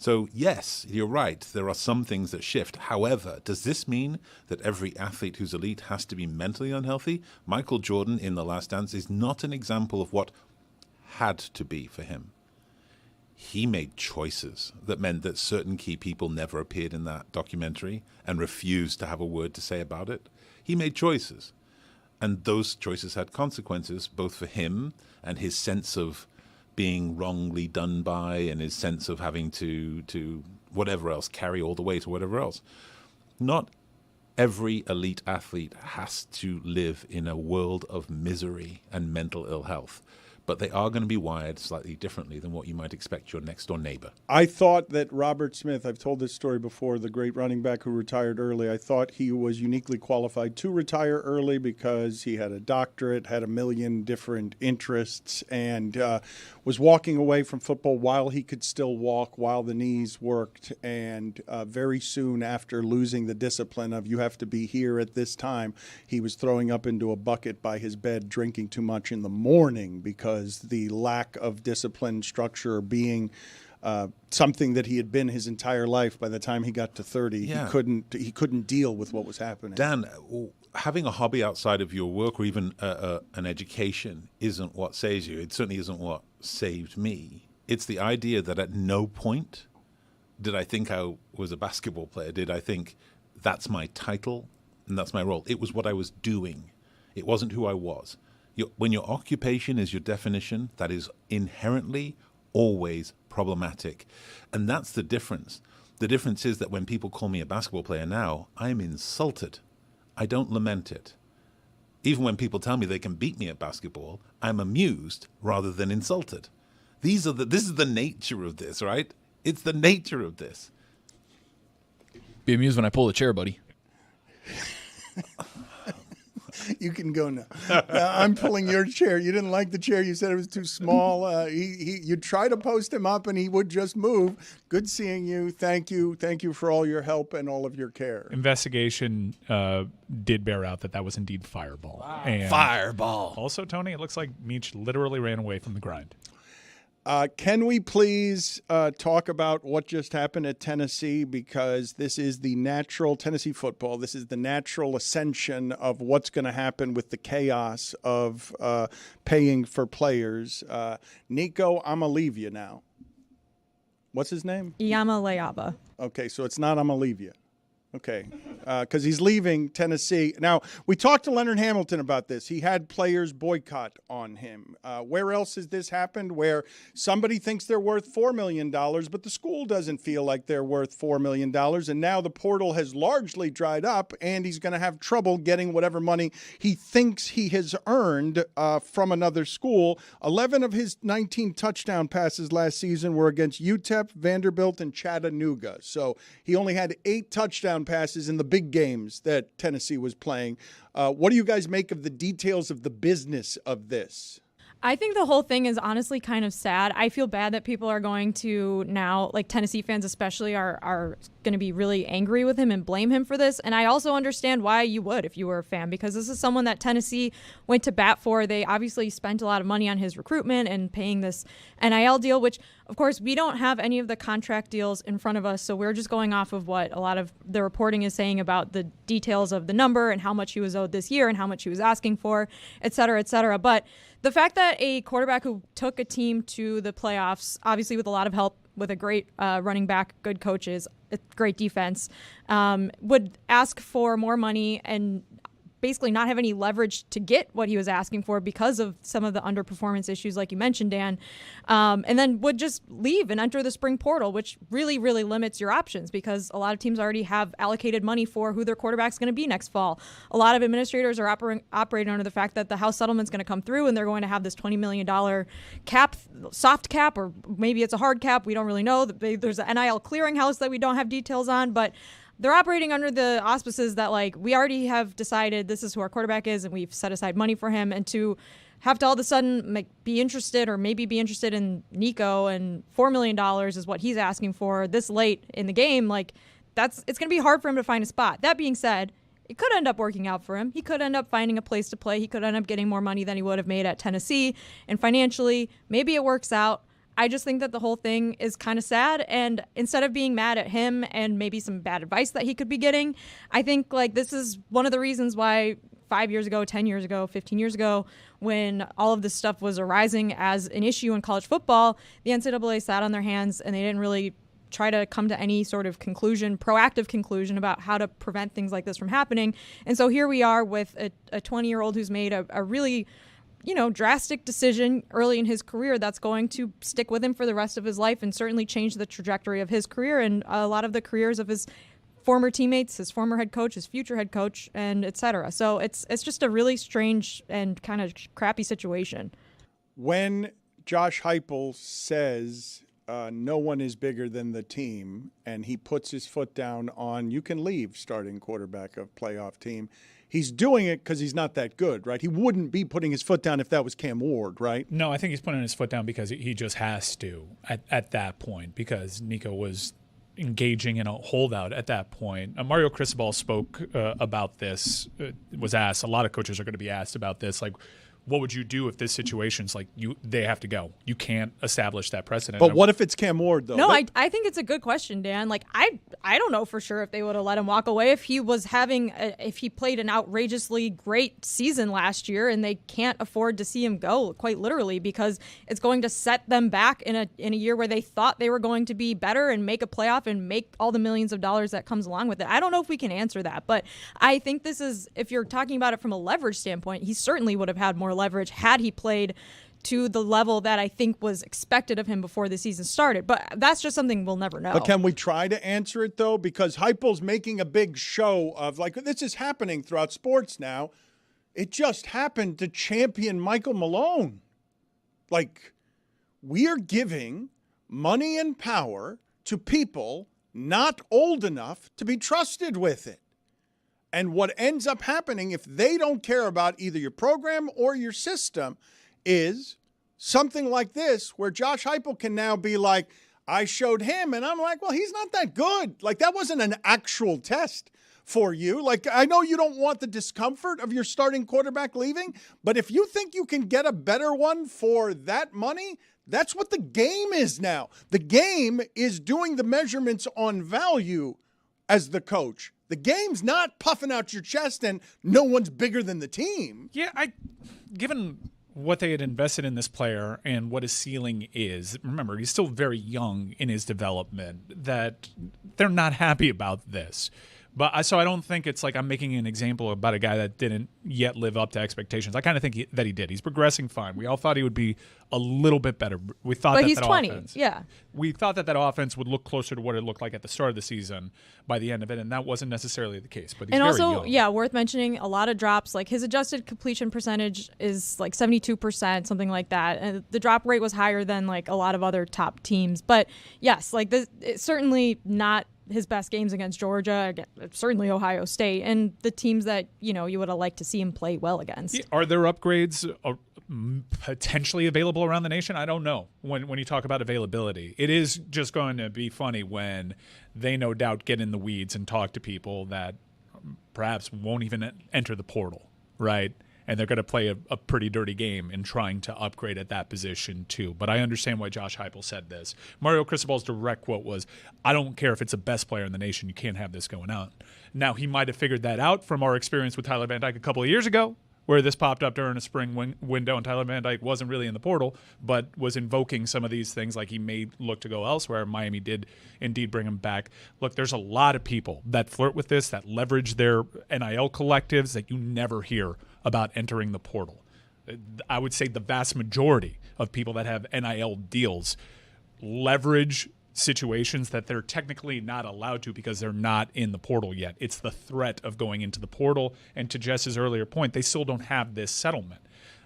Speaker 5: So, yes, you're right. There are some things that shift. However, does this mean that every athlete who's elite has to be mentally unhealthy? Michael Jordan in The Last Dance is not an example of what had to be for him. He made choices that meant that certain key people never appeared in that documentary and refused to have a word to say about it. He made choices. And those choices had consequences, both for him and his sense of being wrongly done by and his sense of having to whatever else, carry all the weight or whatever else. Not every elite athlete has to live in a world of misery and mental ill health, but they are going to be wired slightly differently than what you might expect your next door neighbor.
Speaker 1: I thought that Robert Smith, I've told this story before, the great running back who retired early, I thought he was uniquely qualified to retire early because he had a doctorate, had a million different interests, and was walking away from football while he could still walk, while the knees worked. And very soon after losing the discipline of you have to be here at this time, he was throwing up into a bucket by his bed, drinking too much in the morning because the lack of discipline, structure being something that he had been his entire life. By the time he got to 30,
Speaker 5: Yeah.
Speaker 1: he couldn't deal with what was happening.
Speaker 5: Dan, having a hobby outside of your work or even an education isn't what saves you. It certainly isn't what saved me. It's the idea that at no point did I think I was a basketball player. Did I think that's my title and that's my role? It was what I was doing. It wasn't who I was. When your occupation is your definition, that is inherently always problematic. And that's the difference. The difference is that when people call me a basketball player now, I'm insulted. I don't lament it. Even when people tell me they can beat me at basketball, I'm amused rather than insulted. This is the nature of this, right? It's the nature of this.
Speaker 3: Be amused when I pull the chair, buddy.
Speaker 1: You can go now. I'm pulling your chair. You didn't like the chair. You said it was too small. You try to post him up, and he would just move. Good seeing you. Thank you. Thank you for all your help and all of your care.
Speaker 10: Investigation did bear out that was indeed Fireball.
Speaker 3: Wow.
Speaker 10: And
Speaker 3: Fireball.
Speaker 10: Also, Tony, it looks like Meech literally ran away from the grind.
Speaker 1: Can we please talk about what just happened at Tennessee? Because this is the natural Tennessee football. This is the natural ascension of what's going to happen with the chaos of paying for players. Nico, I'm going to leave you now. What's his name?
Speaker 4: Iyama Leaba.
Speaker 1: Okay, so it's not I'm going to leave you. Okay, because he's leaving Tennessee. Now, we talked to Leonard Hamilton about this. He had players boycott on him. Where else has this happened? Where somebody thinks they're worth $4 million, but the school doesn't feel like they're worth $4 million, and now the portal has largely dried up, and he's going to have trouble getting whatever money he thinks he has earned from another school. 11 of his 19 touchdown passes last season were against UTEP, Vanderbilt, and Chattanooga. So he only had 8 touchdown passes in the big games that Tennessee was playing. What do you guys make of the details of the business of this?
Speaker 4: I think the whole thing is honestly kind of sad. I feel bad that people are going to now, like Tennessee fans especially, are going to be really angry with him and blame him for this. And I also understand why you would if you were a fan, because this is someone that Tennessee went to bat for. They obviously spent a lot of money on his recruitment and paying this NIL deal, which, of course, we don't have any of the contract deals in front of us. So we're just going off of what a lot of the reporting is saying about the details of the number and how much he was owed this year and how much he was asking for, et cetera, et cetera. But the fact that a quarterback who took a team to the playoffs, obviously with a lot of help, with a great running back, good coaches, a great defense, would ask for more money and basically not have any leverage to get what he was asking for because of some of the underperformance issues like you mentioned, Dan, and then would just leave and enter the spring portal, which really, really limits your options because a lot of teams already have allocated money for who their quarterback's going to be next fall. A lot of administrators are operating under the fact that the House settlement's going to come through and they're going to have this $20 million cap, soft cap, or maybe it's a hard cap. We don't really know. There's an NIL clearinghouse that we don't have details on, but they're operating under the auspices that, like, we already have decided this is who our quarterback is and we've set aside money for him. And to have to all of a sudden be interested or maybe be interested in Nico and $4 million is what he's asking for this late in the game, like, it's going to be hard for him to find a spot. That being said, it could end up working out for him. He could end up finding a place to play. He could end up getting more money than he would have made at Tennessee. And financially, maybe it works out. I just think that the whole thing is kind of sad. And instead of being mad at him and maybe some bad advice that he could be getting, I think like this is one of the reasons why 5 years ago, 10 years ago, 15 years ago, when all of this stuff was arising as an issue in college football, the NCAA sat on their hands and they didn't really try to come to any sort of conclusion, proactive conclusion about how to prevent things like this from happening. And so here we are with a 20-year-old who's made a really, drastic decision early in his career that's going to stick with him for the rest of his life and certainly change the trajectory of his career and a lot of the careers of his former teammates, his former head coach, his future head coach, and et cetera. So it's just a really strange and kind of crappy situation.
Speaker 1: When Josh Heupel says no one is bigger than the team, and he puts his foot down on you can leave starting quarterback of playoff team, he's doing it because he's not that good, right? He wouldn't be putting his foot down if that was Cam Ward, right?
Speaker 10: No, I think he's putting his foot down because he just has to at that point because Nico was engaging in a holdout at that point. Mario Cristobal spoke about this, was asked, a lot of coaches are going to be asked about this, like, what would you do if this situation's like they have to go? You can't establish that precedent.
Speaker 1: But what if it's Cam Ward, though?
Speaker 4: No, I think it's a good question, Dan. Like, I don't know for sure if they would have let him walk away if he was if he played an outrageously great season last year and they can't afford to see him go, quite literally, because it's going to set them back in a year where they thought they were going to be better and make a playoff and make all the millions of dollars that comes along with it. I don't know if we can answer that, but I think this is, if you're talking about it from a leverage standpoint, he certainly would have had more leverage had he played to the level that I think was expected of him before the season started. But that's just something we'll never know.
Speaker 1: But can we try to answer it, though? Because Heupel's making a big show of, like, this is happening throughout sports now. It just happened to champion Michael Malone. Like, we're giving money and power to people not old enough to be trusted with it. And what ends up happening if they don't care about either your program or your system is something like this, where Josh Heupel can now be like, I showed him, and I'm like, well, he's not that good. Like, that wasn't an actual test for you. Like, I know you don't want the discomfort of your starting quarterback leaving, but if you think you can get a better one for that money, that's what the game is now. The game is doing the measurements on value as the coach. The game's not puffing out your chest and no one's bigger than the team.
Speaker 10: Yeah, given what they had invested in this player and what his ceiling is, remember, he's still very young in his development, that they're not happy about this. But so I don't think it's like I'm making an example about a guy that didn't yet live up to expectations. I kind of think that he did. He's progressing fine. We all thought he would be a little bit better. We thought
Speaker 4: but
Speaker 10: that
Speaker 4: he's
Speaker 10: that
Speaker 4: 20,
Speaker 10: offense,
Speaker 4: yeah.
Speaker 10: We thought that offense would look closer to what it looked like at the start of the season by the end of it, and that wasn't necessarily the case. But he's
Speaker 4: and
Speaker 10: very
Speaker 4: also,
Speaker 10: young.
Speaker 4: yeah, worth mentioning, a lot of drops. Like his adjusted completion percentage is like 72%, something like that. And the drop rate was higher than like a lot of other top teams. But yes, like this, it's certainly not his best games against Georgia, certainly Ohio State, and the teams that you would have liked to see him play well against.
Speaker 10: Yeah, are there upgrades potentially available around the nation? I don't know. When you talk about availability, it is just going to be funny when they no doubt get in the weeds and talk to people that perhaps won't even enter the portal, right? And they're going to play a pretty dirty game in trying to upgrade at that position too. But I understand why Josh Heupel said this. Mario Cristobal's direct quote was, I don't care if it's the best player in the nation. You can't have this going on. Now, he might have figured that out from our experience with Tyler Van Dyke a couple of years ago, where this popped up during a spring window and Tyler Van Dyke wasn't really in the portal, but was invoking some of these things like he may look to go elsewhere. Miami did indeed bring him back. Look, there's a lot of people that flirt with this, that leverage their NIL collectives that you never hear about entering the portal. I would say the vast majority of people that have NIL deals leverage situations that they're technically not allowed to because they're not in the portal yet. It's the threat of going into the portal. And to Jess's earlier point, they still don't have this settlement.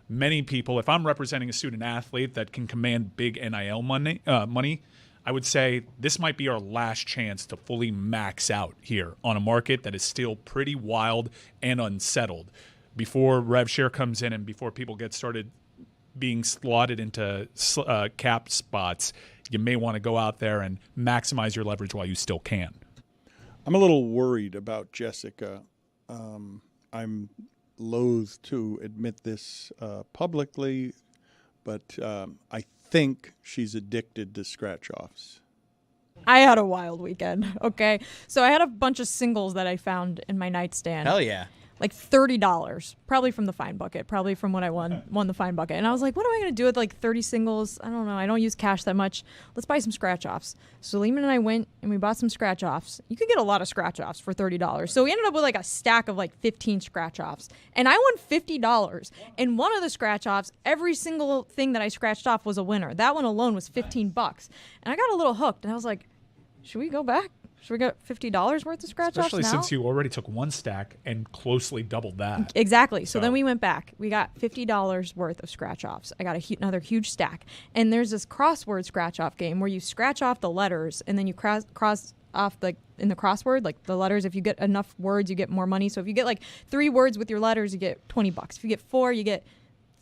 Speaker 10: Many people, if I'm representing a student athlete that can command big NIL money, I would say this might be our last chance to fully max out here on a market that is still pretty wild and unsettled. Before rev share comes in and before people get started being slotted into cap spots, you may want to go out there and maximize your leverage while you still can.
Speaker 1: I'm a little worried about Jessica. I'm loath to admit this publicly, but I think she's addicted to scratch-offs.
Speaker 4: I had a wild weekend, okay? So I had a bunch of singles that I found in my nightstand.
Speaker 2: Hell yeah.
Speaker 4: Like $30, probably from the fine bucket, probably from when I won the fine bucket. And I was like, what am I going to do with like 30 singles? I don't know. I don't use cash that much. Let's buy some scratch-offs. So Lehman and I went and we bought some scratch-offs. You could get a lot of scratch-offs for $30. So we ended up with like a stack of like 15 scratch-offs. And I won $50. And one of the scratch-offs, every single thing that I scratched off was a winner. That one alone was $15. And I got a little hooked. And I was like, should we go back? Should we get $50 worth of scratch-offs now?
Speaker 10: Especially since you already took one stack and closely doubled that.
Speaker 4: Exactly. So then we went back. We got $50 worth of scratch-offs. I got another huge stack. And there's this crossword scratch-off game where you scratch off the letters and then you cross off in the crossword, like the letters. If you get enough words, you get more money. So if you get like 3 words with your letters, you get $20. If you get 4, you get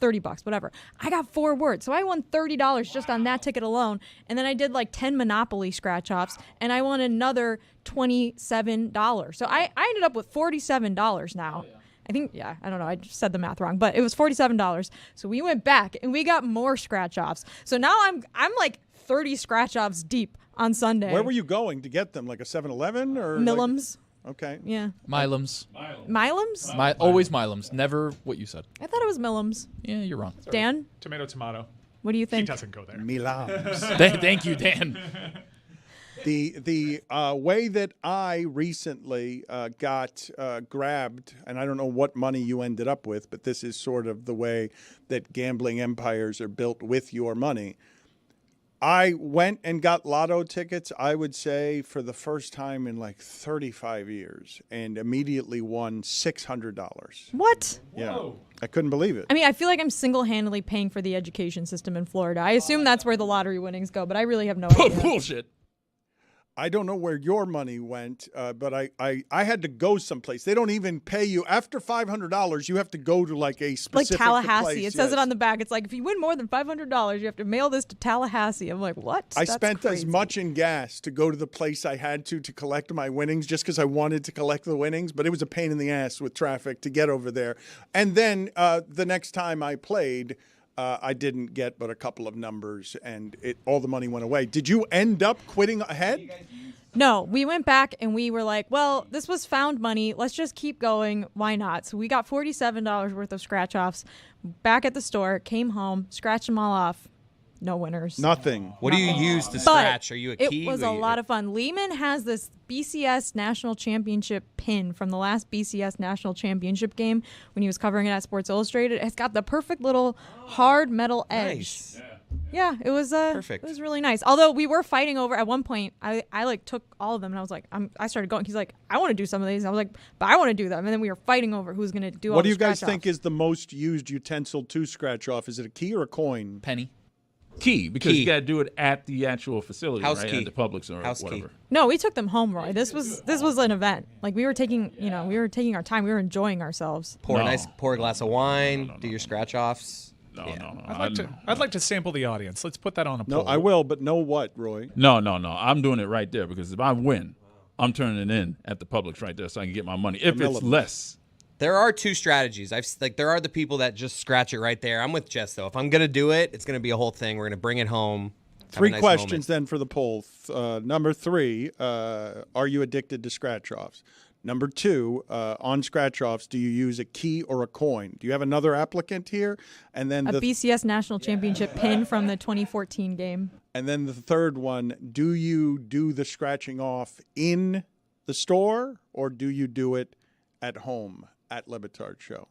Speaker 4: $30, whatever. I got 4 words. So I won $30 just on that ticket alone. And then I did like 10 Monopoly scratch-offs and I won another $27. So I ended up with $47 now. I think, I don't know. I just said the math wrong, but it was $47. So we went back and we got more scratch-offs. So now I'm like 30 scratch-offs deep on Sunday.
Speaker 1: Where were you going to get them? Like a 7-Eleven or
Speaker 4: Millam's?
Speaker 1: Okay.
Speaker 4: Yeah.
Speaker 3: Millam's.
Speaker 4: Millam's?
Speaker 3: Always Millam's. Never what you said.
Speaker 4: I thought it was Millam's.
Speaker 3: Yeah, you're wrong.
Speaker 4: Dan?
Speaker 10: Tomato.
Speaker 4: What do you think?
Speaker 10: He doesn't go there.
Speaker 1: Millam's.
Speaker 3: Thank you, Dan.
Speaker 1: The way that I recently got grabbed, and I don't know what money you ended up with, but this is sort of the way that gambling empires are built with your money. I went and got lotto tickets, I would say, for the first time in like 35 years and immediately won $600.
Speaker 4: What?
Speaker 1: Yeah. Whoa. I couldn't believe it.
Speaker 4: I mean, I feel like I'm single-handedly paying for the education system in Florida. I assume that's where the lottery winnings go, but I really have no idea.
Speaker 3: Bullshit.
Speaker 1: I don't know where your money went, but I had to go someplace. They don't even pay you. After $500, you have to go to like a specific
Speaker 4: like Tallahassee.
Speaker 1: place.
Speaker 4: It says it on the back. It's like, if you win more than $500, you have to mail this to Tallahassee. I'm like, what?
Speaker 1: I
Speaker 4: That's
Speaker 1: spent
Speaker 4: crazy.
Speaker 1: as much in gas to go to the place I had to collect my winnings just because I wanted to collect the winnings, but it was a pain in the ass with traffic to get over there. And then the next time I played, I didn't get but a couple of numbers, and all the money went away. Did you end up quitting ahead?
Speaker 4: No, we went back and we were like, well, this was found money. Let's just keep going. Why not? So we got $47 worth of scratch-offs back at the store, came home, scratched them all off. No winners.
Speaker 1: Nothing.
Speaker 2: What do you use to scratch? Are you a key?
Speaker 4: It was a lot of fun. Lehman has this BCS National Championship pin from the last BCS National Championship game when he was covering it at Sports Illustrated. It's got the perfect little hard metal edge.
Speaker 2: Nice.
Speaker 4: Yeah, it was perfect. It was really nice. Although we were fighting over at one point. I like took all of them and I was like, I started going. He's like, I want to do some of these. And I was like, but I want to do them. And then we were fighting over who's going to do all the
Speaker 1: What do you guys
Speaker 4: scratch-offs.
Speaker 1: think is the most used utensil to scratch off? Is it a key or a coin?
Speaker 3: Penny.
Speaker 5: Key, because
Speaker 2: Key.
Speaker 5: you got to do it at the actual facility,
Speaker 2: House
Speaker 5: right?
Speaker 2: key.
Speaker 5: At the Publix or
Speaker 2: House
Speaker 5: whatever.
Speaker 2: key.
Speaker 4: No, we took them home, Roy. This was an event. Like we were taking our time. We were enjoying ourselves.
Speaker 2: Pour a glass of wine. Do your scratch offs.
Speaker 5: No.
Speaker 10: I'd like to sample the audience. Let's put that on a
Speaker 1: No,
Speaker 10: poll.
Speaker 1: I will, but know what, Roy?
Speaker 5: No. I'm doing it right there because if I win, I'm turning it in at the Publix right there so I can get my money. If it's less.
Speaker 2: There are 2 strategies. There are the people that just scratch it right there. I'm with Jess though. If I'm gonna do it, it's gonna be a whole thing. We're gonna bring it home. Have a
Speaker 1: 3
Speaker 2: nice
Speaker 1: questions
Speaker 2: moment.
Speaker 1: then for the poll. Number 3, are you addicted to scratch-offs? Number 2, on scratch-offs, do you use a key or a coin? Do you have another applicant here? And then
Speaker 4: A BCS National Championship pin from the 2014 game.
Speaker 1: And then the third one, do you do the scratching off in the store or do you do it at home at Le Batard Show?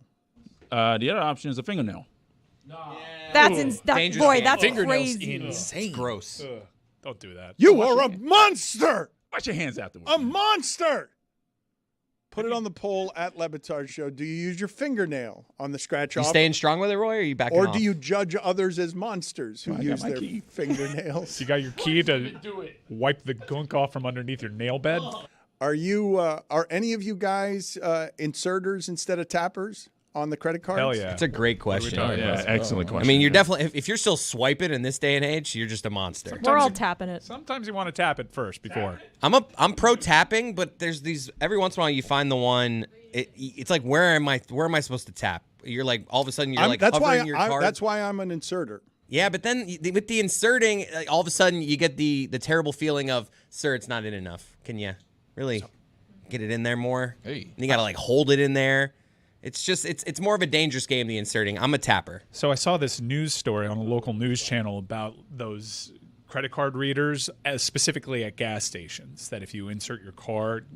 Speaker 5: The other option is a fingernail.
Speaker 4: That's boy, that's
Speaker 3: Fingernails
Speaker 4: crazy.
Speaker 3: insane.
Speaker 2: Gross.
Speaker 10: Don't do that.
Speaker 1: You are a monster!
Speaker 5: Wash your hands afterwards.
Speaker 1: A monster! Put it on the poll at Le Batard Show. Do you use your fingernail on the scratch
Speaker 2: You
Speaker 1: off?
Speaker 2: staying strong with it, Roy, or are you backing
Speaker 1: Or
Speaker 2: off?
Speaker 1: do you judge others as monsters who use their fingernails?
Speaker 10: You got your key to wipe the gunk off from underneath your nail bed?
Speaker 1: Are any of you guys inserters instead of tappers on the credit cards?
Speaker 10: Hell yeah.
Speaker 2: That's a great question.
Speaker 5: Excellent question.
Speaker 2: I mean, you're definitely if you're still swiping in this day and age, you're just a monster.
Speaker 4: We're all tapping it.
Speaker 10: Sometimes you want to tap it first before.
Speaker 2: I'm pro tapping, but there's these every once in a while you find the one. It's like where am I supposed to tap? You're like all of a sudden you're like
Speaker 1: that's
Speaker 2: hovering
Speaker 1: why
Speaker 2: your card.
Speaker 1: That's why I'm an inserter.
Speaker 2: Yeah, but then with the inserting, all of a sudden you get the terrible feeling of, sir, it's not in enough. Can you really get it in there more?
Speaker 3: Hey.
Speaker 2: And you got to like hold it in there. It's just, it's more of a dangerous game, the inserting. I'm a tapper.
Speaker 10: So I saw this news story on a local news channel about those credit card readers, specifically at gas stations, that if you insert your card,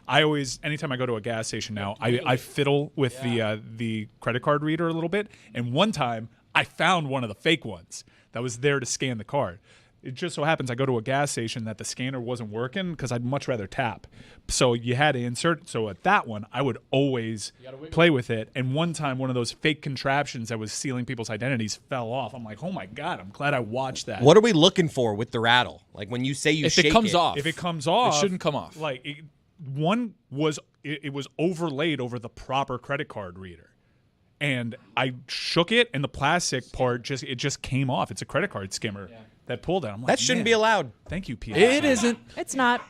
Speaker 10: anytime I go to a gas station now, I fiddle with the credit card reader a little bit. And one time I found one of the fake ones that was there to scan the card. It just so happens I go to a gas station that the scanner wasn't working because I'd much rather tap. So you had to insert. So at that one, I would always play with it. And one time, one of those fake contraptions that was stealing people's identities fell off. I'm like, oh my God, I'm glad I watched that.
Speaker 2: What are we looking for with the rattle? Like when you say you shake
Speaker 10: If it comes off,
Speaker 3: it shouldn't come off.
Speaker 10: Like it was overlaid over the proper credit card reader. And I shook it, and the plastic part just came off. It's a credit card skimmer that pulled it. I'm like,
Speaker 2: that shouldn't be allowed.
Speaker 10: Thank you, PSA.
Speaker 3: It isn't.
Speaker 4: It's not.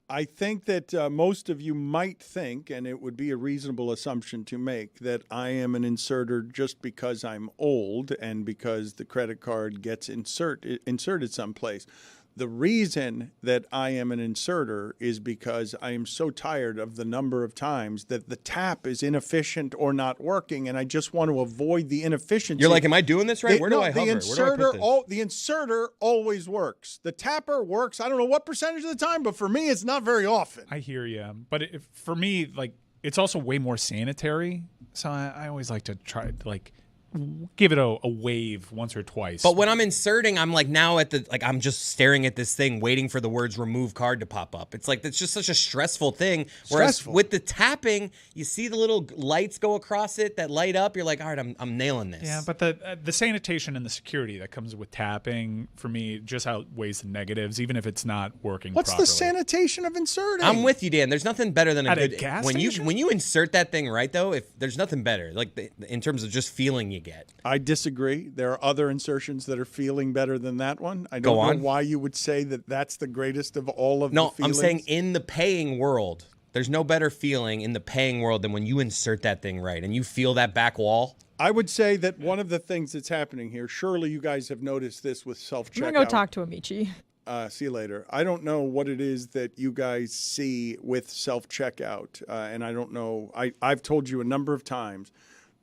Speaker 1: I think that most of you might think, and it would be a reasonable assumption to make, that I am an inserter just because I'm old and because the credit card gets inserted someplace. The reason that I am an inserter is because I am so tired of the number of times that the tap is inefficient or not working, and I just want to avoid the inefficiency.
Speaker 2: You're like, am I doing this right? Where do I hover? Where do I put this?
Speaker 1: The inserter always works. The tapper works. I don't know what percentage of the time, but for me, it's not very often.
Speaker 10: I hear you. But for me, like, it's also way more sanitary. So I always like to try, like, give it a wave once or twice.
Speaker 2: But when I'm inserting, I'm like now I'm just staring at this thing, waiting for the words "remove card" to pop up. It's like it's just such a stressful thing. Whereas with the tapping, you see the little lights go across it that light up. You're like, all right, I'm nailing this.
Speaker 10: Yeah, but the sanitation and the security that comes with tapping, for me, just outweighs the negatives, even if it's not working
Speaker 1: What's
Speaker 10: properly.
Speaker 1: the sanitation of inserting?
Speaker 2: I'm with you, Dan. There's nothing better than
Speaker 10: At a
Speaker 2: good
Speaker 10: gas
Speaker 2: when
Speaker 10: station?
Speaker 2: you insert that thing right though. If there's nothing better, like in terms of just feeling you get.
Speaker 1: I disagree. There are other insertions that are feeling better than that one. I don't know why you would say that that's the greatest of all of the feelings.
Speaker 2: No, I'm saying in the paying world, there's no better feeling in the paying world than when you insert that thing right and you feel that back wall.
Speaker 1: I would say that one of the things that's happening here, surely you guys have noticed this with self-checkout.
Speaker 4: I'm going to go talk to Amici.
Speaker 1: See you later. I don't know what it is that you guys see with self-checkout, and I don't know. I've told you a number of times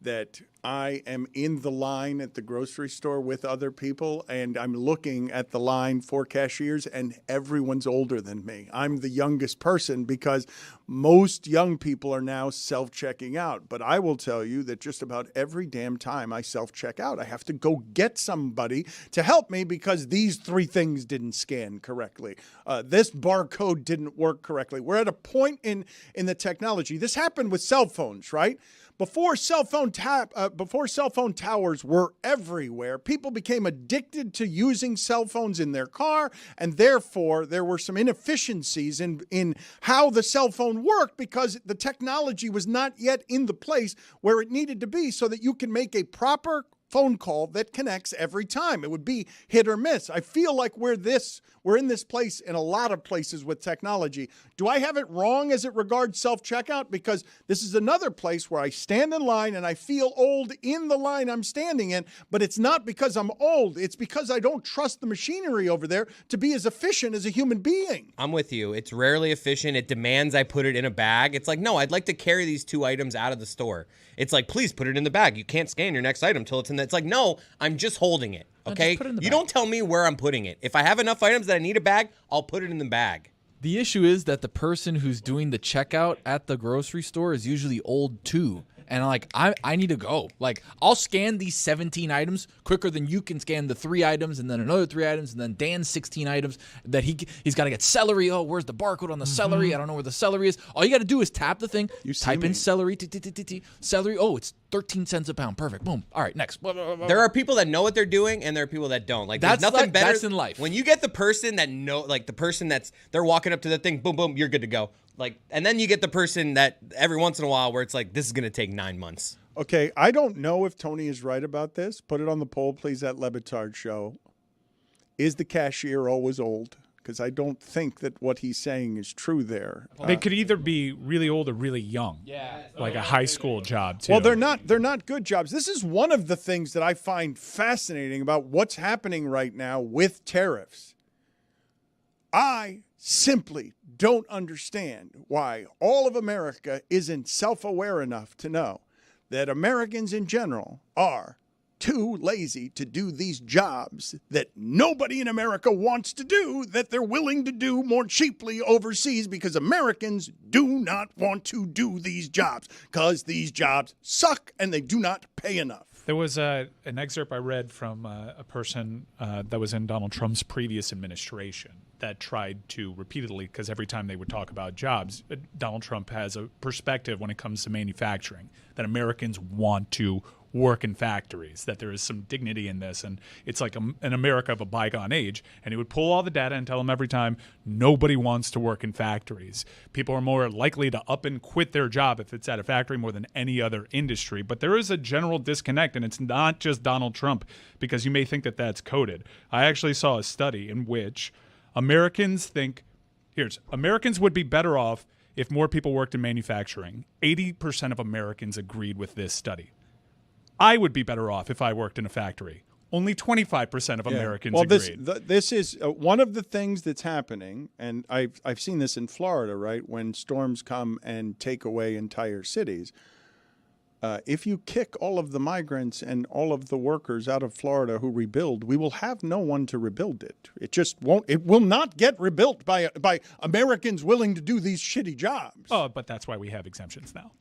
Speaker 1: that I am in the line at the grocery store with other people, and I'm looking at the line for cashiers, and everyone's older than me. I'm the youngest person because most young people are now self-checking out. But I will tell you that just about every damn time I self-check out, I have to go get somebody to help me because these three things didn't scan correctly. This barcode didn't work correctly. We're at a point in the technology. This happened with cell phones, right? Before cell phone towers were everywhere, people became addicted to using cell phones in their car, and therefore there were some inefficiencies in how the cell phone worked because the technology was not yet in the place where it needed to be so that you can make a proper phone call that connects every time. It would be hit or miss. I feel like we're in this place in a lot of places with technology. Do I have it wrong as it regards self-checkout? Because this is another place where I stand in line and I feel old in the line I'm standing in, but it's not because I'm old. It's because I don't trust the machinery over there to be as efficient as a human being.
Speaker 2: I'm with you. It's rarely efficient. It demands I put it in a bag. It's like, no, I'd like to carry these two items out of the store. It's like, please put it in the bag. You can't scan your next item until it's in there. It's like, no, I'm just holding it. Okay? You don't tell me where I'm putting it. If I have enough items that I need a bag, I'll put it in the bag.
Speaker 3: The issue is that the person who's doing the checkout at the grocery store is usually old too. And like, I need to go. Like, I'll scan these 17 items quicker than you can scan the 3 items and then another 3 items and then Dan's 16 items that he's got to get celery. Oh, where's the barcode on the celery? I don't know where the celery is. All you got to do is tap the thing. You type in celery. Celery. Oh, it's 13 cents a pound. Perfect. Boom. All right, next.
Speaker 2: There are people that know what they're doing and there are people that don't. Like, there's nothing better.
Speaker 3: That's in life.
Speaker 2: When you get the person that the person they're walking up to the thing, boom, boom, you're good to go. Like, and then you get the person that every once in a while where it's like, this is going to take 9 months.
Speaker 1: Okay, I don't know if Tony is right about this. Put it on the poll, please, at Le Batard Show. Is the cashier always old? because I don't think that what he's saying is true there.
Speaker 10: They could either be really old or really young. Like a high school job, too.
Speaker 1: Well, they're not good jobs. This is one of the things that I find fascinating about what's happening right now with tariffs. I simply don't understand why all of America isn't self-aware enough to know that Americans in general are too lazy to do these jobs that nobody in America wants to do, that they're willing to do more cheaply overseas because Americans do not want to do these jobs because these jobs suck and they do not pay enough.
Speaker 10: There was an excerpt I read from a person that was in Donald Trump's previous administration that tried to repeatedly, because every time they would talk about jobs, Donald Trump has a perspective when it comes to manufacturing, that Americans want to work in factories, that there is some dignity in this, and it's like an America of a bygone age. And he would pull all the data and tell them every time, nobody wants to work in factories. People are more likely to up and quit their job if it's at a factory more than any other industry. But there is a general disconnect, and it's not just Donald Trump, because you may think that that's coded. I actually saw a study in which Americans think, Americans would be better off if more people worked in manufacturing. 80% of Americans agreed with this study. I would be better off if I worked in a factory. Only 25% of Americans agreed.
Speaker 1: This is one of the things that's happening, and I've seen this in Florida, right? When storms come and take away entire cities. If you kick all of the migrants and all of the workers out of Florida who rebuild, we will have no one to rebuild it. It just won't. It will not get rebuilt by Americans willing to do these shitty jobs.
Speaker 10: Oh, but that's why we have exemptions now.